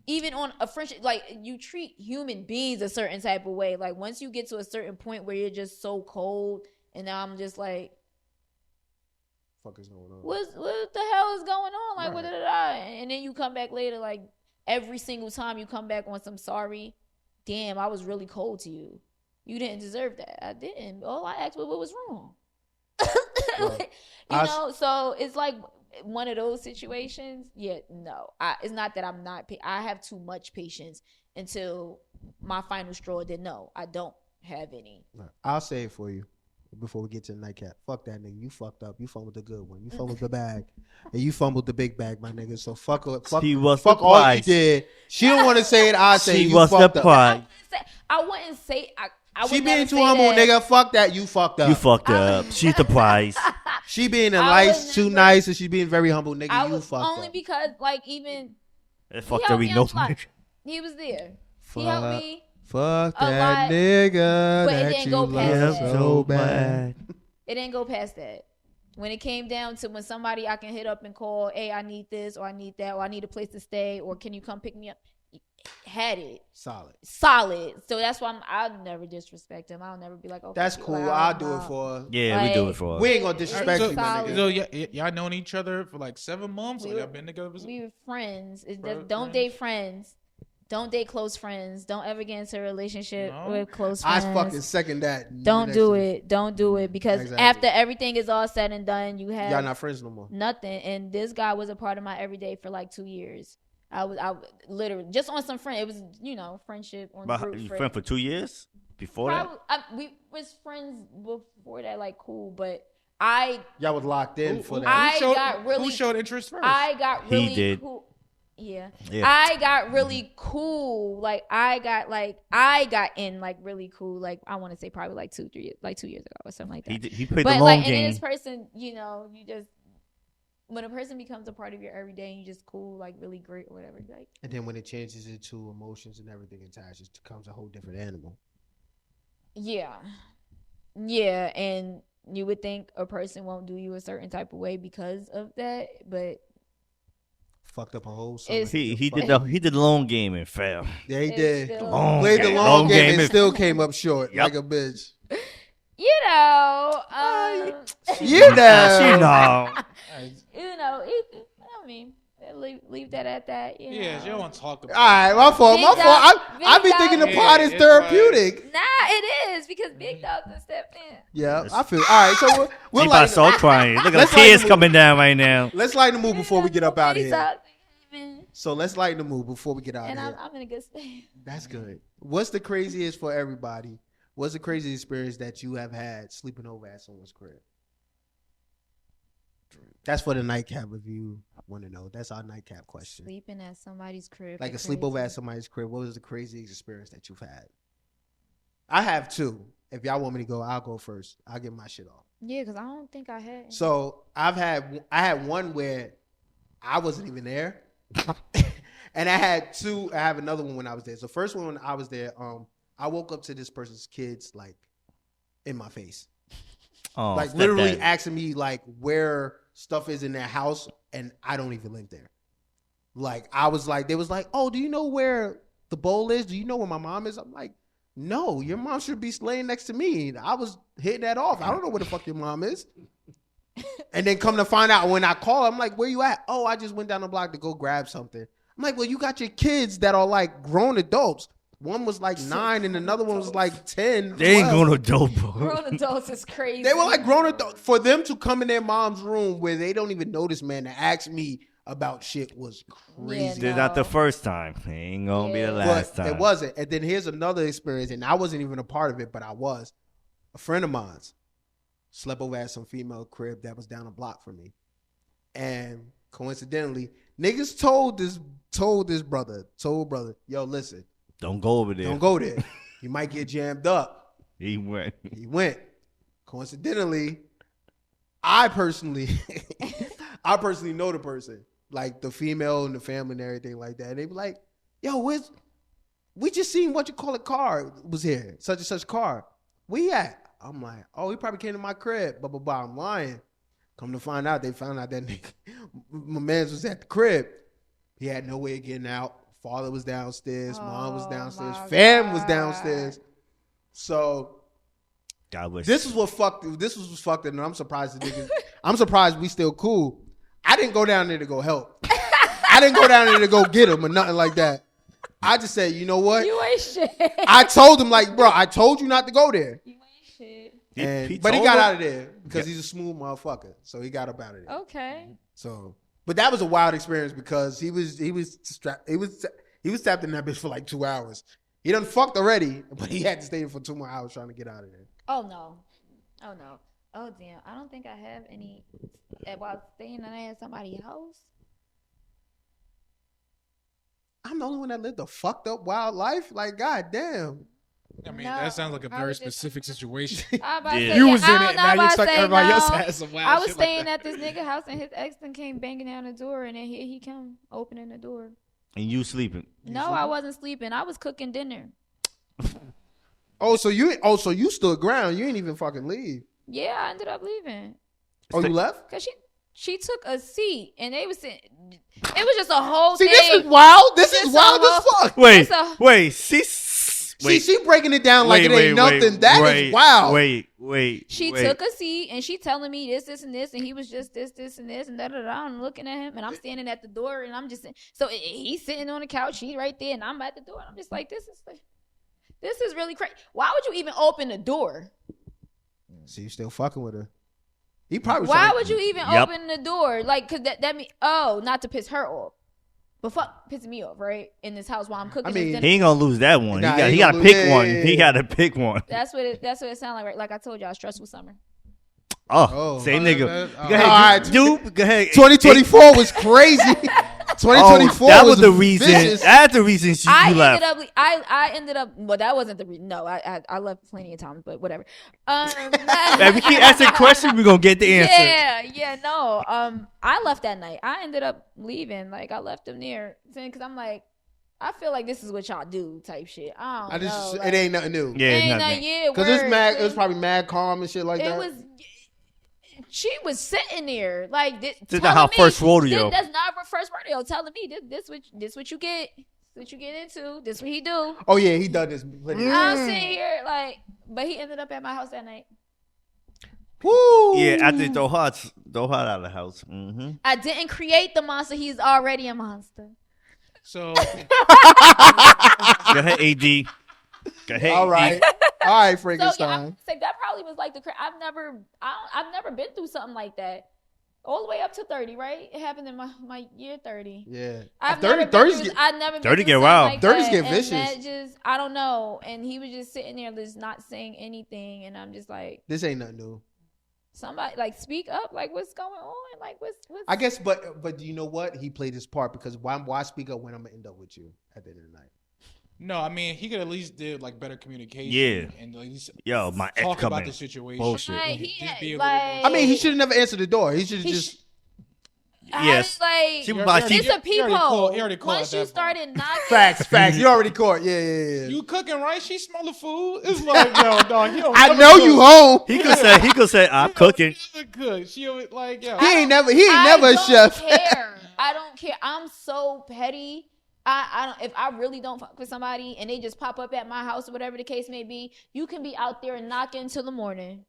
Even on a friendship, you treat human beings a certain type of way. Like once you get to a certain point where you're just so cold, and now I'm just like, Fuck is going on? what the hell is going on? Like, Right. And then you come back later, like every single time you come back on some sorry, damn, I was really cold to you. You didn't deserve that. I didn't. All I asked was what was wrong. So it's like one of those situations. Yeah, no, it's not that I'm not. I have too much patience until my final straw. Then no, I don't have any. I'll say it for you. before we get to the nightcap. Fuck that nigga. You fucked up. You fumbled the good one. You fumbled the bag, and you fumbled the big bag, my nigga. So fuck all you did. She don't want to say it. I say she you was fucked the up. prize. I wouldn't say. I She would being never too say humble, that. nigga. Fuck that. You fucked up. You fucked up. She's the prize. She being a I nice, would too never- nice, and she being very humble, nigga. I You was fucked only up. because like even Fuck helped every me no. a lot. He was there. He helped me. Fuck a that lot, nigga but it that didn't you go love past that. so bad. It didn't go past that. When it came down to when somebody I can hit up and call, hey, I need this or I need that or I need a place to stay or can you come pick me up? Had it Solid. So that's why I'll never disrespect him. I'll never be like, oh, That's fuck cool. you. Like, I'll do it for her. Yeah, we do it Like, for her. We ain't gonna disrespect so, you, my solid. nigga. so y'all known each other for like 7 months? Or y'all been together for We were friends. Bro, Don't friends? date friends. Don't date close friends. Don't ever get into a relationship No. with close I friends. fucking second that. Don't do it. Don't do it because Exactly. after everything is all said and done, you have Y'all not friends no more. nothing. And this guy was a part of my everyday for like 2 years. I literally just on some friend. It was friendship on But group you friend. friend for 2 years before that? We was friends before that, like cool. But Y'all was locked in for that. I got really- Who showed interest first? I got really did. cool. Yeah. Yeah. I got really cool. Like I got in like really cool. Like I want to say probably like 2 years ago or something like that. He played But the like, long and then game. this person, you just when a person becomes a part of your everyday and you just cool, like really great or whatever, like And then when it changes into emotions and everything attached, it becomes a whole different animal. yeah, and you would think a person won't do you a certain type of way because of that, but Fucked up a whole summer. It's- He did the long game and failed. Yeah, he it's did. still- Long Played the game. long game and and- still came up short Yep. like a bitch. you know, You She know. I mean, leave that at that. You Yeah, know. you don't want to talk about All right, my fault. Big My dog- fault. I be big thinking the dog- pod is Yeah, it's therapeutic. Nah, it is because Big Dog done stepped in. Yeah, I feel. All right, so we're She about like, so crying. Look at the Let's lighten tears the mood. coming down right now. let's lighten the mood before we get up out of Big here. Dog, So let's lighten the mood before we get out and of here. I'm in a good state. That's good. What's the craziest for everybody? What's the craziest experience that you have had sleeping over at someone's crib? That's for the nightcap review. Want to know? That's our nightcap question. Sleeping at somebody's crib. Like a is sleepover crazy. at somebody's crib. What was the craziest experience that you've had? I have two. If y'all want me to go, I'll go first. I'll get my shit off. Yeah, because I don't think I had. So I had one where I wasn't even there, and I had two. I have another one when I was there. So first one when I was there, I woke up to this person's kids like in my face, Oh, like literally stepdad. asking me like where stuff is in their house, and I don't even live there. Like I was like, they was like, oh, do you know where the bowl is? Do you know where my mom is? I'm like, no, your mom should be laying next to me. I was hitting that off. I don't know where the fuck your mom is. And then come to find out when I call, I'm like, where you at? Oh, I just went down the block to go grab something. I'm like, well, you got your kids that are like grown adults. One was like 9 and another one was like 10. They ain't 12. going to dope. Grown adults is crazy. They were like grown adults. For them to come in their mom's room where they don't even know this man to ask me about shit was crazy. Yeah, Did not the first time. It ain't going to be the Yeah. last But time. it wasn't. And then here's another experience, and I wasn't even a part of it, but I was. A friend of mine's slept over at some female crib that was down a block from me. And coincidentally, niggas told brother, yo, listen, Don't go over there. don't go there. You might get jammed up. He went. He went. Coincidentally, I personally know the person, like the female and the family and everything like that. And they be like, yo, we just seen what you call a car was here, such and such car. Where you at? I'm like, oh, he probably came to my crib, blah, blah, blah. I'm lying. Come to find out, they found out that nigga, my man was at the crib. He had no way of getting out. Father was downstairs. Mom was Oh, downstairs. my Fam was God. downstairs. So God bless. this was fucked up, and I'm surprised the niggas. I'm surprised we still cool. I didn't go down there to go help. I didn't go down there to go get him or nothing like that. I just said, you know what? You ain't shit. I told him like, bro, I told you not to go there. You ain't shit. But he told got him? out of there because he's a smooth motherfucker. So he got up out of there. Okay. So, but that was a wild experience because he was tapped in that bitch for like 2 hours. He done fucked already, but he had to stay for 2 more hours trying to get out of there. Oh no. Oh no. Oh damn. I don't think I have any while staying at somebody's house. I'm the only one that lived a fucked up wild life. Like, goddamn. I mean, No, that sounds like a I very was just- specific situation. I about to Yeah. say, You yeah, was in I it, don't and know now you about expect say everybody else no. to have some wild I was shit like staying that. at this nigga house and his ex then came banging down the door and then he come opening the door. And you sleeping. No, I wasn't sleeping. I was cooking dinner. So you stood ground. You ain't even fucking leave. Yeah, I ended up leaving. Oh, you left? Cause she took a seat and they was sitting. It was just a whole See, thing. this is wild. This It's is a wild whole- as fuck. Wait, a- wait. She breaking it down like it ain't nothing. That is wild. Wait. She took a seat and she telling me this, and this, and he was just this, and this, and da da da. I'm looking at him and I'm standing at the door and I'm just so he's sitting on the couch, he right there, and I'm at the door. And I'm just like, this is really crazy. Why would you even open the door? So you still fucking with her? He probably. Why would you even Yep. open the door? Like, cause that mean not to piss her off, but fuck pissing me off, right? In this house while I'm cooking. I mean, this dinner. He ain't gonna lose that one. Nah, he he got to gonna pick lose- one. yeah. He got to pick one. That's what it sounded like, right? Like I told y'all, stressful summer. Oh, same nigga. oh. Go ahead, All right. dude. Go ahead. 2024 was crazy. 2024 that was was the reason. vicious. That's the reason you left. I ended up. Well, that wasn't the reason. No, I left plenty of times, but whatever. If we keep asking questions, we're gonna get the answer. Yeah, no. I left that night. I ended up leaving. Like I left them there because I'm like, I feel like this is what y'all do, type shit. I don't know. Like, It ain't nothing new. Yeah, ain't nothing. Because it's mad. It was probably mad calm and shit like It that. was. She was sitting there like this. This not her first rodeo. That's not her first rodeo. Telling me this what you get. What you get into. This what he do. Oh yeah, he done this. I'm sitting here like, but he ended up at my house that night. Woo. Yeah, after they throw her out of the house. Mm-hmm. I didn't create the monster. He's already a monster. So Go ahead, AD. Go ahead. All right. All right, So yeah, Frankenstein. I think that probably was like I've never been through something like that. All the way up to 30, right? It happened in my year 30. Yeah. I've 30 never been 30's through, get- I've never been 30 through get something wild. like 30's that, get and vicious. that just I don't know. And he was just sitting there, just not saying anything, and I'm just like, This ain't nothing new. somebody like speak up, like what's going on, like what's. I guess, but you know what? He played his part because why speak up when I'm gonna end up with you at the end of the night? no, I mean he could at least did like better communication. Yeah. and at least Yo, my ex talk about coming. the situation. Bullshit. Like, Just he be a little like, more- I mean, he should have never answered the door. He should have He just. Yes. like She was He about already- she- it's a he already called- he people. already called Once at you that point. started knocking, Facts. You already caught. Yeah. You cooking right? She smell the food. It's like yo, dog. You don't I never know cook. you home. He could say I'm cooking. She never cook. She always like yo. He ain't never a I chef. don't care. I don't care. I'm so petty. I don't. If I really don't fuck with somebody and they just pop up at my house or whatever the case may be, you can be out there and knocking till the morning.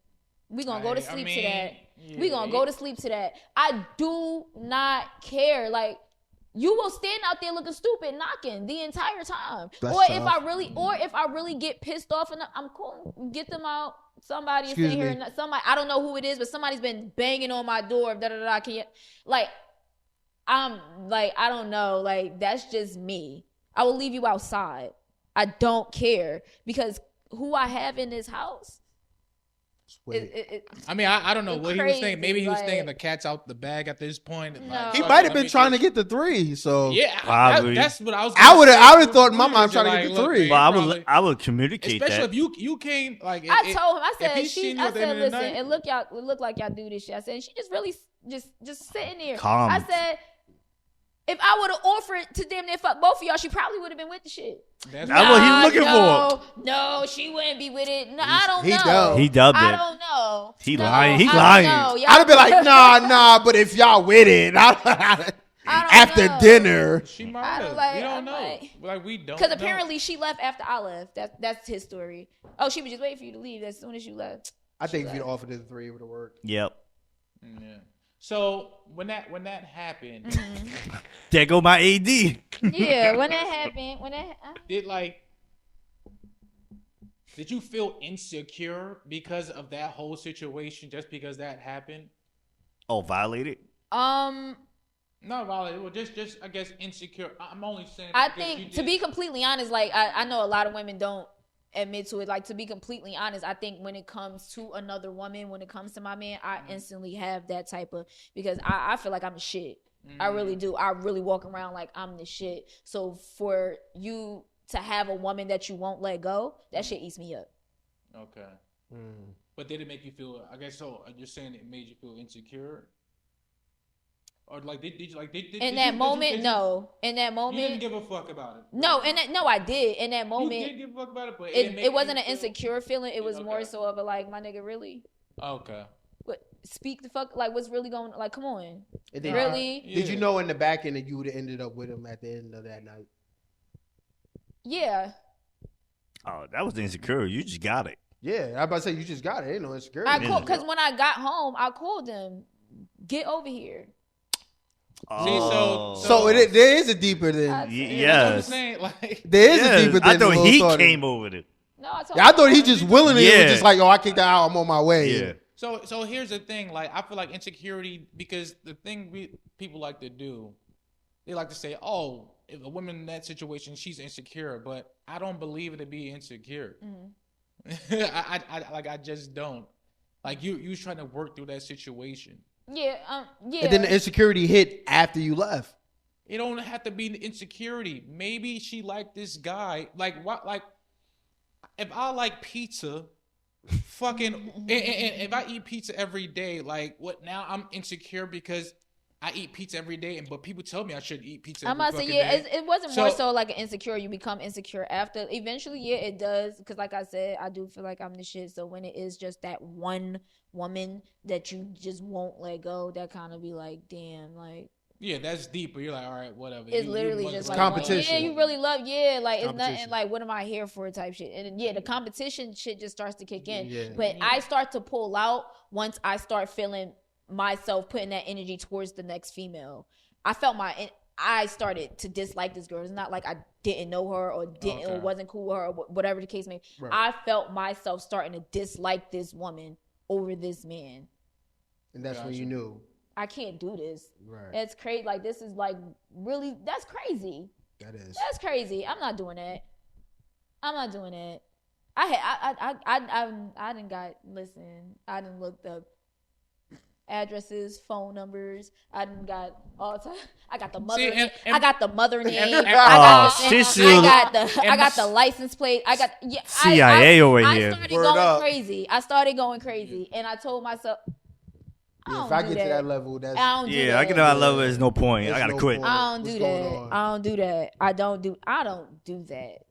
We gonna go to I sleep mean, to that. yeah. We gonna go to sleep to that. I do not care. Like you will stand out there looking stupid knocking the entire time. That's or if tough. I really get pissed off and I'm cool, get them out. Somebody is Excuse sitting here me. and somebody I don't know who it is, but somebody's been banging on my door. Da da da. Can you like? I'm like I don't know. Like that's just me. I will leave you outside. I don't care because who I have in this house. Wait. I mean, I don't know It's what he was crazy, thinking. Maybe he was like- thinking the cat's out the bag at this point. No. Like, He fuck might it, have let been me trying to just- get the 3. So Yeah, Probably. that's what I was. I would gonna have. say. I would have thought my mom trying to Like, get the look, 3. man, Well, probably- I would communicate especially that. if you came like. I told him. I if said he's she. seeing you I at the said end of the listen. night- It look like y'all do this shit. I said she just really just sitting there. Calm. I said. If I would have offered to damn near fuck both of y'all, she probably would have been with the shit. That's That's what he was looking for. No, she wouldn't be with it. No, I don't he know. dumb. He dubbed I it. don't know. He No, lying. He I don't lying. know. Y'all- I'd have been like, nah. But if y'all with it, don't after know. dinner. She I might don't have. like- We don't I'm know. like- Like we don't. Because know. apparently she left after I left. That's his story. Oh, she was just waiting for you to leave as soon as you left. I think if you'd offered the 3, it would have worked. Yep. Yeah. So when that happened, Mm-hmm. There go my AD. Yeah, when that happened, did you feel insecure because of that whole situation? Just because that happened? Oh, violated. Not violated. Well, just I guess insecure. I'm only saying. I because you think to did- be completely honest, like I know a lot of women don't, admit to it. Like, to be completely honest, I think when it comes to another woman, when it comes to my man, I instantly have that type of, because I feel like I'm the shit. I really do. I really walk around like I'm the shit. So for you to have a woman that you won't let go, that shit eats me up. Okay. But did it make you feel, I guess so, you're saying it made you feel insecure? Or like, did you like, in that moment, no. In that moment, you didn't give a fuck about it. No, I did. In that moment, you did give a fuck about it, but it wasn't an insecure feeling. It was more so of a like, my nigga, really? Okay. What? Speak the fuck, like, what's really going on? Like, come on. Then, really? Did you know in the back end that you would have ended up with him at the end of that night? Yeah. Oh, that was insecure. You just got it. Yeah, I about to say you just got it. Ain't no insecurity. I called, because when I got home, I called them. Get over here. Oh. So there is a deeper than. Yes. Like, there is a deeper than. I thought he came over it. No, I thought he just willingly was just like, oh, I kicked that out. I'm on my way. Yeah. So here's the thing. Like, I feel like insecurity, because the thing people like to do, they like to say, oh, if a woman in that situation, she's insecure. But I don't believe it to be insecure. I just don't. Like, you was trying to work through that situation. Yeah. And then the insecurity hit after you left. It don't have to be insecurity. Maybe she liked this guy. Like, what? Like, if I like pizza, fucking, and if I eat pizza every day, like, what? Now I'm insecure because I eat pizza every day, but people tell me I shouldn't eat pizza. I'm about to say, it wasn't more so like an insecure. You become insecure after. Eventually, yeah, it does. Because, like I said, I do feel like I'm the shit. So when it is just that one woman that you just won't let go, that kind of be like, damn, like. Yeah, that's deep. But you're like, all right, whatever. It's literally just like competition. Yeah, you really love. Yeah, like it's nothing. Like, what am I here for? Type shit. And yeah, the competition shit just starts to kick in. Yeah. But I start to pull out once I start feeling myself putting that energy towards the next female. I started to dislike this girl. It's not like I didn't know her or or wasn't cool with her or whatever the case may be. Right. I felt myself starting to dislike this woman over this man. And that's when you knew. I can't do this. Right. It's crazy. Like, this is like really, that's crazy. That is. That's crazy. I'm not doing that. I'm not doing it. I done looked up addresses, phone numbers. I done got all time. I got the mother. I got the mother name. I got the license plate. I got CIA over here. I started going crazy. And I told myself, if I get to that level, that's I get to that level. There's no point. I gotta quit. I don't do that. I don't do that.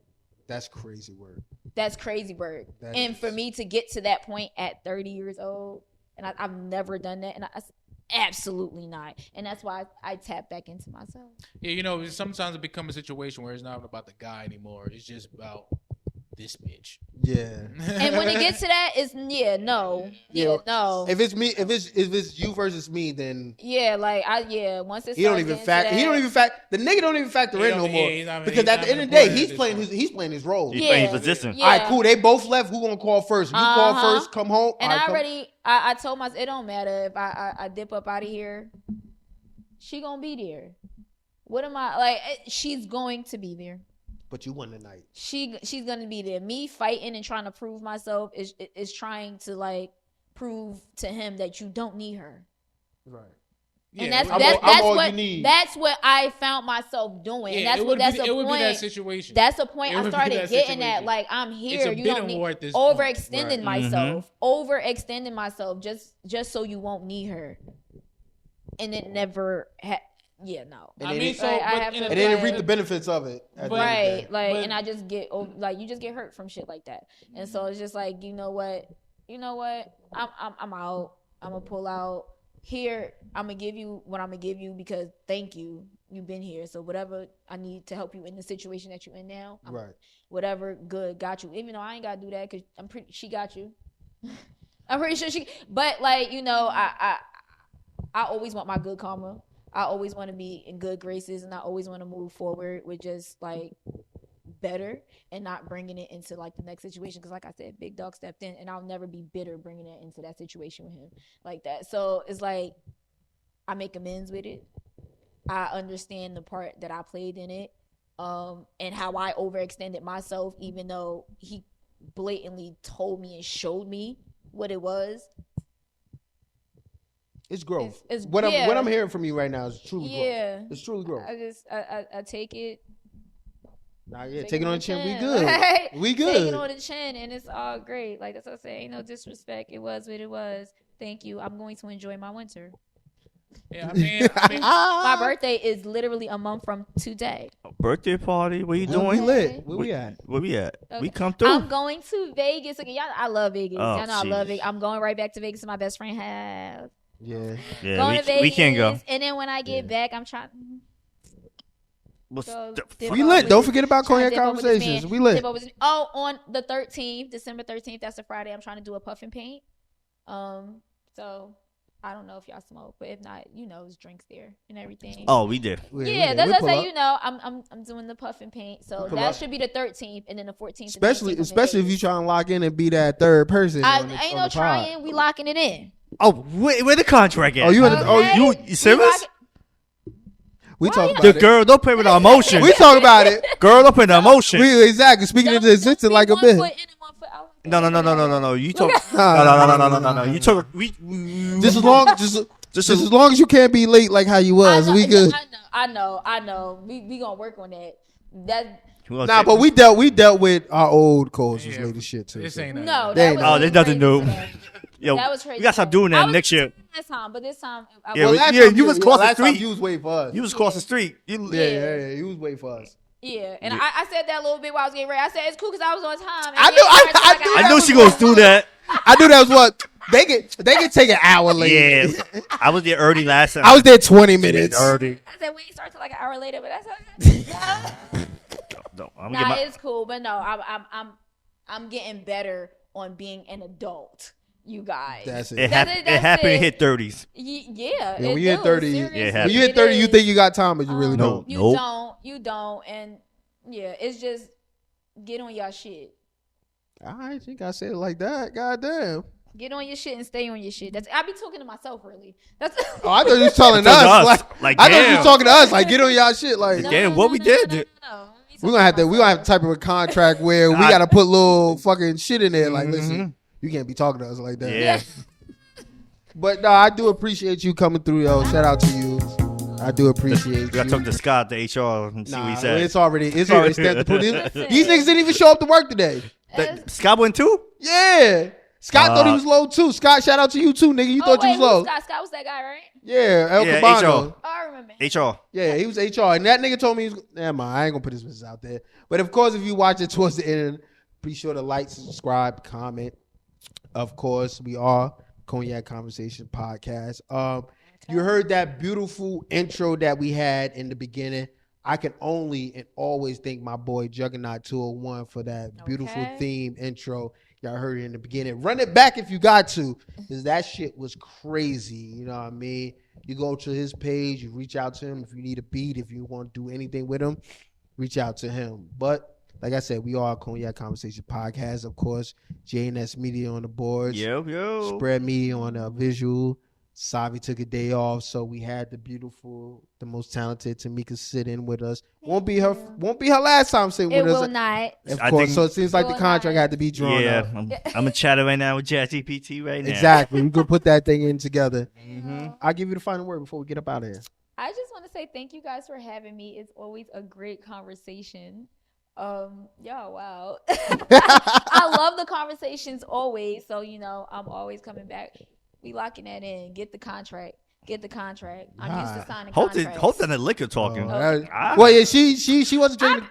That's crazy work. That's crazy work. And for me to get to that point at 30 years old, and I've never done that, and absolutely not. And that's why I tap back into myself. Yeah, sometimes it becomes a situation where it's not about the guy anymore. It's just about this bitch. Yeah. And when it gets to that, it's no. If it's me, if it's you versus me, then once it's the nigga don't even factor in no more. Because at the end of the day, he's playing his role. He's playing his position. All right, cool. They both left. Who gonna call first? You call first, come home. And I told myself it don't matter if I dip up out of here. She gonna be there. What am I like? She's going to be there. But you won the night. She's gonna be there. Me fighting and trying to prove myself is trying to like prove to him that you don't need her. Right. And that's what I found myself doing. Yeah, and that's the point. Be that situation. That's the point I started getting at. Like, I'm here. You don't need overextending myself. Overextending myself just so you won't need her. And it never no. And then reap the benefits of it. Right. And I just get you just get hurt from shit like that. And so it's just like, you know what? I'm out. I'm gonna pull out. Here, I'm gonna give you what I'm gonna give you because thank you. You've been here. So whatever I need to help you in the situation that you're in now, whatever good got you. Even though I ain't gotta do that because she got you. I'm pretty sure but I always want my good karma. I always want to be in good graces, and I always want to move forward with just like better and not bringing it into like the next situation. Because like I said, Big Dog stepped in, and I'll never be bitter bringing it into that situation with him like that. So it's like I make amends with it. I understand the part that I played in it, and how I overextended myself, even though he blatantly told me and showed me what it was. It's growth. It's what I'm hearing from you right now is truly growth. It's truly growth. I take it. Nah, yeah, take it on the chin. We good. Right? We good. Take it on the chin, and it's all great. Like that's what I say. Ain't no disrespect. It was what it was. Thank you. I'm going to enjoy my winter. Yeah, I mean My birthday is literally a month from today. Birthday party? What you Where doing? we lit? Where we at? Where we at? Okay. We come through. I'm going to Vegas again. Y'all, I love Vegas. Oh, Y'all know I love Jesus. it. I'm going right back to Vegas to my best friend house. Yeah. Yeah, Going to Vegas, we can't go. and then when I get back, I'm trying. What's So, the dip We up lit. with Don't this- forget about trying to Cognac dip up with this Conversations. man. We lit. Dip up with this- Oh, on the 13th, December 13th, that's a Friday. I'm trying to do a puff and paint. So I don't know if y'all smoke, but if not, it's drinks there and everything. Oh, we did. Yeah, we that's pull how up. I'm doing the puff and paint. So pull that up. should be the 13th, and then the 14th. Especially if you try and lock in and be that third person. I on the, ain't on no the pod. trying. We locking it in. Oh, where the contract at? Oh, you in the, Okay. you serious? we Why talk you- about The it. girl, don't play with our emotion. We talk about it. Girl, don't play with our emotion. We exactly speaking into existence like a One bitch. foot in and one foot out. No. You talk. Nah. No. You talk. Just as long as you can't be late like how you was, we good. I know. We gonna work on that. That Nah, but we dealt with our old co-host's lady shit too. this so. ain't no. They ain't That was no- Oh, there's nothing crazy new. today. Yo, That was crazy. we gotta stop doing I that was next year. last time, but this time Yeah, Last yeah, time you was across the last time street. You was waiting for us. You was across the street. You, Yeah. You was waiting for us. yeah. And I said that a little bit while I was getting ready. I said it's cool because I was on time. And I then knew- I- it turned I out knew I that knew was she gonna do that. I knew that was what they can take an hour late. Yeah, I was there early last time. I was there 20 minutes. early. I said we ain't start till like an hour later, but that's okay. No, I'm Nah, gonna get my. it's cool, but no, I'm getting better on being an adult. You guys. That's it. It That's happened to it. hit 30s. Yeah. when you hit 30, seriously, Yeah, When you hit it 30, you is. think you got time, but you really No. don't. You don't, and yeah, it's just get on your shit. I think I said it like that. Goddamn. Get on your shit and stay on your shit. I be talking to myself, really. That's. Oh, I thought you was telling That's us. us. Like, Like, I thought you damn. was talking to us. Like, get on y'all shit. Like, No. Damn, what we did. No. we gonna have to type of a contract where we gotta put little fucking shit in there. Like, listen, you can't be talking to us like that. Yeah. But no, I do appreciate you coming through, yo. Shout out to you. I do appreciate We you. gotta talk to Scott, the HR, and see what he said. It's already stamped. Listen. These niggas didn't even show up to work today. Scott went too? Yeah. Scott thought he was low too. Scott, shout out to you too, nigga. You thought you was low. Scott was that guy, right? Yeah, El Yeah, Cabano. HR. Oh, I remember. HR. Yeah, he was HR. And that nigga told me, never mind, I ain't gonna put his business out there. But of course, if you watch it towards the end, be sure to like, subscribe, comment. Of course, we are Cognac Conversation Podcast. You heard that beautiful intro that we had in the beginning. I can only and always thank my boy Juggernaut 201 for that beautiful theme intro. Y'all heard it in the beginning. Run it back if you got to, because that shit was crazy. You know what I mean? You go to his page, you reach out to him if you need a beat, if you want to do anything with him, reach out to him. But like I said, we are a Cognac Conversation Podcast, of course. JNS Media on the boards. Yo. Spread Media on visual. Savi took a day off, so we had the most talented Tymeka sit in with us. Won't be her last time sitting It with us. will not. Of I course. think- So it seems like the Will contract not. had to be drawn Yeah, up. I'm a chatter right now with ChatGPT right now. Exactly. We could put that thing in together. Mm-hmm. I'll give you the final word before we get up out of here. I just want to say thank you guys for having me. It's always a great conversation. Wow. I love the conversations always. So, I'm always coming back. We locking that in. Get the contract. I'm used to signing contracts. Hold on the liquor talking. Well, yeah, she wasn't drinking.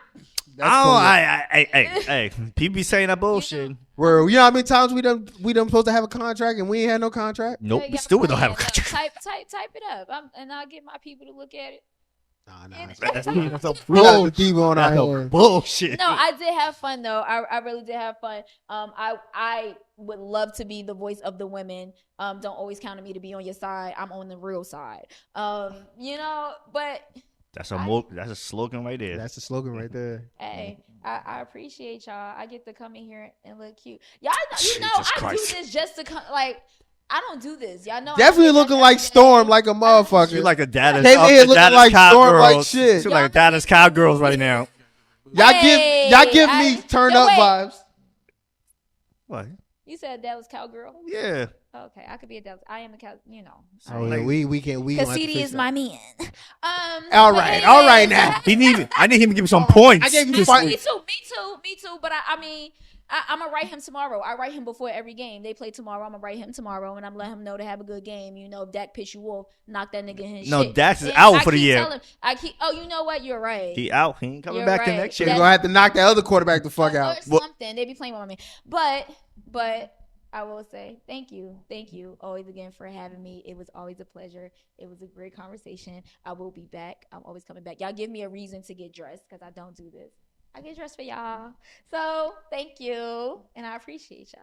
Hey, people be saying that bullshit. Where you know how many times we done supposed to have a contract and we ain't had no contract? Nope, Yeah, we still don't have a yeah, contract. Type it up, and I'll get my people to look at it. Nah. That's We got the diva on our hand. bullshit. No, I did have fun though. I really did have fun. I would love to be the voice of the women. Don't always count on me to be on your side. I'm on the real side. But That's a slogan right there. That's the slogan right there. hey, I appreciate y'all. I get to come in here and look cute. Y'all know, Jesus I Christ. do this just to come. Like, I don't do this. Y'all know. Definitely looking like Storm, like a motherfucker. You like a Dallas, Came in here looking Dallas like Storm, Cowgirls. like shit. You like a Dallas Cowgirls right now. Y'all give me turn up vibes. What? You said that was cowgirl. Yeah. Okay, I could be a Dallas. I am a cow. You know. Oh yeah, we can. We Because gonna have to CD fix is that. my man. All but right, all right now. I need him to give me some points. I gave you this five- week. Me too. But I mean, I'm gonna write him tomorrow. I write him before every game. They play tomorrow. I'm gonna write him tomorrow, and I'm let him know to have a good game. You know, if Dak piss you off, knock that nigga in his No, shit. Dax is And out I for the keep year. telling- Oh, you know what? You're right. He out. He ain't coming You're back the right. next You're year. gonna have to knock that other quarterback the fuck Or out. something. They be playing with me. But I will say thank you always again for having me. It was always a pleasure. It was a great conversation. I will be back. I'm always coming back. Y'all give me a reason to get dressed because I don't do this. I get dressed for y'all. So thank you, and I appreciate y'all.